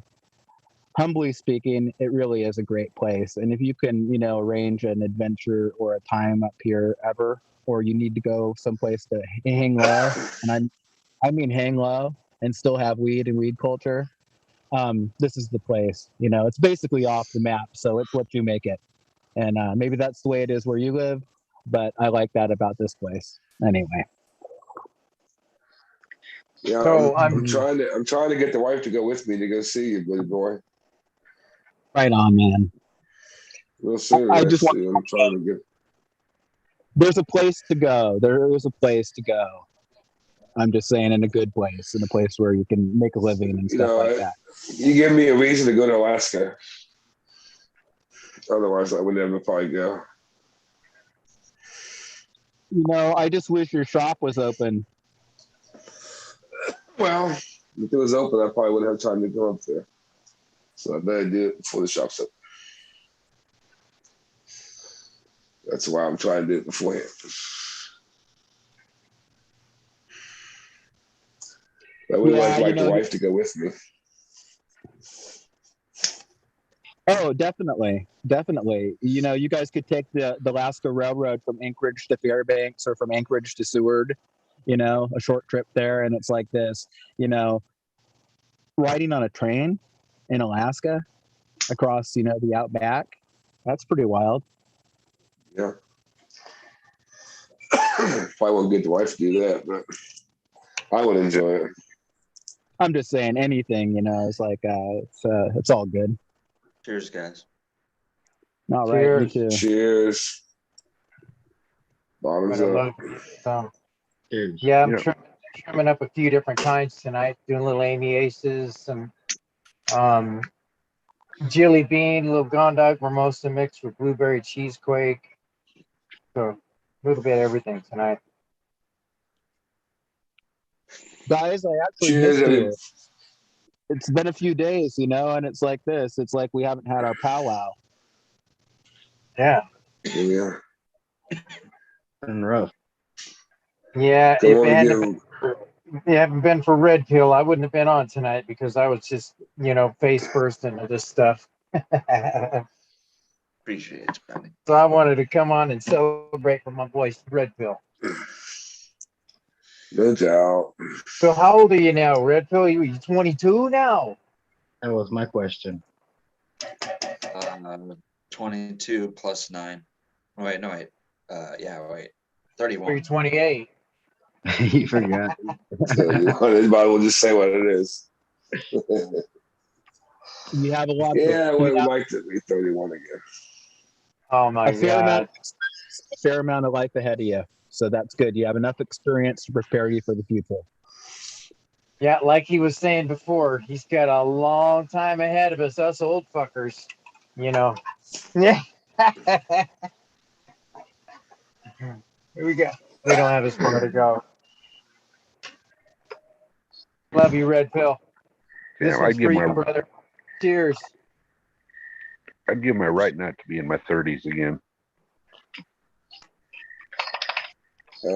Humbly speaking, it really is a great place, and if you can, arrange an adventure or a time up here ever, or you need to go someplace to hang low, and I mean hang low and still have weed and weed culture. This is the place. It's basically off the map, so it's what you make it. And maybe that's the way it is where you live, but I like that about this place. Anyway. Yeah, So I'm trying to get the wife to go with me to go see you, buddy boy. Right on, man. Real soon. I just actually. I'm trying to get. There's a place to go. There is a place to go. I'm just saying, in a good place, in a place where you can make a living and stuff like that. You give me a reason to go to Alaska. Otherwise, I would never probably go. I just wish your shop was open. Well, if it was open, I probably wouldn't have time to go up there. So I better do it before the shop's open. That's why I'm trying to do it beforehand. I would like the wife to go with me. Oh, definitely. Definitely. You guys could take the Alaska Railroad from Anchorage to Fairbanks or from Anchorage to Seward, a short trip there. And it's like this, riding on a train in Alaska across, the outback. That's pretty wild. Yeah. Probably won't get the wife to do that, but I would enjoy it. I'm just saying anything, it's like, it's all good. Cheers, guys. All right, you too. Cheers. Bottoms up. Yeah, I'm trimming up a few different kinds tonight. Doing little Amy Aces, some jelly bean, little Gondog Mimosa mixed with blueberry cheesequake. So a little bit of everything tonight. Guys, I actually missed you. It's been a few days, and it's like this. It's like we haven't had our powwow. Yeah. Yeah. Been rough. Yeah, if it hadn't been for Red Pill, I wouldn't have been on tonight because I was just, face first into this stuff. Appreciate it, Johnny. So I wanted to come on and celebrate with my boy Red Pill. No doubt. So how old are you now, Red Pill? You 22 now? That was my question. 22 plus 9. Wait, no, wait. Wait. 31. Or you're 28. You forgot. We'll just say what it is. You have a lot. I would like to be 31 again. Oh my God. A fair amount of life ahead of you. So that's good. You have enough experience to prepare you for the future. Yeah, like he was saying before, he's got a long time ahead of us old fuckers. Yeah. Here we go. We don't have as far to go. Love you, Red Pill. This one's for you, brother. Cheers. I'd give my right not to be in my 30s again. I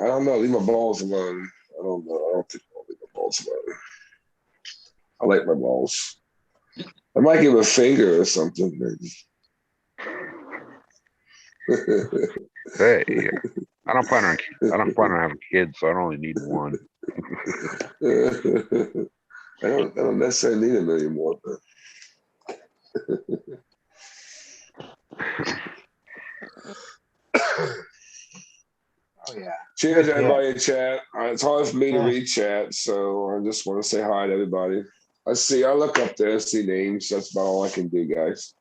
don't know. Leave my balls alone. I don't know. I don't think I'll leave my balls alone. I like my balls. I might give a finger or something, maybe. Hey, I don't plan on having kids, so I only need one. I don't necessarily need them anymore, but oh yeah. cheers, everybody in chat. I It's hard for me to read chat, so I just want to say hi to everybody. I look up there, see names. That's about all I can do, guys.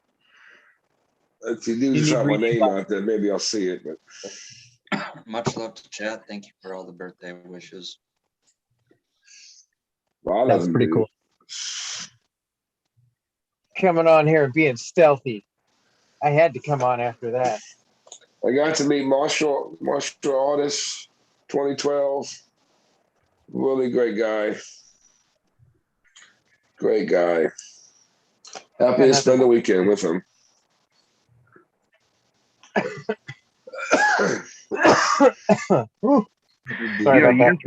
If you do You need drop my reading name out there, maybe I'll see it. But Much love to chat. Thank you for all the birthday wishes. a lot of That's them pretty do. cool. Coming on here and being stealthy. I had to come on after that. I got to meet martial artist 2012. Really great guy. Great guy. Happy to spend the weekend with him. Sorry about that.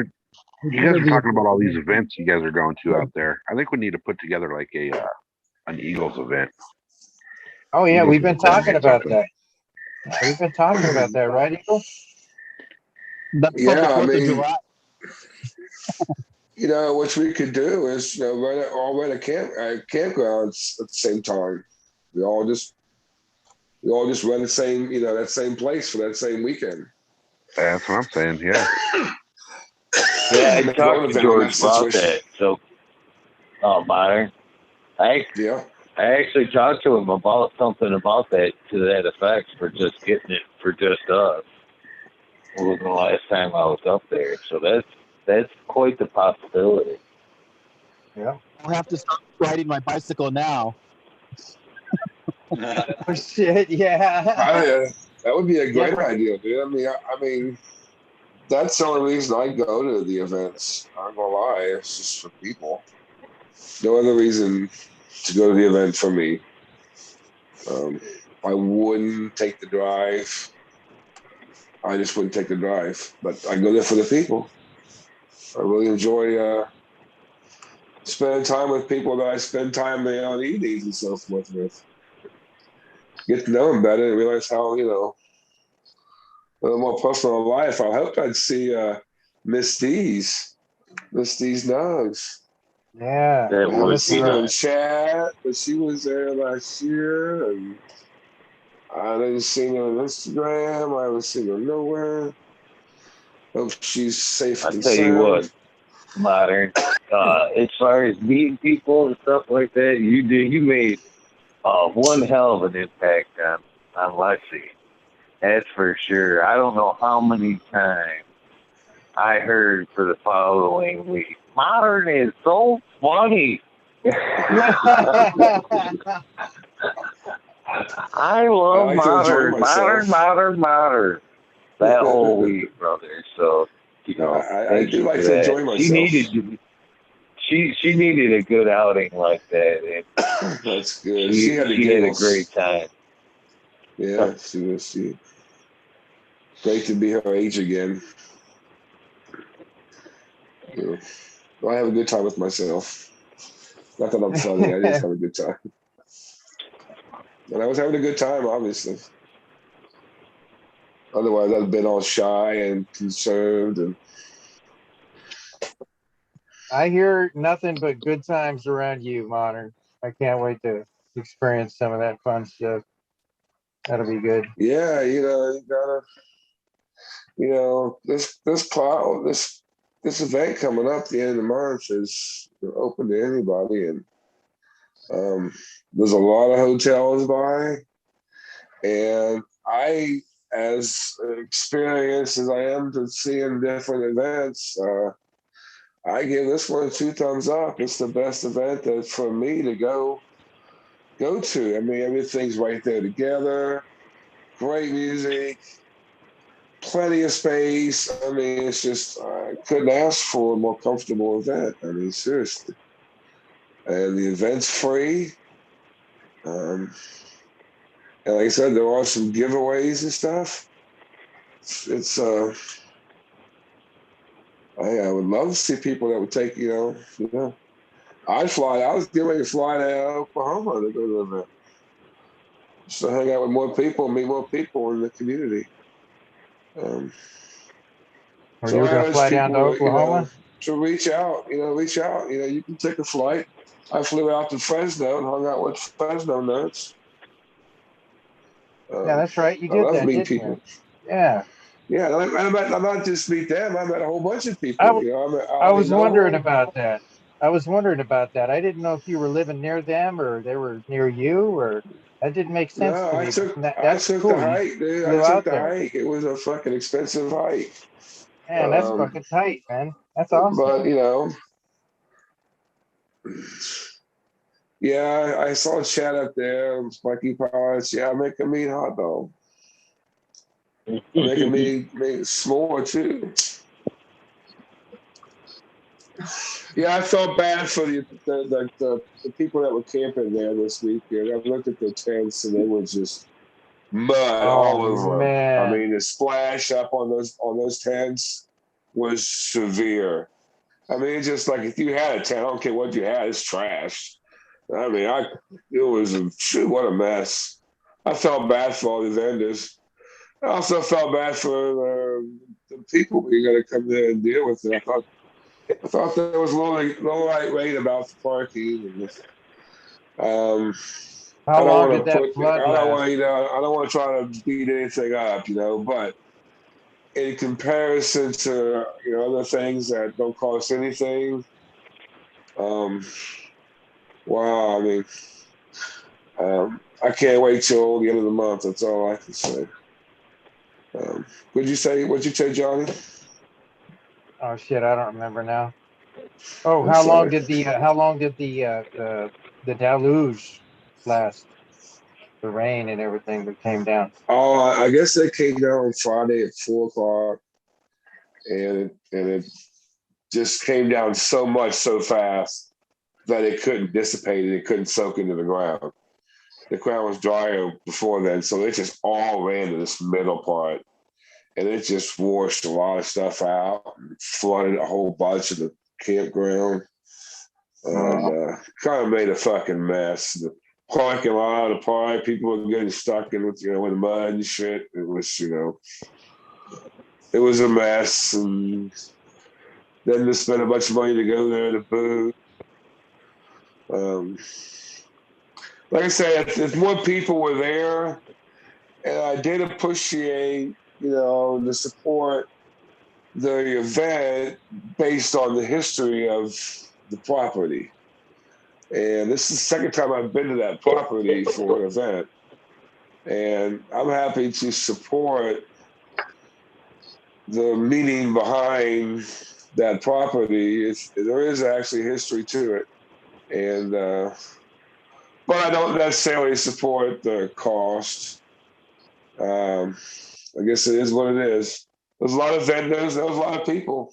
You guys are talking about all these events you guys are going to out there. I think we need to put together like an Eagles event. Oh yeah, Eagles we've been talking about something. that. We've been talking about that, right, Eagle? That's Yeah, I Fourth of mean, July. what we could do is rent a campgrounds at the same time. We all just run the same that same place for that same weekend. That's what I'm saying. Yeah. Yeah, I Make talked to an George event about situation. that. So, modern. I actually talked to him about something about that to that effect for just getting it for just us. It was the last time I was up there, so that's quite the possibility. Yeah. I'll have to start riding my bicycle now. Oh shit! Yeah. That would be a great Yeah, idea, dude. I mean, that's the only reason I go to the events. I'm not gonna lie, it's just for people. No other reason to go to the event for me. I wouldn't take the drive. I just wouldn't take the drive, but I go there for the people. I really enjoy spending time with people that I spend time on evenings and so forth with. Get to know them better and realize how, a little more personal life. I hoped I'd see Miss D's Nugs. Yeah. That I haven't would seen be her in nice. chat, but she was there last year, and I didn't see her on Instagram. I haven't seen her nowhere. Hope she's safe I and tell you what, sound. modern. As far as meeting people and stuff like that, you made one hell of an impact on Lexi. That's for sure. I don't know how many times I heard for the following week. Modern is so funny. I I love like to enjoy modern. That whole week, brother. So, I thank do you like for to that. enjoy myself. She needed a good outing like that. And That's good. she She had the had a giggles. great time. Yeah, she was. Great to be her age again. I have a good time with myself. Not that I'm funny, I just have a good time. And I was having a good time, obviously. Otherwise, I'd been all shy and concerned. And I hear nothing but good times around you, Modern. I can't wait to experience some of that fun stuff. That'll be good. yeah, you gotta, this event coming up the end of March is open to anybody, and there's a lot of hotels by, and I, as experienced as I am to seeing different events, I give this one 2 thumbs up. It's the best event that for me to go to. I mean, everything's right there together. Great music, plenty of space. I mean, it's just I couldn't ask for a more comfortable event. I mean, seriously. And the event's free. And like I said, there are some giveaways and stuff. It's I would love to see people that would take, I'd fly. I was getting ready to fly to Oklahoma to go to the event. Just to hang out with more people, meet more people in the community. Or So you were I going to urge fly down to people, Oklahoma? to reach out. You can take a flight. I flew out to Fresno and hung out with Fresno nerds. Yeah, that's right. You I did love that, meeting didn't you? people. Yeah. Yeah, I not just meet them. I met a whole bunch of people. I, You know, I met I Ali was wondering Noble. about that. I was wondering about that. I didn't know if you were living near them or they were near you, or that didn't make sense No, to I me. But took I that's took the cool. You hike, dude. I flew took out the there. hike. It was a fucking expensive hike. Man, that's fucking tight, man. That's awesome. But you know, yeah, I saw Chad up there, Spiky Pilots. Yeah, I make a mean hot dog. I make a mean s'more too. Yeah, I felt bad for the people that were camping there this weekend. I looked at their tents and they were just mud all Oh over them. I man. mean, the splash up on those tents was severe. I mean, it's just like if you had a tent, I don't care what you had, it's trash. I mean, it was what a mess. I felt bad for all the vendors. I also felt bad for the people who are going to come there and deal with it. I thought there was a little lightweight about the parking. And, I How don't long want did to that put. flood I don't last? want I don't want to try to beat anything up, but in comparison to other things that don't cost anything, wow. I mean, I can't wait till the end of the month. That's all I can say. What'd you say, Johnny? Oh shit, I don't remember now. Oh, I'm sorry. how long did the deluge last? The rain and everything that came down. Oh, I guess they came down on Friday at 4 o'clock, and it just came down so much so fast that it couldn't dissipate and it couldn't soak into the ground. The ground was drier before then, so it just all ran to this middle part, and it just washed a lot of stuff out, and flooded a whole bunch of the campground, and kind of made a fucking mess. The parking lot, the park, people were getting stuck in with with mud and shit. It was it was a mess, and then to spend a bunch of money to go there to boot. Like I said, if more people were there, and I did appreciate, the support the event based on the history of the property. And this is the second time I've been to that property for an event. And I'm happy to support the meaning behind that property. There is actually history to it. And, but I don't necessarily support the cost. I guess it is what it is. There's a lot of vendors. There was a lot of people.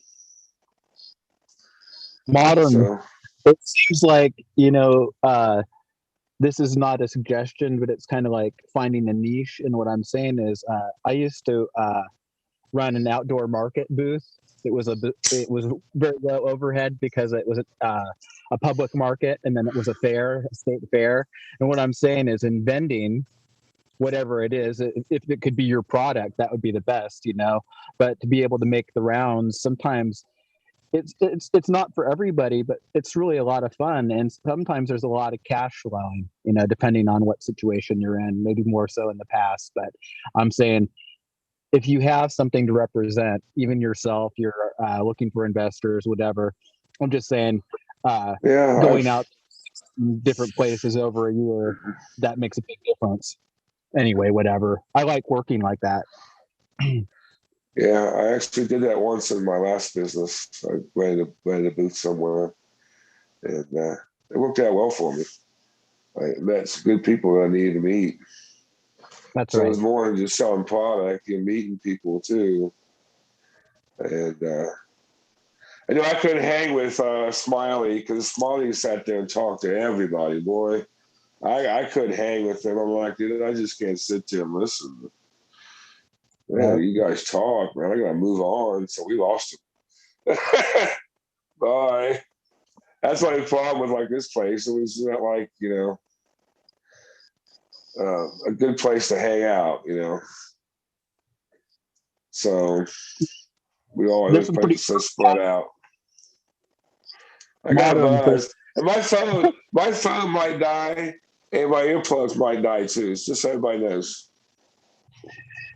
Modern. So It seems like this is not a suggestion, but it's kind of like finding a niche. And what I'm saying is, I used to run an outdoor market booth. It was very low overhead because it was a public market, and then it was a state fair. And what I'm saying is, in vending, whatever it is, if it could be your product, that would be the best, But to be able to make the rounds, sometimes it's not for everybody, but it's really a lot of fun, and sometimes there's a lot of cash flowing, depending on what situation you're in. Maybe more so in the past, but I'm saying if you have something to represent, even yourself, you're looking for investors, whatever. I'm just saying, going out different places over a year, that makes a big difference. Anyway, whatever. I like working like that. Yeah, I actually did that once in my last business. I ran a booth somewhere, and it worked out well for me. I met some good people that I needed to meet. That's so right. It was more than just selling product, you're meeting people too. And I couldn't hang with Smiley because Smiley sat there and talked to everybody, boy. I couldn't hang with him. I'm like, dude, I just can't sit there and listen. Man, you guys talk, man. I gotta move on. So we lost him. Bye. That's my problem with like this place. It was not like, a good place to hang out, So we all this place is so spread out. I got a buzz. And my phone might die, and my earplugs might die too. It's just so everybody knows.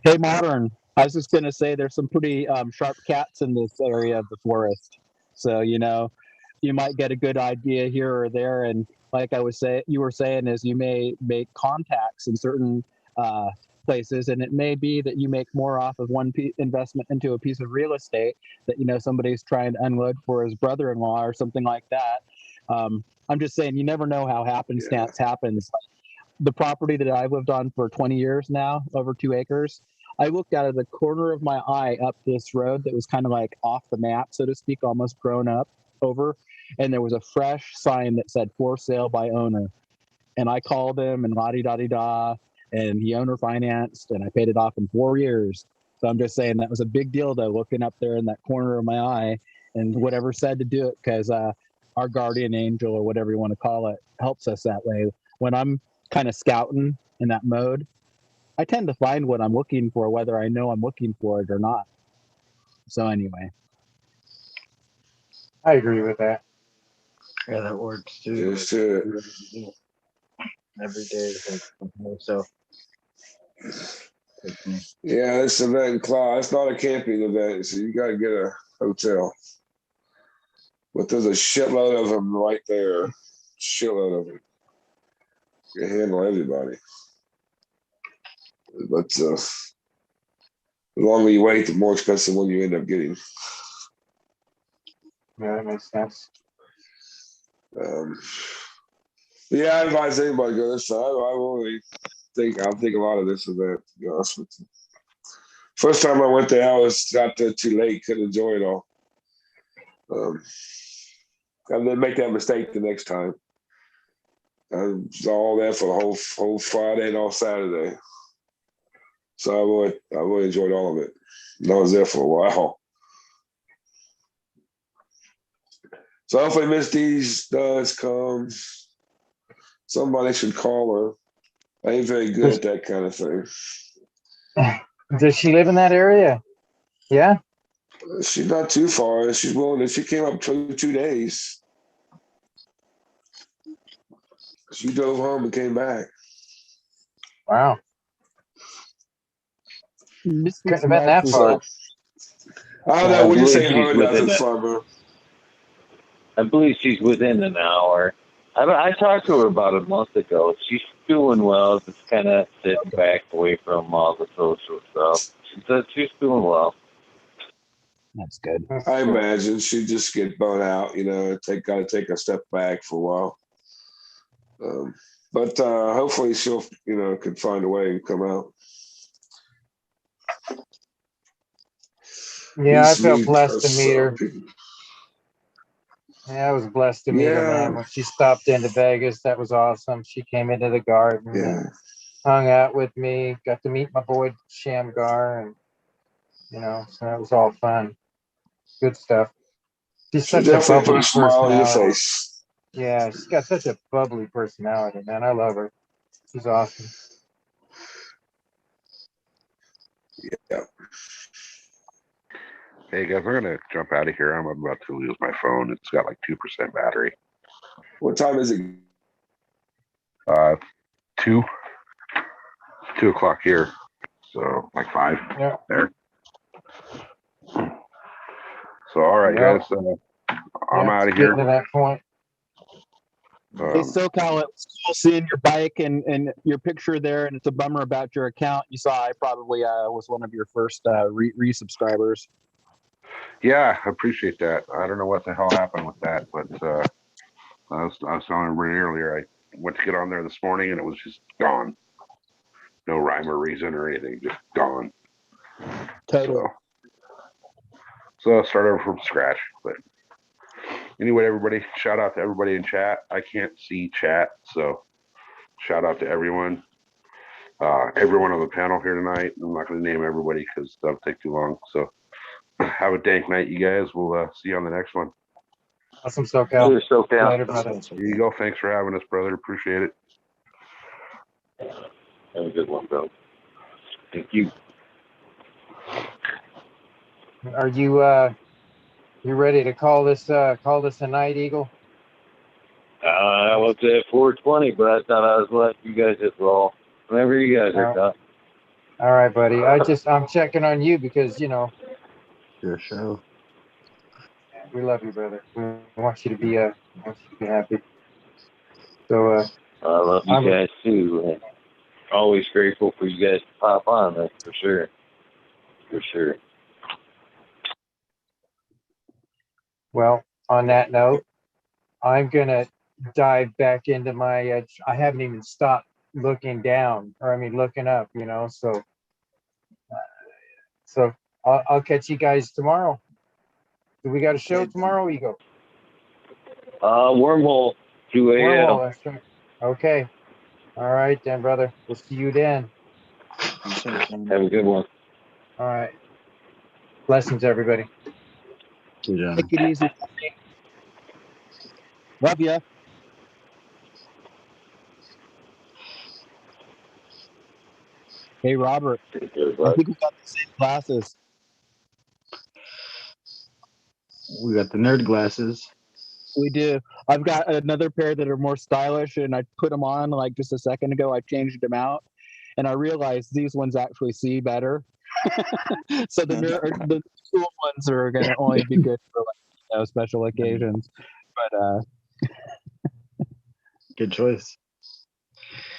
Hey, Modern. I was just gonna say there's some pretty sharp cats in this area of the forest, so you might get a good idea here or there. And like you were saying, is you may make contacts in certain places, and it may be that you make more off of one investment into a piece of real estate that somebody's trying to unload for his brother-in-law or something like that. I'm just saying, you never know how happenstance happens. The property that I've lived on for 20 years now, over 2 acres, I looked out of the corner of my eye up this road that was kind of like off the map, so to speak, almost grown up over. And there was a fresh sign that said for sale by owner. And I called him and la-di-da-di-da, and he owner financed, and I paid it off in 4 years. So I'm just saying that was a big deal, though, looking up there in that corner of my eye, and whatever said to do it, because our guardian angel, or whatever you want to call it, helps us that way. When I'm kind of scouting in that mode, I tend to find what I'm looking for, whether I know I'm looking for it or not. So anyway. I agree with that. Yeah, that works too. Yes, sir. Every day, so. Yeah, this event in Clyde, it's not a camping event, so you got to get a hotel. But there's a shitload of them right there. Shitload of them. You can handle everybody. But the longer you wait, the more expensive one you end up getting. Yeah, that makes sense. Yeah, I advise anybody to go this side. I really think a lot of this event, to be honest with you. First time I went there, I got there too late, couldn't enjoy it all. I didn't make that mistake the next time. I was all there for the whole Friday and all Saturday. So I really enjoyed all of it. And I was there for a while. So hopefully Miss Dees does come. Somebody should call her. I ain't very good at that kind of thing. Does she live in that area? Yeah. She's not too far. She's willing. She came up 2 days. She drove home and came back. Wow. Couldn't have been that far. I don't know. What do you say? Her nothing from her. I believe she's within an hour. I talked to her about a month ago. She's doing well, just kind of sitting back away from all the social stuff. She's doing well. That's good. I imagine she just get burnt out, got to take a step back for a while. But hopefully she'll, could find a way and come out. Yeah, I felt blessed to meet her. Yeah, I was blessed to meet her, man. When she stopped into Vegas, that was awesome. She came into the garden and hung out with me. Got to meet my boy Shamgar, and so that was all fun. Good stuff. She's such a bubbly personality. Yeah, she's got such a bubbly personality, man. I love her. She's awesome. Yeah. Hey guys, we're gonna jump out of here. I'm about to lose my phone. It's got like 2% battery. What time is it? 2 o'clock here. So like 5 there. So all right, guys. I'm out of here. Getting to that point. Hey, SoCal, it's cool seeing your bike and your picture there, and it's a bummer about your account. You saw I probably was one of your first resubscribers. Yeah, I appreciate that. I don't know what the hell happened with that, but I was telling everybody earlier, I went to get on there this morning and it was just gone. No rhyme or reason or anything, just gone. Totally. So I'll start over from scratch. But anyway, everybody, shout out to everybody in chat. I can't see chat, so shout out to everyone. Everyone on the panel here tonight. I'm not going to name everybody because that'll take too long. So have a dank night, you guys. We'll see you on the next one. Awesome, SoCal. Cheers, SoCal. Later, brother. Here you go. Thanks for having us, brother. Appreciate it. Have a good one, bro. Thank you. Are you ready to call this a night, Eagle? I was at 4:20, but I thought I was letting you guys just roll. Whenever you guys are done. All right, buddy. I'm checking on you because Your show. we love you, brother. We want you to be happy. So I love you I'm guys too. And always grateful for you guys to pop on. That's for sure. For sure. well. On that note, I'm gonna dive back into my. I haven't even stopped looking down, or I mean looking up. So I'll catch you guys tomorrow. Do we got a show tomorrow, Eagle? Wormhole, 2 a.m. Wormhole, that's right. Okay. All right then, brother. We'll see you then. Have a good one. All right. Blessings, everybody. Take it easy. Love ya. Hey, Robert. I think we got the same glasses. We got the nerd glasses. We do. I've got another pair that are more stylish, and I put them on like just a second ago. I changed them out, and I realized these ones actually see better. So the cool ones are going to only be good for special occasions. But good choice.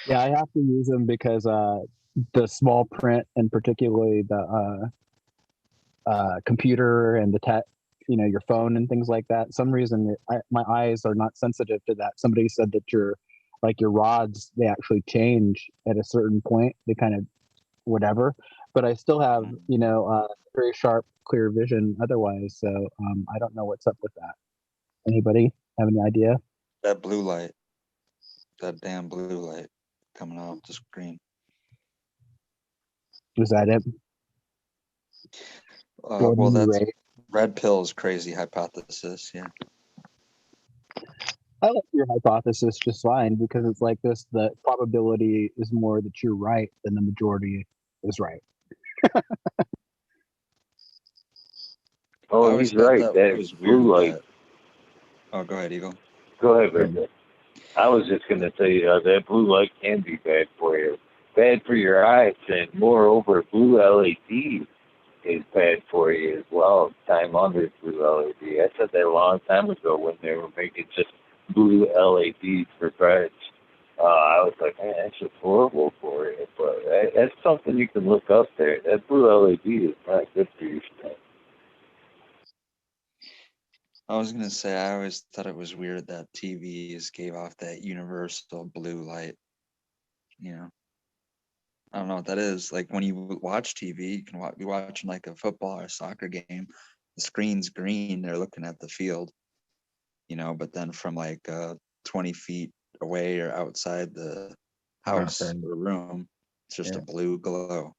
Yeah, I have to use them because the small print, and particularly the computer and the your phone and things like that. Some reason my eyes are not sensitive to that. Somebody said that your rods, they actually change at a certain point. They kind of whatever, but I still have very sharp, clear vision otherwise. So I don't know what's up with that. Anybody have any idea? That blue light, that damn blue light coming off the screen. Was that it? Well, that's red pill's crazy hypothesis. Yeah. I like your hypothesis just fine because it's like this: the probability is more that you're right than the majority is right. Oh, he's right. That blue light. Oh, go ahead, Eagle. Go ahead, Brenda. I was just going to say that blue light can be bad for you. Bad for your eyes, and moreover, blue LED is bad for you as well. Time under blue LED. I said that a long time ago when they were making just blue LEDs for beds. I was like, man, that's just horrible for you. But that's something you can look up there. That blue LED is not good for your skin. I was gonna say I always thought it was weird that TVs gave off that universal blue light. I don't know what that is. Like when you watch TV, you can be watching like a football or a soccer game. The screen's green. They're looking at the field, but then from like 20 feet away or outside the house or room, it's just a blue glow.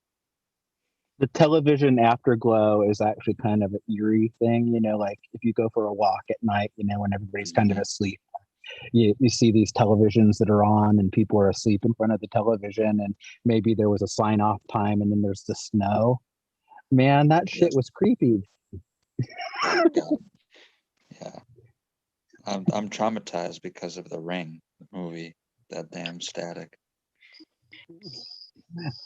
The television afterglow is actually kind of an eerie thing, like if you go for a walk at night, when everybody's kind of asleep, you see these televisions that are on and people are asleep in front of the television, and maybe there was a sign off time and then there's the snow. Man, that shit was creepy. Yeah. I'm traumatized because of The Ring movie, that damn static.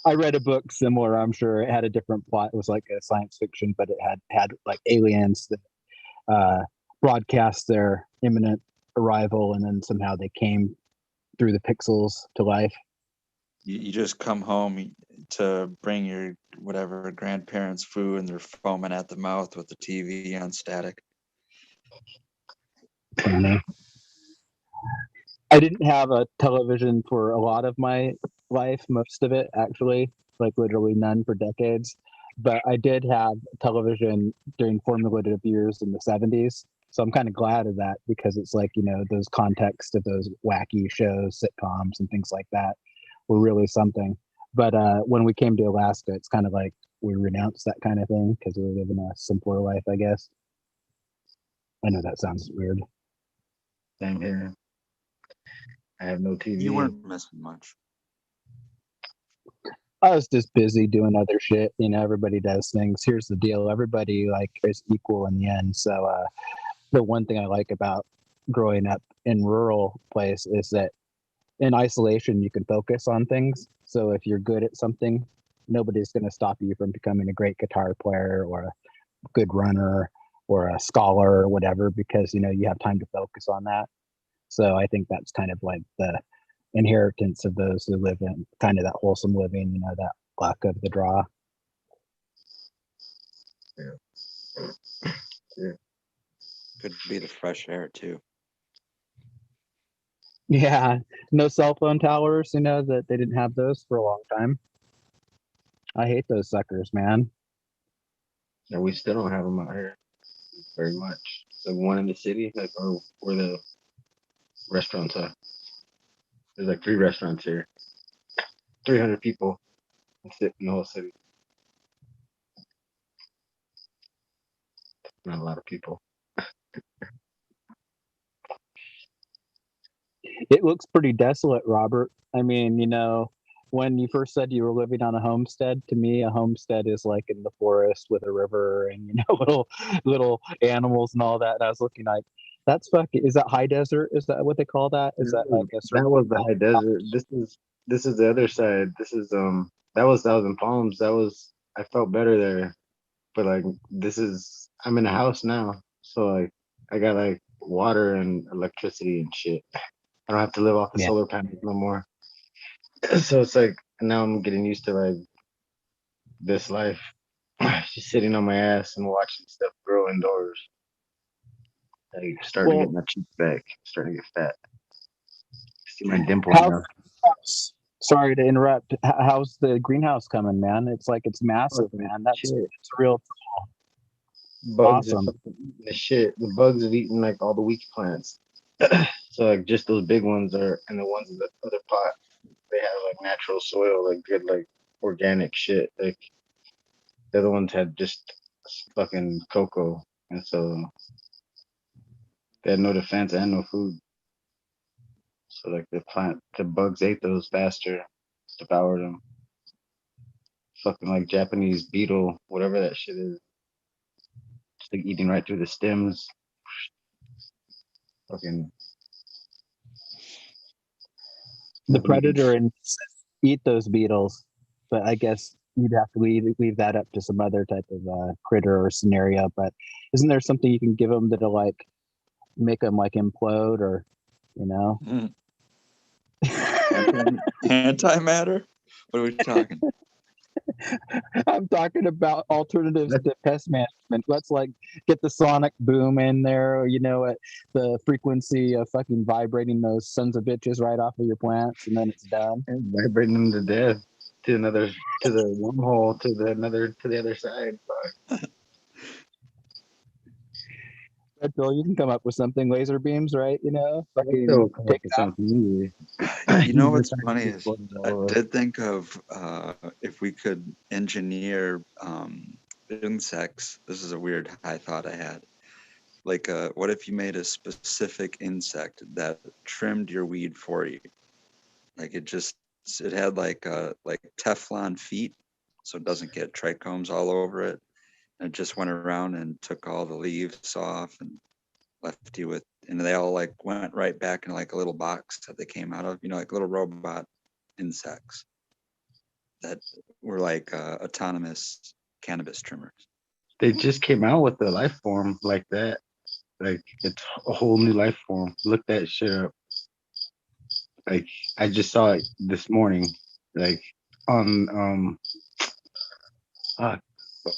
I read a book similar. I'm sure it had a different plot. It was like a science fiction, but it had like aliens that broadcast their imminent arrival, and then somehow they came through the pixels to life. You just come home to bring your whatever grandparents' food, and they're foaming at the mouth with the TV on static. I didn't have a television for a lot of my life, most of it actually, like literally none for decades. But I did have television during formative years in the 70s. So I'm kind of glad of that because it's like, those contexts of those wacky shows, sitcoms, and things like that were really something. But when we came to Alaska, it's kind of like we renounced that kind of thing because we were living a simpler life, I guess. I know that sounds weird. Same here. I have no TV. You weren't missing much. I was just busy doing other shit. Everybody does things. Here's the deal. Everybody is equal in the end. So the one thing I like about growing up in rural place is that in isolation, you can focus on things. So if you're good at something, nobody's going to stop you from becoming a great guitar player or a good runner or a scholar or whatever, because you know you have time to focus on that. So I think that's kind of like the inheritance of those who live in kind of that wholesome living, you know, that luck of the draw. Could be the fresh air too. Yeah, no cell phone towers, you know, that they didn't have those for a long time. I hate those suckers, man. And we still don't have them out here very much. Like one in the city, like or where the restaurants are. There's like 3 restaurants here. 300 people in the whole city. Not a lot of people. It looks pretty desolate, Robert. I mean, you know, when you first said you were living on a homestead, to me, a homestead is like in the forest with a river and, you know, little animals and all that. And I was looking like, that's fucking, is that high desert? Is that what they call that? Is that like a That was the high desert. This is the other side. This is that was Thousand Palms. That was I felt better there. But like this is I'm in a house now. So like I got like water and electricity and shit. I don't have to live off the Yeah. solar panels no more. So it's like now I'm getting used to like this life. Just sitting on my ass and watching stuff grow indoors. Like starting to Well, get my cheeks back, starting to get fat. See my dimple how, now. sorry to interrupt. How's the greenhouse coming, man? It's like, it's massive, man. That's Shit. it's real Bugs awesome. have eaten the shit. The bugs have eaten like all the weak plants. So like just those big ones are, and the ones in the other pot, they have like natural soil, like good like organic shit. Like the other ones had just fucking cocoa, and so they had no defense and no food. So like the bugs ate those faster, devoured them. Fucking like Japanese beetle, whatever that shit is, just like eating right through the stems. Fucking The fucking eating. predator and eat those beetles, but I guess you'd have to leave that up to some other type of critter or scenario. But isn't there something you can give them that'll like make them like implode, or you know? Antimatter? What are we talking? I'm talking about alternatives to pest management. Let's like get the sonic boom in there, or, you know, at the frequency of fucking vibrating those sons of bitches right off of your plants, and then it's done. And vibrating them to death to the wormhole to the other side. Fuck. Red Pill, you can come up with something. Laser beams, right? You know, fucking Still come up take with it out. something. You know what's funny is I did think of if we could engineer insects. This is a weird high thought I had. Like, what if you made a specific insect that trimmed your weed for you? Like it had like Teflon feet, so it doesn't get trichomes all over it. And it just went around and took all the leaves off and left you with, and they all like went right back in like a little box that they came out of, you know, like little robot insects that were like autonomous cannabis trimmers. They just came out with a life form like that. Like it's a whole new life form. Look that shit up. Like I just saw it this morning. Like on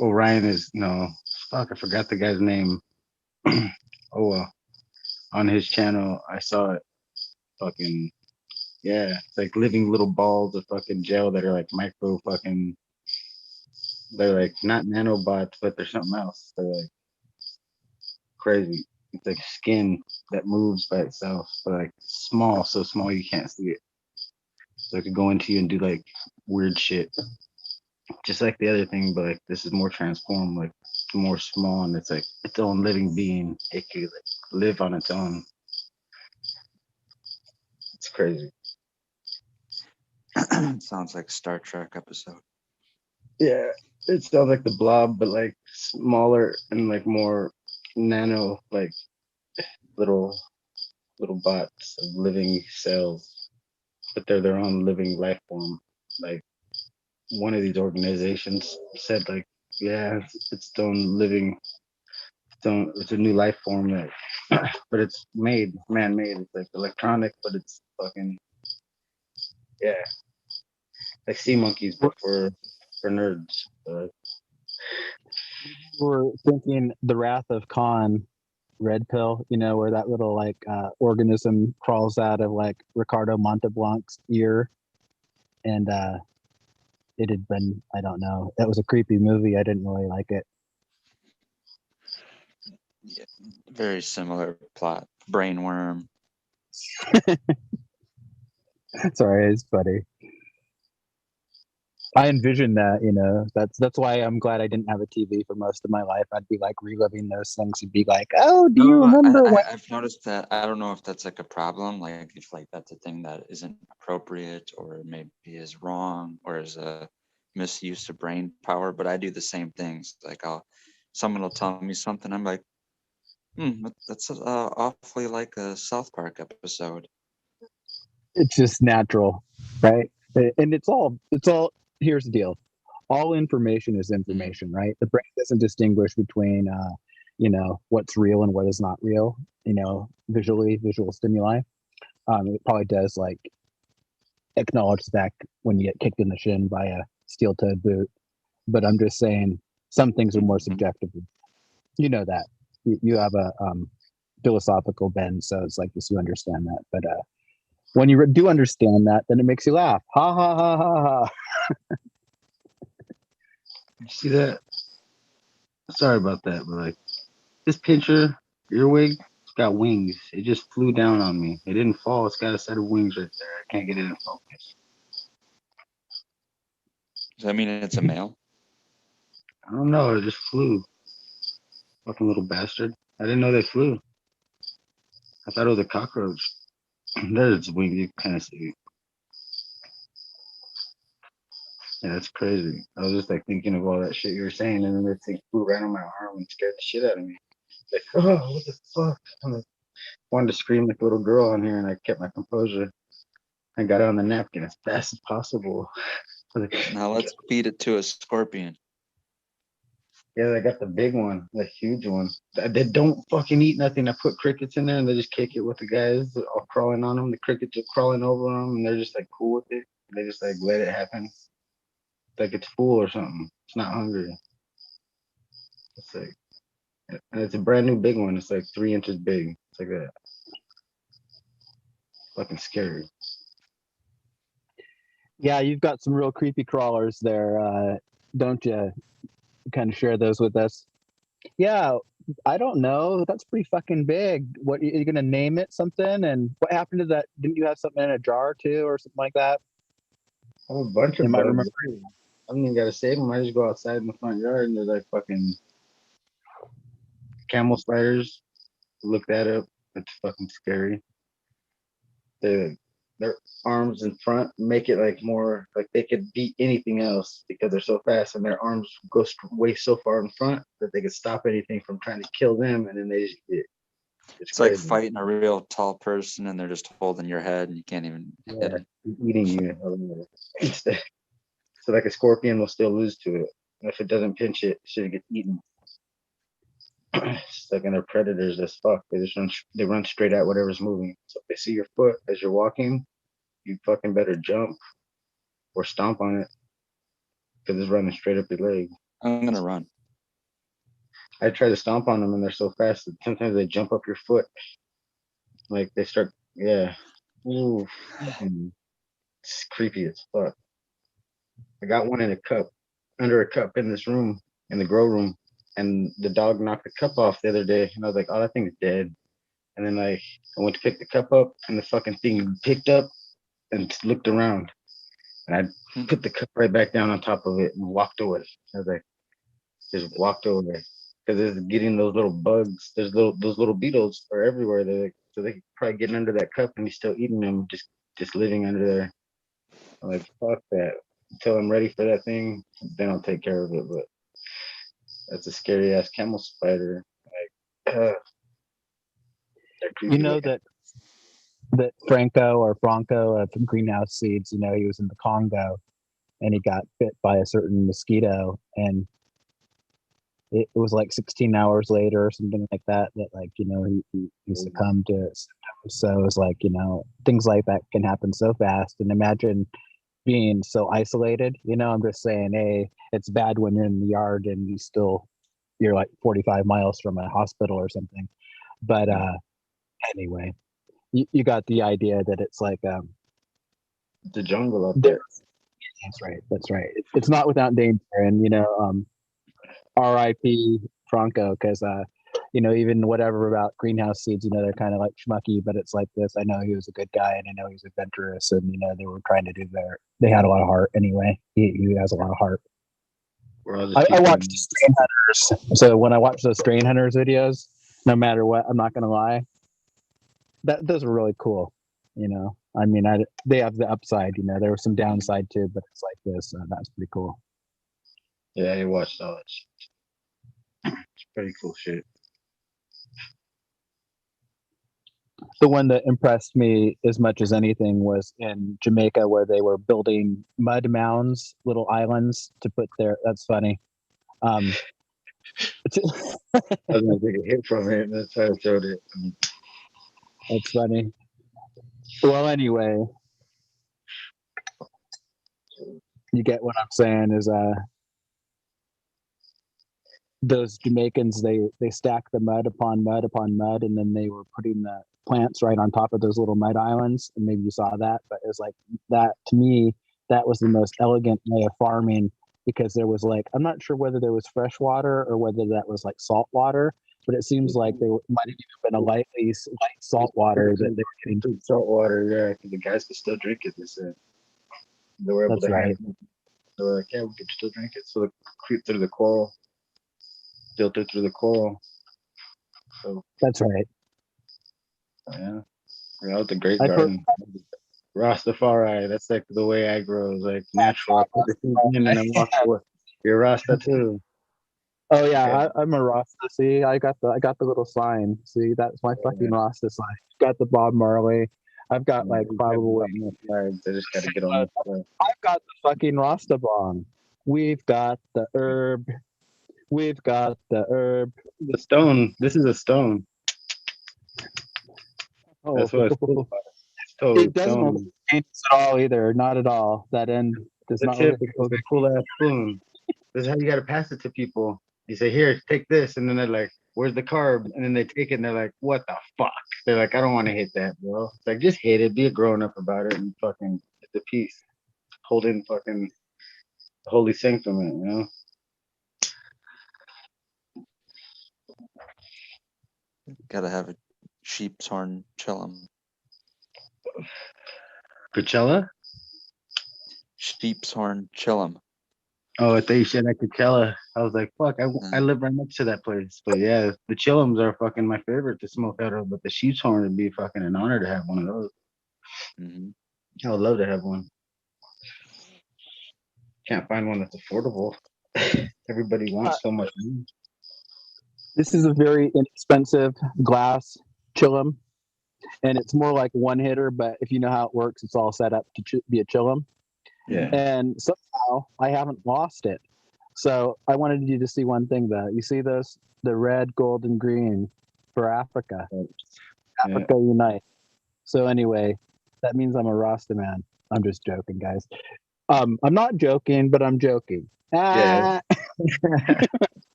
Orion is no fuck. I forgot the guy's name. Oh well. On his channel, I saw it. Fucking yeah, it's like living little balls of fucking gel that are like micro fucking. They're like not nanobots, but they're something else. They're like crazy. It's like skin that moves by itself, but like small, so small you can't see it. So it could go into you and do like weird shit, just like the other thing, but like this is more transformed, like more small, and it's like its own living being. It could like live on its own. It's crazy. Sounds like a Star Trek episode. Yeah, it sounds like the Blob, but like smaller and like more nano, like little bots of living cells, but they're their own living life form. Like one of these organizations said like, yeah, it's its own living, it's a new life form that, but it's man-made. It's like electronic, but it's fucking yeah, like sea monkeys, but for nerds. We're thinking the Wrath of Khan red pill, you know, where that little like organism crawls out of like Ricardo Monteblanc's ear, and it had been, I don't know, that was a creepy movie. I didn't really like it. Yeah, very similar plot. Brainworm. Sorry, it's funny. I envisioned that, you know, that's why I'm glad I didn't have a TV for most of my life. I'd be like reliving those things and be like, oh, do you No, remember when? I've noticed that. I don't know if that's like a problem, like if like that's a thing that isn't appropriate or maybe is wrong or is a misuse of brain power. But I do the same things. Like someone will tell me something, I'm like, that's awfully like a South Park episode. It's just natural, right? And it's all, here's the deal. All information is information, right? The brain doesn't distinguish between, you know, what's real and what is not real, you know, visual stimuli. It probably does like acknowledge that when you get kicked in the shin by a steel-toed boot. But I'm just saying some things are more subjective. You know that. You have a philosophical bend, so it's like this, you understand that. But when you do understand that, then it makes you laugh. Ha ha ha ha ha. You see that? Sorry about that, but like this pincher earwig, it's got wings. It just flew down on me. It didn't fall. It's got a set of wings right there. I can't get it in focus. Does that mean it's a male? I don't know. It just flew. Fucking little bastard. I didn't know they flew. I thought it was a cockroach. There's its wings. You kind of see. Yeah, that's crazy. I was just like thinking of all that shit you were saying, and then that thing flew right on my arm and scared the shit out of me. Like, oh, what the fuck? I wanted to scream like a little girl on here, and I kept my composure. I got on the napkin as fast as possible. Now let's feed it to a scorpion. Yeah, I got the big one, the huge one. They don't fucking eat nothing. I put crickets in there and they just kick it with the guys all crawling on them. The crickets are crawling over them and they're just like cool with it. They just like let it happen. Like it's full or something. It's not hungry. It's like, and it's a brand new big one. It's like 3 inches big. It's like that. Fucking scary. Yeah, you've got some real creepy crawlers there, don't you? Kind of share those with us. Yeah, I don't know. That's pretty fucking big. What, are you gonna name it something? And what happened to that? Didn't you have something in a jar too, or something like that? I have a bunch of Am I bugs. remembering? I don't even gotta save them. I just go outside in the front yard and they're like fucking camel spiders. Look that up. It's fucking scary. Their arms in front make it like more like they could beat anything else because they're so fast and their arms go way so far in front that they could stop anything from trying to kill them, and then they just get It's like fighting a real tall person and they're just holding your head and you can't even hit them. eating you instead. So like a scorpion will still lose to it. And if it doesn't pinch it, it should get eaten. It's like, and they're predators as fuck. They run straight at whatever's moving. So if they see your foot as you're walking, you fucking better jump or stomp on it because it's running straight up your leg. I'm gonna run. I try to stomp on them and they're so fast that sometimes they jump up your foot. Like they start, yeah. Ooh, it's creepy as fuck. I got one in a cup, under a cup in this room, in the grow room, and the dog knocked the cup off the other day, and I was like, oh, that thing's dead. And then I went to pick the cup up, and the fucking thing picked up and looked around, and I put the cup right back down on top of it and walked away. I was like, just walked away because it's getting those little bugs. Those little beetles are everywhere. So they probably getting under that cup and he's still eating them, just living under there. I'm like, fuck that. Until I'm ready for that thing, then I'll take care of it. But that's a scary ass camel spider. Like, you know that Franco from Greenhouse Seeds, you know, he was in the Congo and he got bit by a certain mosquito, and it was like 16 hours later or something like that, like, you know, he succumbed to symptoms. So it's like, you know, things like that can happen so fast. And imagine being so isolated, you know. I'm just saying, hey, it's bad when you're in the yard and you're like 45 miles from a hospital or something. But anyway, you got the idea that it's like The jungle up there. That's right. It's not without danger. And, you know, R.I.P. Franco, because you know, even whatever about greenhouse seeds, you know, they're kind of like schmucky, but it's like this. I know he was a good guy, and I know he was adventurous, and you know, they were trying to do they had a lot of heart anyway. He has a lot of heart. I watched Strain Hunters, so when I watch those Strain Hunters videos, no matter what, I'm not gonna lie, those were really cool. You know, I mean, they have the upside. You know, there was some downside too, but it's like this. That's pretty cool. Yeah, I watched all that shit. It's pretty cool shit. The one that impressed me as much as anything was in Jamaica, where they were building mud mounds, little islands to put their. That's funny. I was gonna take a hit from it. That's how I showed it. That's funny. Well, anyway, you get what I'm saying. Is those Jamaicans, they stack the mud upon mud upon mud, and then they were putting the plants right on top of those little mud islands. And maybe you saw that, but it was like that to me. That was the most elegant way of farming, because there was like, I'm not sure whether there was fresh water or whether that was like salt water, but it seems like there might have even been a light salt water that they were getting. Salt water, yeah, because the guys could still drink it. They said they were able That's to right. have it. They were like, yeah, we could still drink it. So they creep through the coral, filter through the coral. So That's right. yeah, that was a great I've heard- garden. Rastafari, that's like the way I grow, like natural. I put the seeds in and I walk away. You're Rasta too. Oh yeah, I'm a Rasta. See, I got the little sign. See, that's my fucking Rasta sign. Got the Bob Marley. I've got like probably. I just gotta get on this. I've got the fucking Rasta bong. We've got the herb. We've got the herb. The stone. This is a stone. Oh. That's what it's cool about. It's totally It doesn't look at all either. Not at all. That end does the not tip look is a cool ass spoon. This is how you gotta pass it to people. You say, here, take this, and then they're like, where's the carb? And then they take it and they're like, what the fuck? They're like, I don't want to hit that, bro. It's like, just hit it, be a grown up about it, and fucking get the piece. Hold in fucking the holy sanctament, you know? Gotta have a sheep's horn chillum. Coachella? Sheep's horn chillum. Oh, I thought you said at Coachella. I was like, fuck, I live right next to that place. But yeah, the chillums are fucking my favorite to smoke out of, but the sheep's horn would be fucking an honor to have one of those. I would love to have one. Can't find one that's affordable. Everybody wants so much money. This is a very inexpensive glass chillum, and it's more like one hitter. But if you know how it works, it's all set up to be a chillum. Yeah. And somehow I haven't lost it. So I wanted you to see one thing though. You see the red, gold, and green for Africa. Africa unite. So anyway, that means I'm a Rasta man. I'm just joking, guys. I'm not joking, but I'm joking. Yeah.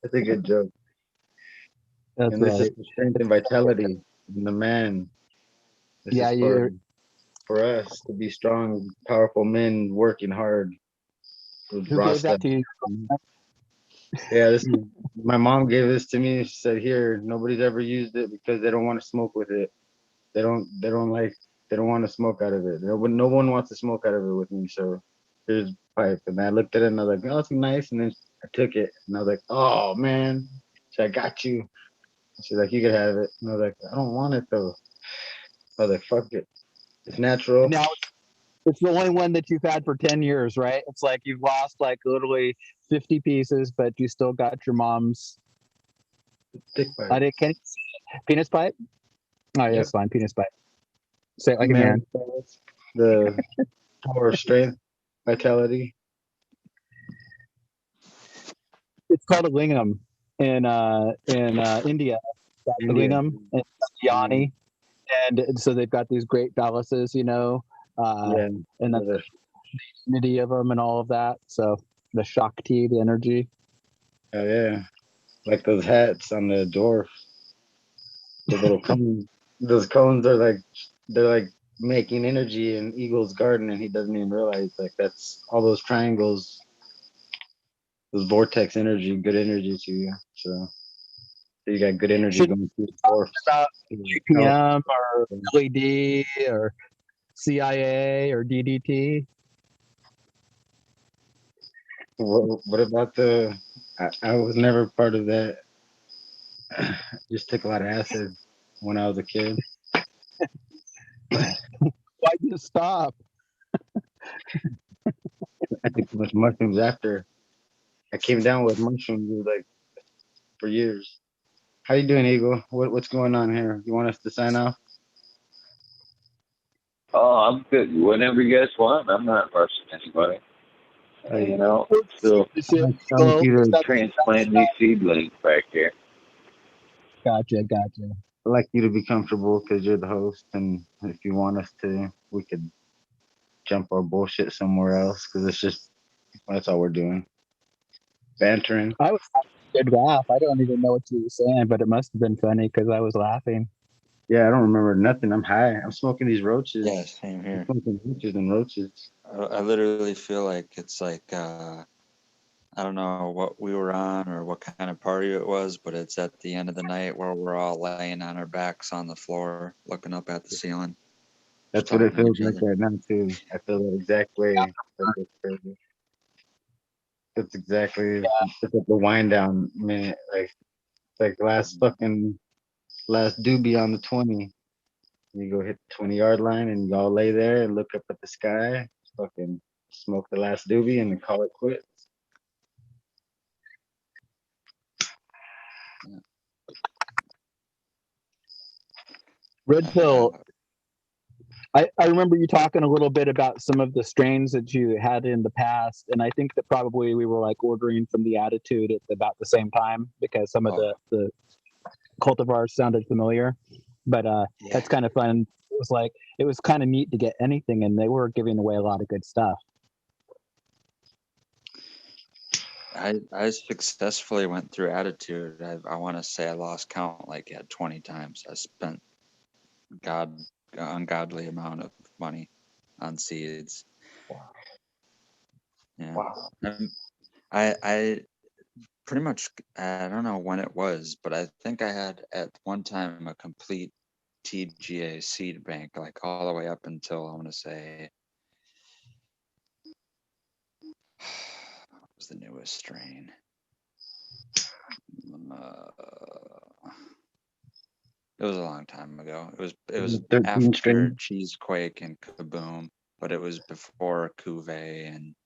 That's a good joke. That's and this right. is the strength and vitality in the man. This Yeah, is for us to be strong, powerful men working hard. With Who gave Rasta. that to you? Yeah, this is, my mom gave this to me. She said, "Here, nobody's ever used it because they don't want to smoke with it. They don't want to smoke out of it. No one wants to smoke out of it with me. So here's a pipe." And I looked at it and I was like, "Oh, it's nice." And then I took it and I was like, "Oh man," so I got you. She's like, "You could have it." And I was like, "I don't want it though." I was like, "Fuck it. It's natural." Now it's the only one that you've had for 10 years, right? It's like you've lost like literally 50 pieces, but you still got your mom's stick pipe. Can you see it? Penis pipe? Oh, yeah, it's fine. Penis pipe. Say it like a man. The power, strength, vitality. it's called a lingam in India. Got the India. lingam and yanni, and so they've got these great balances, Yeah. and then the humidity of them and all of that. So the Shakti, the energy. Oh yeah. Like those hats on the door. The little cones. Those cones are like they're like making energy in Eagle's garden, and he doesn't even realize like that's all those triangles, those vortex energy, good energy to you. So you got good energy Should going through the dwarfs. about Health. GPM or LED or CIA or DDT. What about the? I was never part of that. Just took a lot of acid when I was a kid. Why'd you stop? I took too much mushrooms after. I came down with mushrooms like for years. How you doing, Eagle? What's going on here? You want us to sign off? Oh, I'm good. Whenever you guys want, I'm not rushing anybody. You know, still I like you to transplant these seedlings back here. Gotcha. I like you to be comfortable because you're the host, and if you want us to, we could jump our bullshit somewhere else because it's just that's all we're doing, bantering. I was having a good laugh. I don't even know what you were saying, but it must have been funny because I was laughing. Yeah, I don't remember nothing. I'm high. I'm smoking these roaches. Yeah, same I'm here. smoking roaches and roaches. I literally feel like it's like I don't know what we were on or what kind of party it was, but it's at the end of the night where we're all laying on our backs on the floor, looking up at the ceiling. That's what it talking to feels each like other. right now too. I feel that exact way. It's crazy. It's exactly it's like the wind down minute. Like last doobie on the 20. You go hit the 20-yard line and you all lay there and look up at the sky, fucking smoke the last doobie and then call it quits. Red Pill. I remember you talking a little bit about some of the strains that you had in the past, and I think that probably we were like ordering from the Attitude at about the same time because some of the cultivars sounded familiar. But that's kind of fun. It was kind of neat to get anything, and they were giving away a lot of good stuff. I successfully went through Attitude. I want to say I lost count like at 20 times. I spent ungodly amount of money on seeds. Wow. Yeah. Wow. I pretty much, I don't know when it was, but I think I had at one time a complete TGA seed bank, like all the way up until I want to say what was the newest strain? It was a long time ago. It was 13 after strain. Cheesequake and Kaboom, but it was before Cuvée and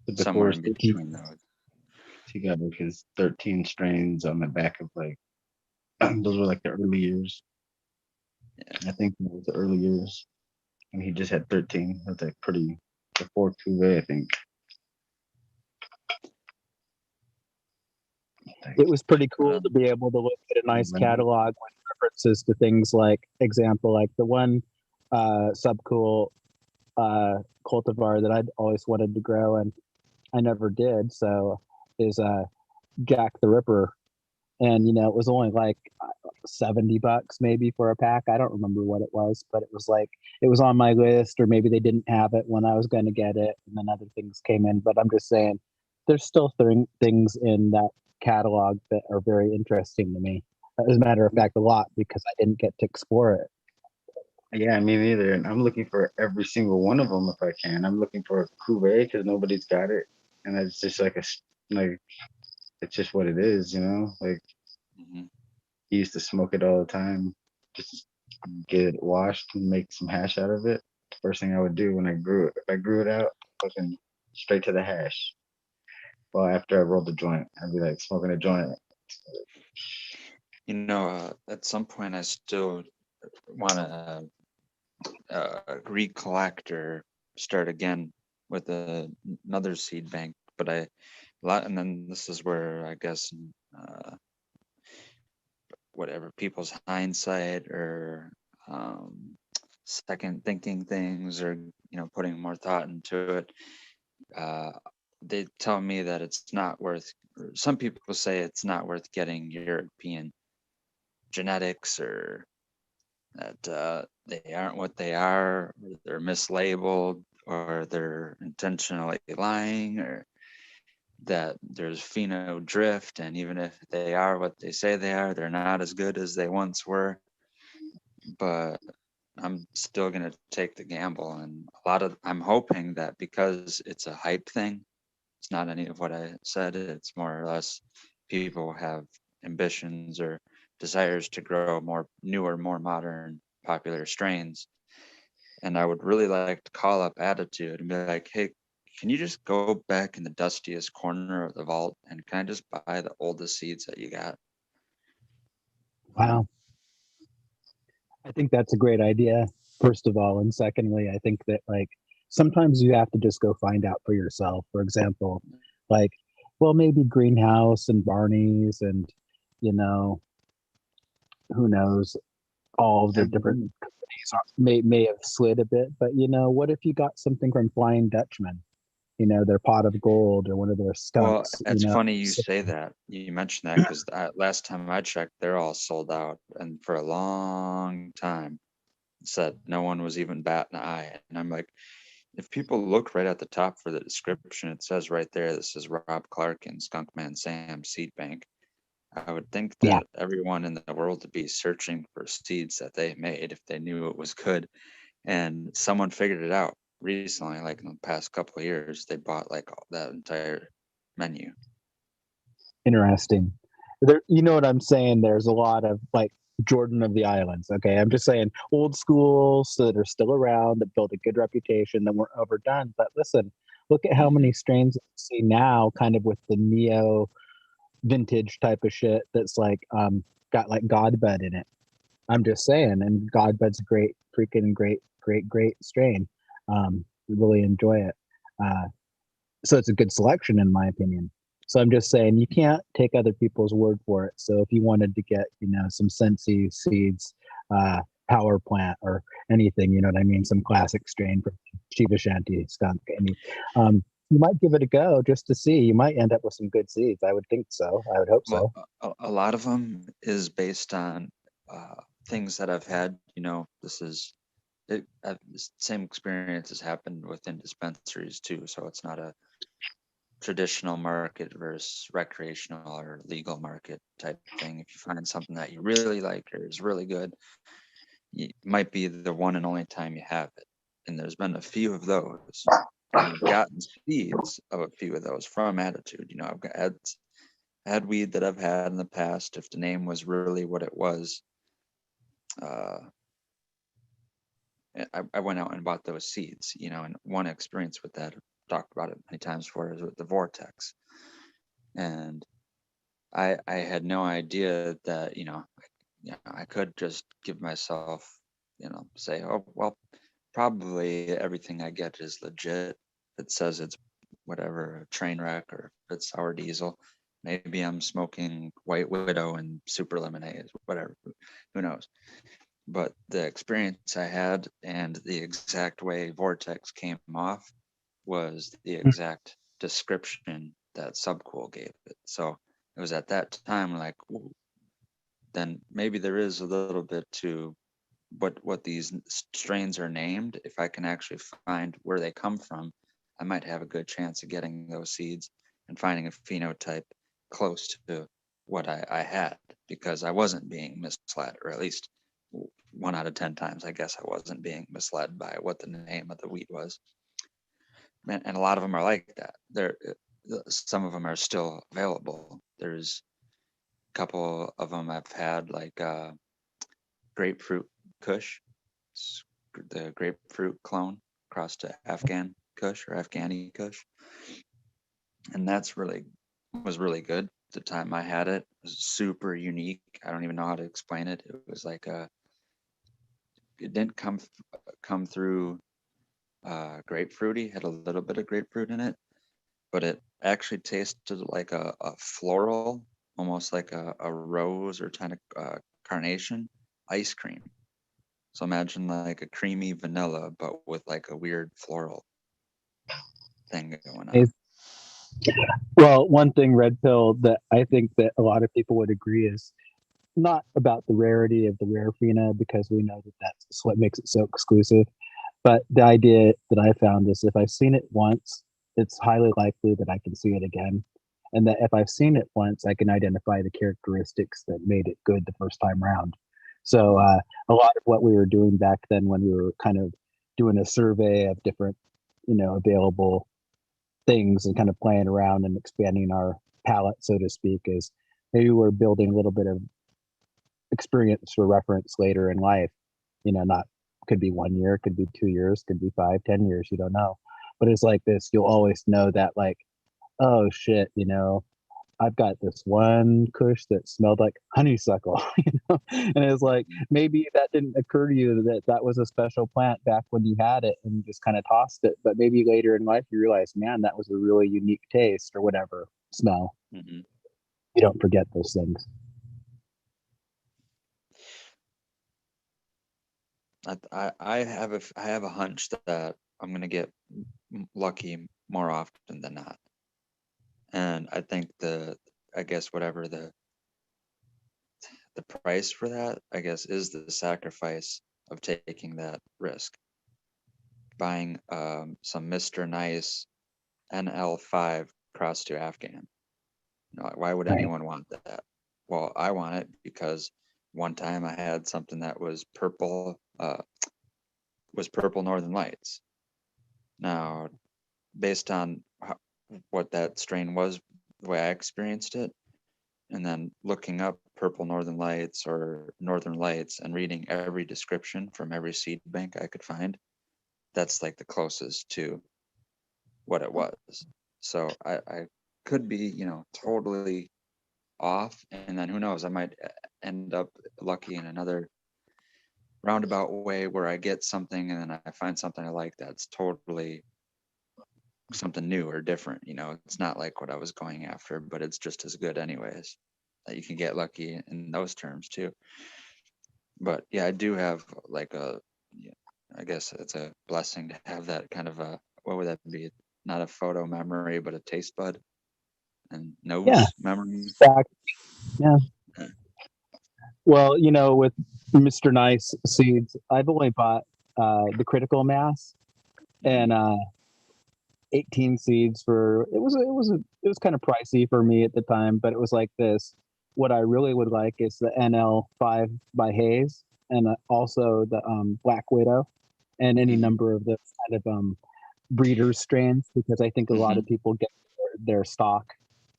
Before somewhere in 13, between those. he got like his 13 strains on the back of like those were like the early years. Yeah. I think it was the early years. And he just had 13. That's like pretty before Cuvée, I think. It was pretty cool to be able to look at a nice catalog with references to things like the one subcool cultivar that I'd always wanted to grow and I never did. So is Jack the Ripper, and it was only like $70 maybe for a pack. I don't remember what it was, but it was on my list, or maybe they didn't have it when I was going to get it, and then other things came in. But I'm just saying, there's still things in that catalog that are very interesting to me. As a matter of fact, a lot, because I didn't get to explore it. Yeah, me neither. And I'm looking for every single one of them if I can. I'm looking for a Cuvée because nobody's got it, and it's just like it's just what it is, Like he used to smoke it all the time, just get it washed and make some hash out of it. First thing I would do when I grew it, if I grew it out, fucking straight to the hash. Well, after I rolled the joint, I'd be like smoking a joint. At some point, I still want to recollect or start again with another seed bank, but I lot, and then this is where I guess whatever people's hindsight or second thinking things, or putting more thought into it, they tell me that it's not worth, or some people say it's not worth getting European genetics, or that they aren't what they are, or they're mislabeled, or they're intentionally lying, or that there's pheno drift, and even if they are what they say they are, they're not as good as they once were. But I'm still going to take the gamble, and I'm hoping that because it's a hype thing, it's not any of what I said, it's more or less people have ambitions or desires to grow more newer, more modern, popular strains. And I would really like to call up Attitude and be like, hey, can you just go back in the dustiest corner of the vault and can I just buy the oldest seeds that you got? Wow. I think that's a great idea, first of all. And secondly, I think that like sometimes you have to just go find out for yourself. For example, like, well, maybe Greenhouse and Barney's and, you know, who knows, all of the different companies may have slid a bit. But, you know, what if you got something from Flying Dutchman? You know, their pot of gold or one of their Well, skunks. it's You know, funny you say that. You mentioned that because last time I checked, they're all sold out, and for a long time, said no one was even batting an eye. And I'm like, if people look right at the top for the description, it says right there, this is Rob Clark and Skunkman Sam Seed Bank. I would think yeah, that everyone in the world would be searching for seeds that they made if they knew it was good. And someone figured it out recently, like in the past couple of years, they bought like that entire menu. interesting. There, you know what I'm saying? There's a lot of like Jordan of the Islands. Okay, I'm just saying old schools that are still around that built a good reputation that weren't overdone. But listen, look at how many strains we see now, kind of with the neo vintage type of shit that's like got like Godbud in it. I'm just saying, and Godbud's a great, freaking great strain. Really enjoy it. So it's a good selection in my opinion. So I'm just saying you can't take other people's word for it. So if you wanted to get, you know, some Sensi seeds, power plant or anything, you know what I mean, some classic strain from Chiba Shanty skunk, you might give it a go just to see. You might end up with some good seeds. I would think so. I would hope Well, so. a lot of them is based on things that I've had. This is the same experience has happened within dispensaries too. So it's not a traditional market versus recreational or legal market type thing. If you find something that you really like or is really good, it might be the one and only time you have it. And there's been a few of those. And I've gotten seeds of a few of those from Attitude. I've had weed that I've had in the past. If the name was really what it was, I went out and bought those seeds, and one experience with that, I've talked about it many times before, is with the Vortex. And I had no idea that, I could just give myself, say, oh, well, probably everything I get is legit. It says it's whatever, a train wreck, or if it's sour diesel. Maybe I'm smoking White Widow and Super Lemonade, whatever. Who knows? But the experience I had and the exact way Vortex came off was the exact description that Subcool gave it. So it was at that time like, ooh, then maybe there is a little bit to what these strains are named. If I can actually find where they come from, I might have a good chance of getting those seeds and finding a phenotype close to what I had, because I wasn't being misled, or at least 1 out of 10 times, I guess I wasn't being misled by what the name of the wheat was. And a lot of them are like that. Some of them are still available. There's a couple of them I've had, like grapefruit Kush, the grapefruit clone across to Afghan Kush or Afghani Kush, and that's was really good. The time I had it was super unique. I don't even know how to explain it. It was like it didn't come through grapefruity. Had a little bit of grapefruit in it, but it actually tasted like a floral, almost like a rose or kind of carnation ice cream. So imagine like a creamy vanilla, but with like a weird floral thing going on. Well, one thing, Red Pill, that I think that a lot of people would agree is not about the rarity of the rare Pheno, because we know that that's what makes it so exclusive. But the idea that I found is if I've seen it once, it's highly likely that I can see it again. And that if I've seen it once, I can identify the characteristics that made it good the first time around. So a lot of what we were doing back then when we were kind of doing a survey of different, available things and kind of playing around and expanding our palette, so to speak, is maybe we're building a little bit of experience for reference later in life. Not could be 1 year, could be 2 years, could be 5, 10 years, you don't know. But it's like this, you'll always know that, like, oh shit, I've got this one kush that smelled like honeysuckle, and it's like maybe that didn't occur to you that that was a special plant back when you had it and you just kind of tossed it. But maybe later in life you realize, man, that was a really unique taste or whatever smell. Mm-hmm. You don't forget those things. I have a hunch that I'm gonna get lucky more often than not, and I think I guess whatever the price for that, I guess, is the sacrifice of taking that risk, buying some Mr. Nice NL5 cross to Afghan. Why would Right. anyone want that? Well, I want it because one time I had something that was purple Northern Lights. Now, based on what that strain was, the way I experienced it, and then looking up purple Northern Lights or Northern Lights and reading every description from every seed bank I could find, that's like the closest to what it was. So I could be, totally off, and then who knows, I might end up lucky in another roundabout way where I get something and then I find something I like that's totally something new or different. It's not like what I was going after, but it's just as good anyways. That you can get lucky in those terms too. But yeah, I do have like I guess it's a blessing to have that kind of what would that be? Not a photo memory, but a taste bud and nose memory. Fact. Yeah. Well, with Mr. Nice seeds, I've only bought the critical mass and 18 seeds for it was kind of pricey for me at the time, but it was like this. What I really would like is the NL5 by Hayes, and also the Black Widow, and any number of the kind of breeder strains, because I think a lot of people get their stock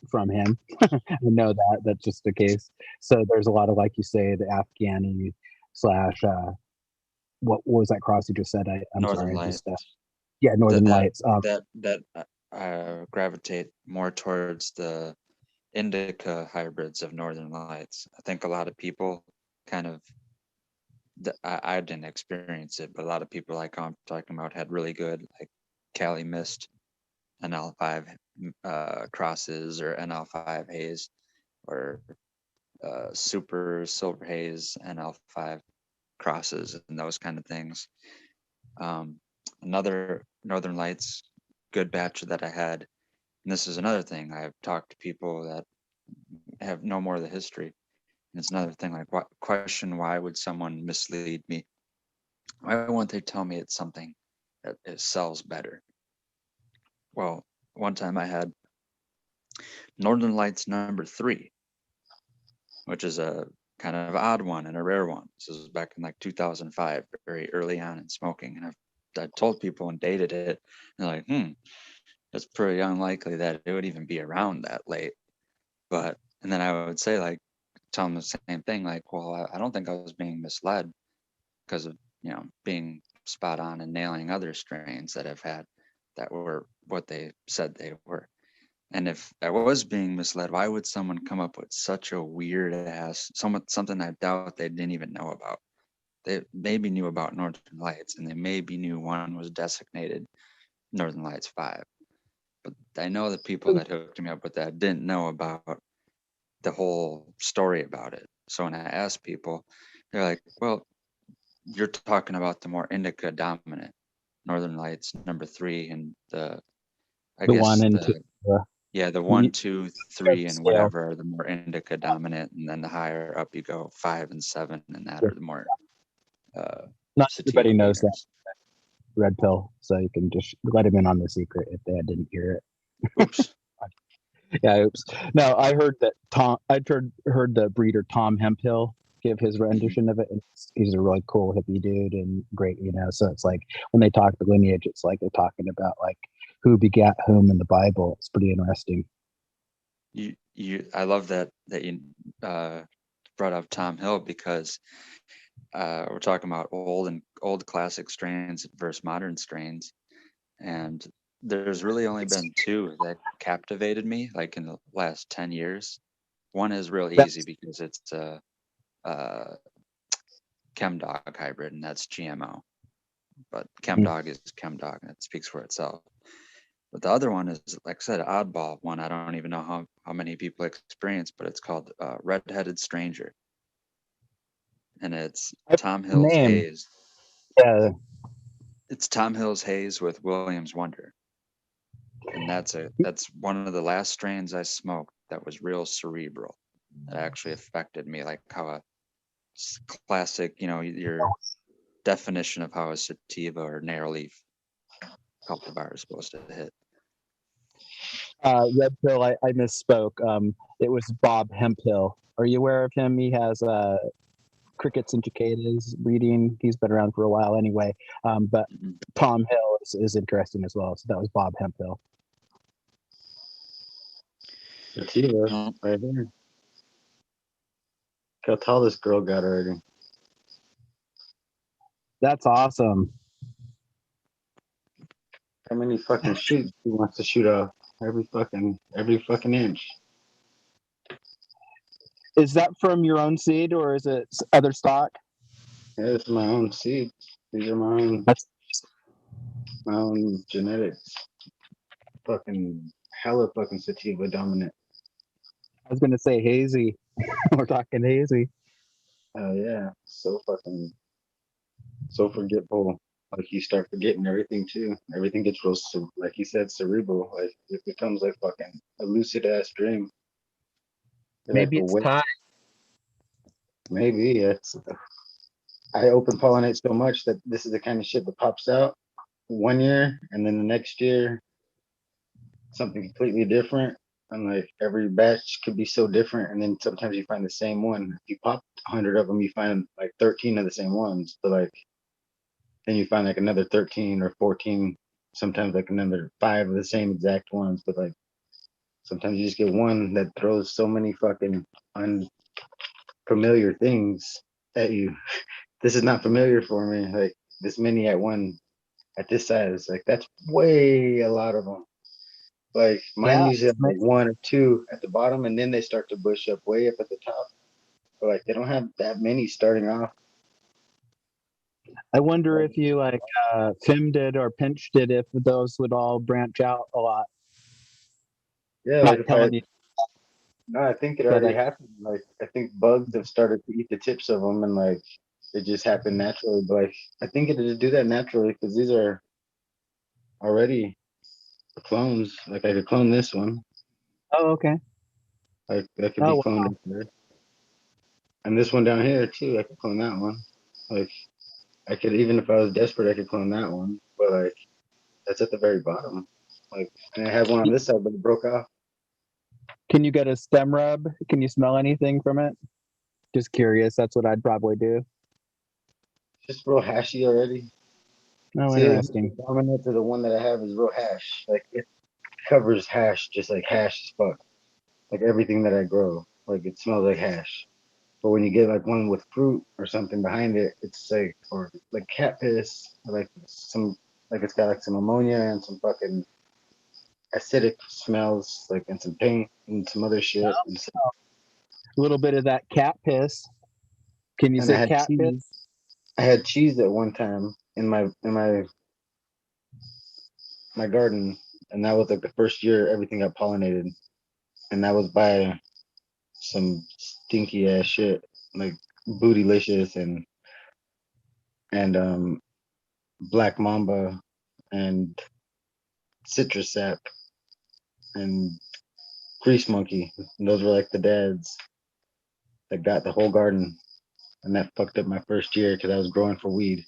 from him. I know that's just the case. So there's a lot of, like you say, the Afghani slash what was that cross you just said? I'm Northern sorry, Lights. Northern Lights. That gravitate more towards the indica hybrids of Northern Lights. I think a lot of people kind of, I didn't experience it, but a lot of people like I'm talking about had really good like Cali Mist NL5 crosses or NL5 haze or super silver haze NL5 crosses and those kind of things. Another Northern Lights good batch that I had, and this is another thing, I've talked to people that have no more of the history, and it's another thing like question why would someone mislead me? Why won't they tell me it's something that it sells better? Well, one time I had Northern Lights number 3, which is a kind of odd one and a rare one. This was back in like 2005, very early on in smoking, and I told people and dated it, and they're like, it's pretty unlikely that it would even be around that late. But, and then I would say, like, tell them the same thing, like, well, I don't think I was being misled because of, being spot on and nailing other strains that I've had that were what they said they were. And if I was being misled, why would someone come up with such a weird ass, something I doubt they didn't even know about? They maybe knew about Northern Lights, and they maybe knew one was designated Northern Lights 5. But I know the people that hooked me up with that didn't know about the whole story about it. So when I asked people, they're like, well, you're talking about the more indica dominant Northern Lights #3 and I The guess one and two. the You- 1, 2, 3, and scale. whatever are the more indica dominant, and then the higher up you go, 5 and 7, and that are the more Not sativa everybody knows that leaners. red pill, so you can just let him in on the secret if they didn't hear it. Oops. Yeah, oops. No, I heard that heard the breeder Tom Hemphill give his rendition of it. And he's a really cool hippie dude and great, so it's like when they talk the lineage, it's like they're talking about like who begat whom in the Bible. It's pretty interesting. I love that you brought up Tom Hill, because we're talking about old classic strains versus modern strains, and there's really only been two that captivated me like in the last 10 years. One is real easy because it's a ChemDog hybrid, and that's GMO. But ChemDog is ChemDog, and it speaks for itself. But the other one is, like I said, oddball one. I don't even know how many people experience, but it's called Red-Headed Stranger. And it's Tom Hill's name. Haze. Yeah. It's Tom Hill's Haze with Williams Wonder. And that's one of the last strains I smoked that was real cerebral. That actually affected me, like how a classic, your definition of how a sativa or narrow leaf cultivar is supposed to hit. Red pill, I misspoke. It was Bob Hemphill. Are you aware of him? He has crickets and cicadas breeding. He's been around for a while anyway. But Tom Hill is interesting as well. So that was Bob Hemphill. Sativa, right there. Look how tall this girl got already. That's awesome. How many fucking shoots he wants to shoot off? Every fucking inch. Is that from your own seed or is it other stock? Yeah, it's my own seeds. These are my own genetics. Fucking hella fucking sativa dominant. I was gonna say hazy. We're talking hazy. Oh yeah, so forgetful. Like you start forgetting everything too. Everything gets real, like you said, cerebral. Like it becomes like fucking a lucid ass dream. Maybe it's time. Maybe it's. I open pollinate so much that this is the kind of shit that pops out one year, and then the next year something completely different. And like every batch could be so different, and then sometimes you find the same one. If you pop 100 of them, you find like 13 of the same ones. But like then you find like another 13 or 14, sometimes like another 5 of the same exact ones. But like sometimes you just get one that throws so many fucking unfamiliar things at you. This is not familiar for me. Like this many at this size, like that's way a lot of them. Like mine usually have like 1 or 2 at the bottom, and then they start to bush up way up at the top. But like they don't have that many starting off. I wonder if you like filmed it or pinched it, if those would all branch out a lot. Yeah, Not like if telling you. no, I think it already happened. Like I think bugs have started to eat the tips of them, and like it just happened naturally. But like I think it did do that naturally because these are already clones. Like I could clone this one. Oh, okay. Like that could be cloned up there. And this one down here too, I could clone that one. Like I could, even if I was desperate, I could clone that one. But like that's at the very bottom. Like and I have one on this side, but it broke off. Can you get a stem rub? Can you smell anything from it? Just curious. That's what I'd probably do. Just real hashy already. Oh, See, interesting. the dominant to the one that I have is real hash. Like it covers hash, just like hash as fuck. Like everything that I grow, like it smells like hash. But when you get like one with fruit or something behind it, it's like, or like cat piss, or like some, like it's got like some ammonia and some fucking acidic smells, like and some paint and some other shit. And some, a little bit of that cat piss. Can you and I say had cat cheese. piss? I had cheese at one time in my garden, and that was like the first year everything got pollinated, and that was by some stinky ass shit like bootylicious and black mamba and citrus sap and grease monkey. And those were like the dads that got the whole garden, and that fucked up my first year because I was growing for weed.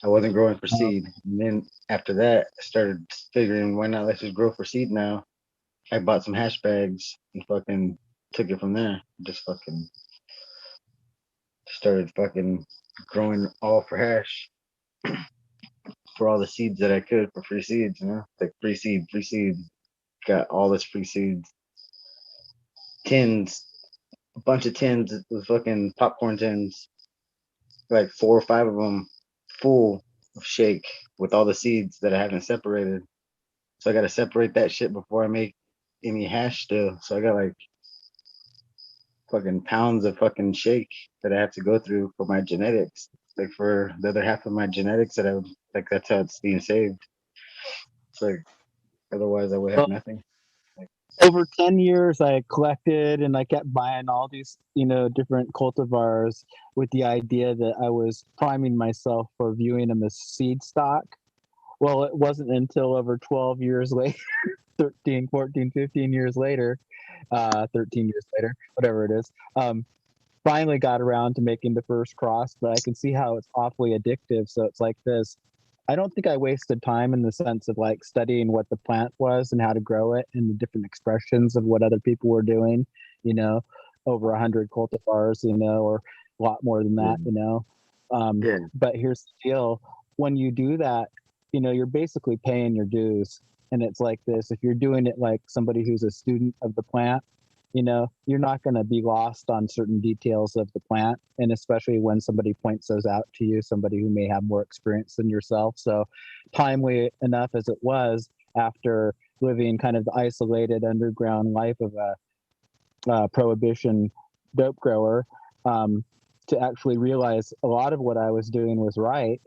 I wasn't growing for seed. And then after that, I started figuring why not let's just grow for seed now. I bought some hash bags and fucking took it from there. Just fucking started fucking growing all for hash for all the seeds that I could for free seeds, you know? Like free seed, free seed. Got all this free seeds. Tins, a bunch of tins with fucking popcorn tins, like 4 or 5 of them full of shake with all the seeds that I haven't separated. So I got to separate that shit before I make any hash still. So I got like fucking pounds of fucking shake that I have to go through for my genetics. Like for the other half of my genetics that I would like, that's how it's being saved. It's like otherwise I would have Well, nothing. over 10 years, I collected and I kept buying all these, different cultivars with the idea that I was priming myself for viewing them as seed stock. Well, it wasn't until over 12 years later, 13, 14, 15 years later, 13 years later, whatever it is, finally got around to making the first cross, but I can see how it's awfully addictive. So it's like this. I don't think I wasted time in the sense of like studying what the plant was and how to grow it and the different expressions of what other people were doing, over 100 cultivars, or a lot more than that, Yeah. But here's the deal. When you do that, you're basically paying your dues. And it's like this, if you're doing it like somebody who's a student of the plant, you're not going to be lost on certain details of the plant. And especially when somebody points those out to you, somebody who may have more experience than yourself. So timely enough as it was after living kind of the isolated underground life of a prohibition dope grower, to actually realize a lot of what I was doing was right,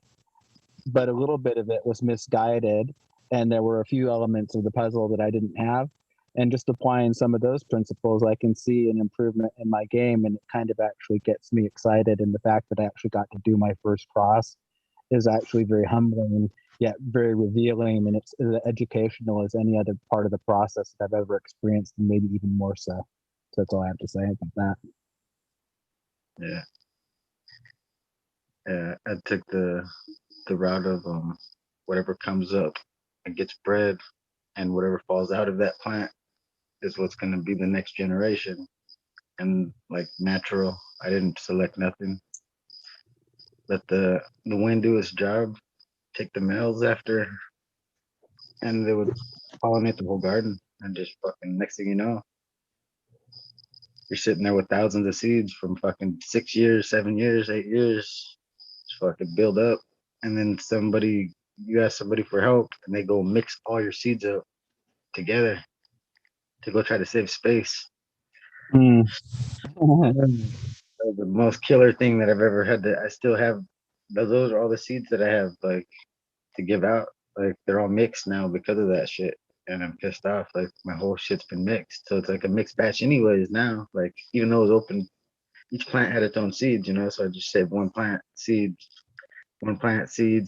but a little bit of it was misguided. And there were a few elements of the puzzle that I didn't have. And just applying some of those principles, I can see an improvement in my game, and it kind of actually gets me excited. And the fact that I actually got to do my first cross is actually very humbling, yet very revealing, and it's as educational as any other part of the process that I've ever experienced, and maybe even more so. So that's all I have to say about that. Yeah. Yeah. I took the route of whatever comes up and gets bred, and whatever falls out of that plant is what's going to be the next generation. And like natural, I didn't select nothing. Let the wind do its job, take the males after, and they would pollinate the whole garden. And just fucking next thing you know, you're sitting there with thousands of seeds from fucking 6 years, 7 years, 8 years, just fucking build up. And then you ask somebody for help, and they go mix all your seeds up together to go try to save space. Mm. That was the most killer thing that I've ever had. I still have those are all the seeds that I have like to give out. Like they're all mixed now because of that shit. And I'm pissed off. Like my whole shit's been mixed. So it's like a mixed batch anyways now. Like even though it was open, each plant had its own seeds, so I just saved one plant seed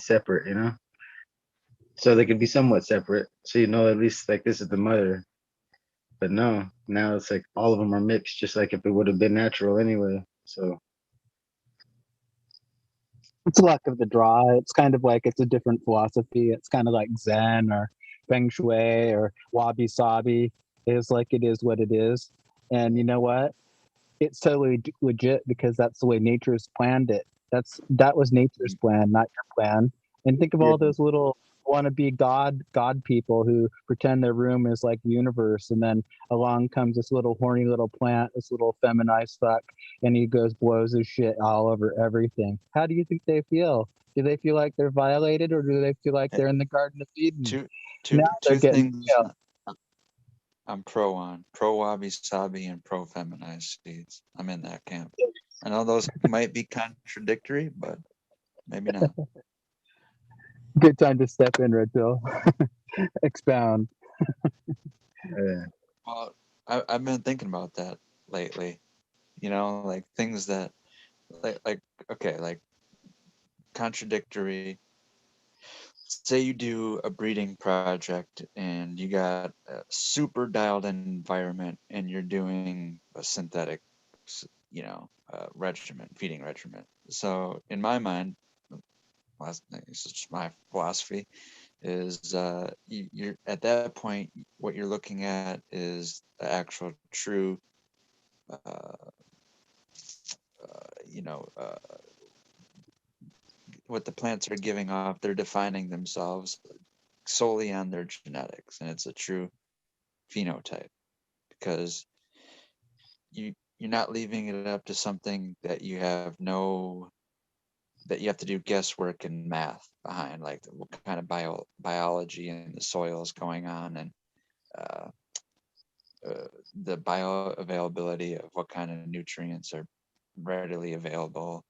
separate, so they could be somewhat separate. So at least like this is the mother. But no, now it's like all of them are mixed, just like if it would have been natural anyway. So It's luck of the draw. It's kind of like it's a different philosophy. It's kind of like Zen or Feng Shui or Wabi Sabi. Is like it is what it is. And you know what? It's totally legit because that's the way nature's planned it. That was nature's plan, not your plan. And think of yeah, all those little wannabe god people who pretend their room is like the universe, and then along comes this little horny little plant, this little feminized fuck, and he goes blows his shit all over everything. How do you think they feel? Do they feel like they're violated, or do they feel like they're in the Garden of Eden? Two Now they're two getting things I'm pro wabi sabi and pro feminized seeds. I'm in that camp. I know those might be contradictory, but maybe not. good time to step in, Red Pill. Expound. Well, I've been thinking about that lately. You know, like things that, like okay, like contradictory. Say you do a breeding project and you got a super dialed in environment and you're doing a synthetic, regimen, feeding regimen. So in my mind, this is just my philosophy, is you're at that point, what you're looking at is the actual true, uh, you know, uh, what the plants are giving off. They're defining themselves solely on their genetics, and it's a true phenotype, because you're not leaving it up to something that you have that you have to do guesswork and math behind, like what kind of biology in the soil is going on, and uh, the bioavailability of what kind of nutrients are readily available,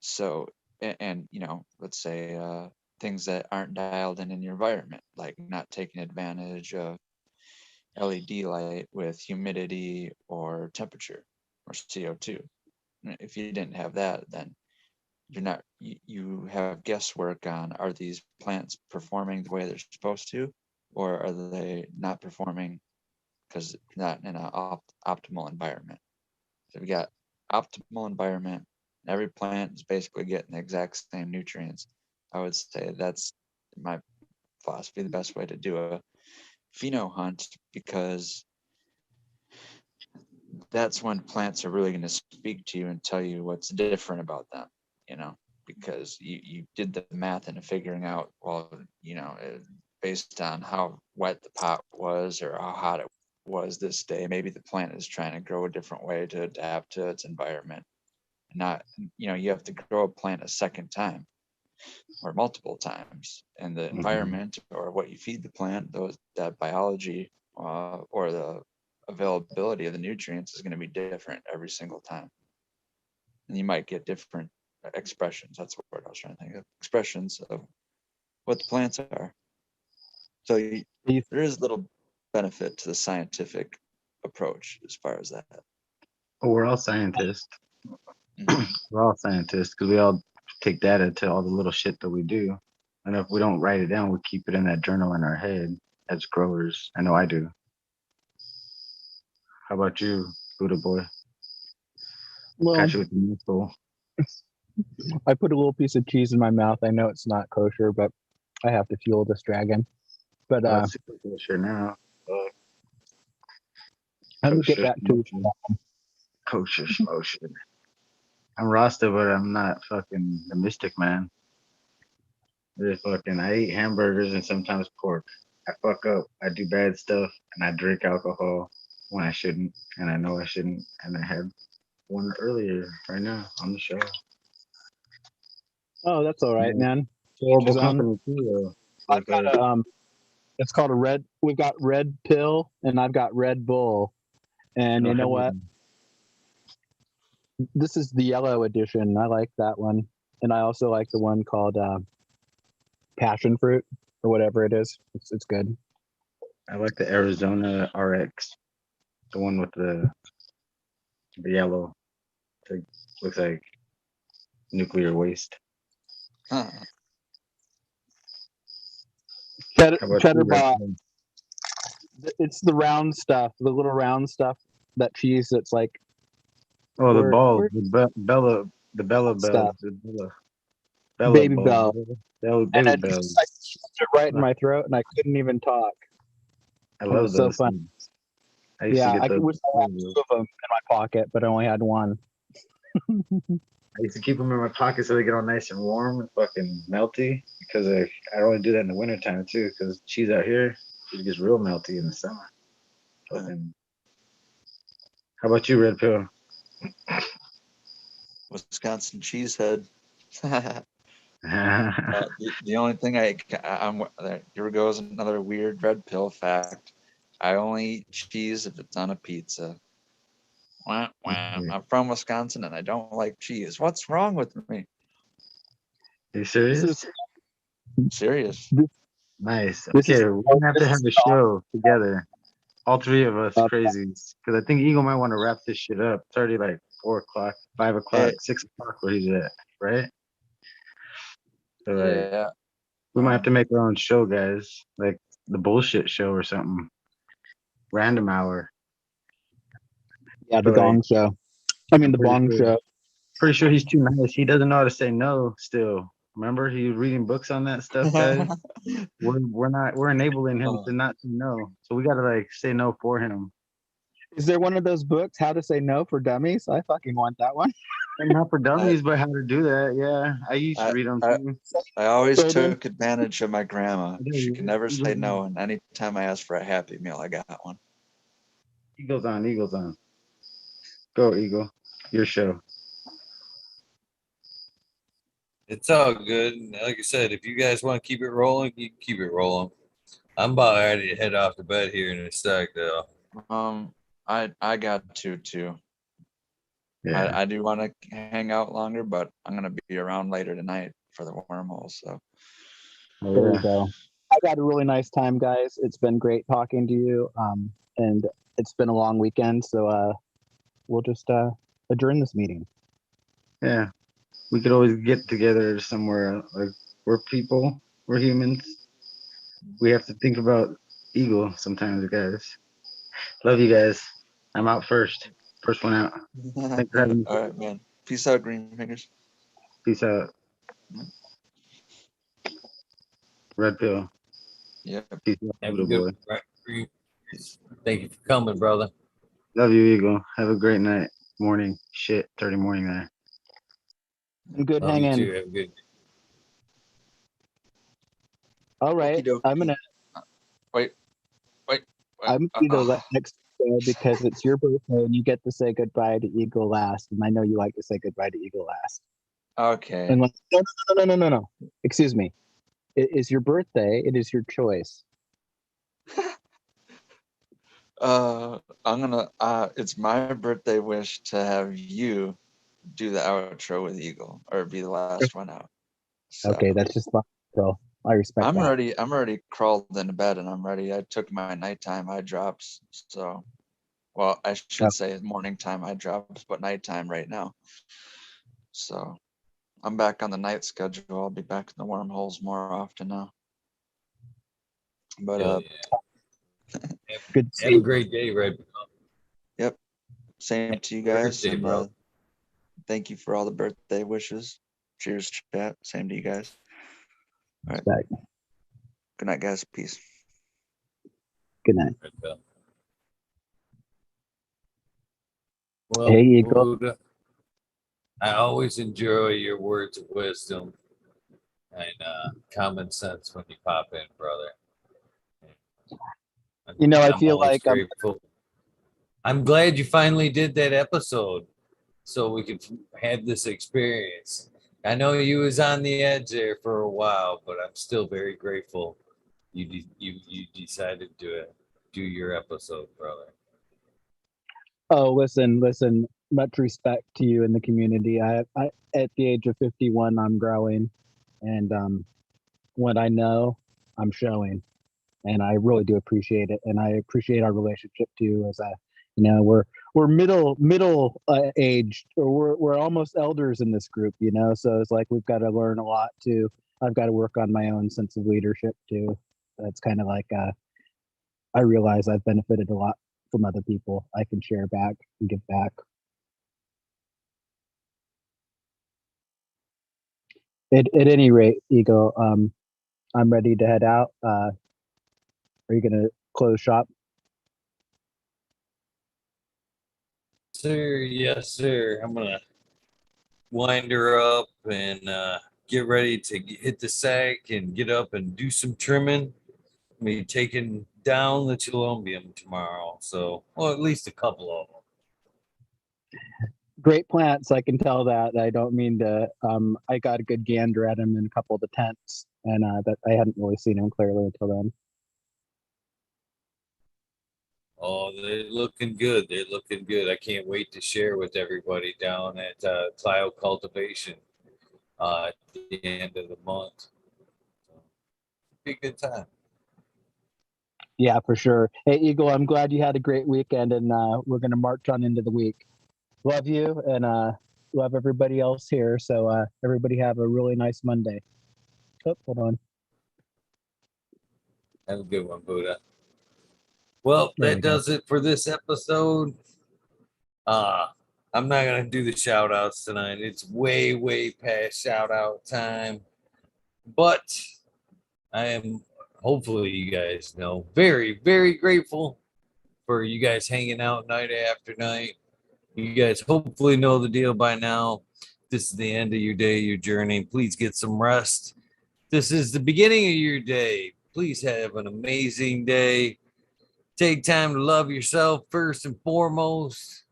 so, and let's say things that aren't dialed in your environment, like not taking advantage of LED light with humidity or temperature or CO2. If you didn't have that, then you have guesswork on, are these plants performing the way they're supposed to, or are they not performing because not in an optimal environment. So we got optimal environment, every plant is basically getting the exact same nutrients. I would say that's my philosophy, the best way to do a pheno hunt, because that's when plants are really going to speak to you and tell you what's different about them, because you did the math into figuring out, well, based on how wet the pot was or how hot it was this day, maybe the plant is trying to grow a different way to adapt to its environment. Not, you have to grow a plant a second time or multiple times, and the environment or what you feed the plant, that biology or the availability of the nutrients is going to be different every single time, and you might get different expressions. That's the word I was trying to think of. Expressions of what the plants are. So there is little benefit to the scientific approach as far as that. Oh, we're all scientists. We're all scientists because we all take data to all the little shit that we do. And if we don't write it down, we keep it in that journal in our head as growers. I know I do. How about you, Buddha boy? Well, Got you with the muscle. I put a little piece of cheese in my mouth. I know it's not kosher, but I have to fuel this dragon. But Oh, it's super kosher now. let me get Kosher back to kosher schmotion. I'm Rasta, but I'm not fucking the mystic man. I eat hamburgers and sometimes pork. I fuck up. I do bad stuff and I drink alcohol when I shouldn't, and I know I shouldn't. And I had one earlier right now on the show. Oh, that's all right, man. Horrible company too, though. I've got a it's called a red. We've got Red Pill, and I've got Red Bull. And you know what? This is the yellow edition. I like that one, and I also like the one called Passion Fruit or whatever it is. It's good. I like the Arizona RX, the one with the yellow. It looks like nuclear waste. Cheddar bot. It's the round stuff, the little round stuff, that cheese that's like. Oh, the balls, the Bella stuff. bells, Bella Baby balls, baby bells. I shoved it right in my throat, and I couldn't even talk. I love those. So fun. I used to get those. wish I had 2 of them in my pocket, but I only had 1. I used to keep them in my pocket so they get all nice and warm and fucking melty, because I only do that in the wintertime too, because cheese out here, it gets real melty in the summer. Fucking. How about you, Red Pill? Wisconsin cheesehead. The only thing here goes another weird Red Pill fact. I only eat cheese if it's on a pizza. Wah, wah. I'm from Wisconsin and I don't like cheese. What's wrong with me? Are you serious? Serious. Nice. This is Okay, we're gonna have to have a show together. All three of us uh, crazies. Because I think Eagle might want to wrap this shit up. It's already like 4 o'clock, 5 o'clock, Hey, 6 o'clock where he's at, right? So like yeah. we might have to make our own show, guys. Like the bullshit show or something. Random hour. yeah, the But like Gong Show. I mean I'm the Bong Show. pretty sure he's too nice. He doesn't know how to say no still. Remember he was reading books on that stuff, guys? We're enabling him Oh, to not say no. So we gotta like say no for him. Is there one of those books, How to Say No for Dummies? I fucking want that one. And not for I, dummies, but how to do that. Yeah. I used to I, read them I, too. I always Brandon? took advantage of my grandma. I know She could never say Eagles on. no, and anytime I asked for a Happy Meal, I got one. Eagles on. Eagles on. Go, Eagle. Your show. It's all good. Like I said, if you guys want to keep it rolling, you can keep it rolling. I'm about ready to head off to bed here in a sec, though. I got to too. Yeah. I do want to hang out longer, but I'm gonna be around later tonight for the wormhole. So Oh, There you yeah. go. I got a really nice time, guys. It's been great talking to you. And it's been a long weekend, so we'll just adjourn this meeting. Yeah. We could always get together somewhere. Like we're people. We're humans. We have to think about Eagle sometimes, guys. Love you guys. I'm out first. First one out. Thanks for having me. all right, man. Peace out, Green Fingers. Peace out. Red pill. Yep. Peace out, Have a little good boy. right. Thank you for coming, brother. Love you, Eagle. Have a great night. Morning. Shit. 30 morning there. And good Love hang you in. too. Have a good. All right. Okie I'm dokie. gonna Wait. I'm gonna be the next because it's your birthday and you get to say goodbye to Eagle last. And I know you like to say goodbye to Eagle last. Okay. And no. Excuse me. It is your birthday. It is your choice. I'm gonna. It's my birthday wish to have you do the outro with Eagle or be the last one out. So Okay, that's just fine. So I respect I'm that. already. I'm already crawled into bed and I'm ready. I took my nighttime eye drops. So, well, I should say morning time eye drops, but nighttime right now. So I'm back on the night schedule. I'll be back in the wormholes more often now. But Hell yeah. Good to Have a see. great day, Red. yep. Same Happy to you guys. birthday, And bro. thank you for all the birthday wishes. Cheers, chat. Same to you guys. All right. Respect. Good night, guys. Peace. Good night. Red Pill. Well, Hey, Eagle. Buddha, I always enjoy your words of wisdom and common sense when you pop in, brother. You know, I I'm feel always like grateful. I'm glad you finally did that episode so we could have this experience. I know you was on the edge there for a while, but I'm still very grateful you decided to do your episode, brother. Oh, listen. Much respect to you in the community. I at the age of 51, I'm growing, and what I know, I'm showing, and I really do appreciate it, and I appreciate our relationship too. As we're middle aged, or we're almost elders in this group, So it's like we've got to learn a lot too. I've got to work on my own sense of leadership too. That's kind of like I realize I've benefited a lot from other people. I can share back and give back. At any rate, Ego, I'm ready to head out. Are you gonna close shop? Sir, yes, sir. I'm gonna wind her up and get ready to hit the sack and get up and do some trimming. Me taking down the Chilombium tomorrow, so well, at least a couple of them. Great plants. I can tell that. I don't mean to. I got a good gander at them in a couple of the tents, and that I hadn't really seen them clearly until then. Oh, they're looking good. They're looking good. I can't wait to share with everybody down at Clio Cultivation at the end of the month. be a good time. Yeah, for sure. Hey, Eagle, I'm glad you had a great weekend, and we're going to march on into the week. Love you, and love everybody else here. So everybody have a really nice Monday. Oh, hold on. Have a good one, Buddha. Well, There we that go. does it for this episode. I'm not gonna do the shout outs tonight. It's way past shout out time. But I am, hopefully you guys know, very grateful for you guys hanging out night after night. You guys hopefully know the deal by now. This is the end of your day, your journey. Please get some rest. This is the beginning of your day. Please have an amazing day. Take time to love yourself first and foremost.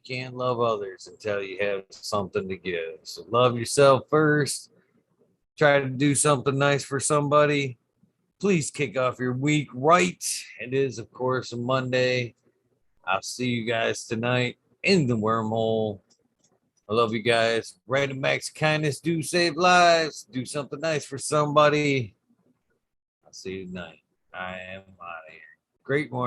You can't love others until you have something to give. So love yourself first. Try to do something nice for somebody. Please kick off your week right. It is, of course, a Monday. I'll see you guys tonight in the wormhole. I love you guys. Random acts of kindness do save lives. Do something nice for somebody. I'll see you tonight. I am out of here. Great morning.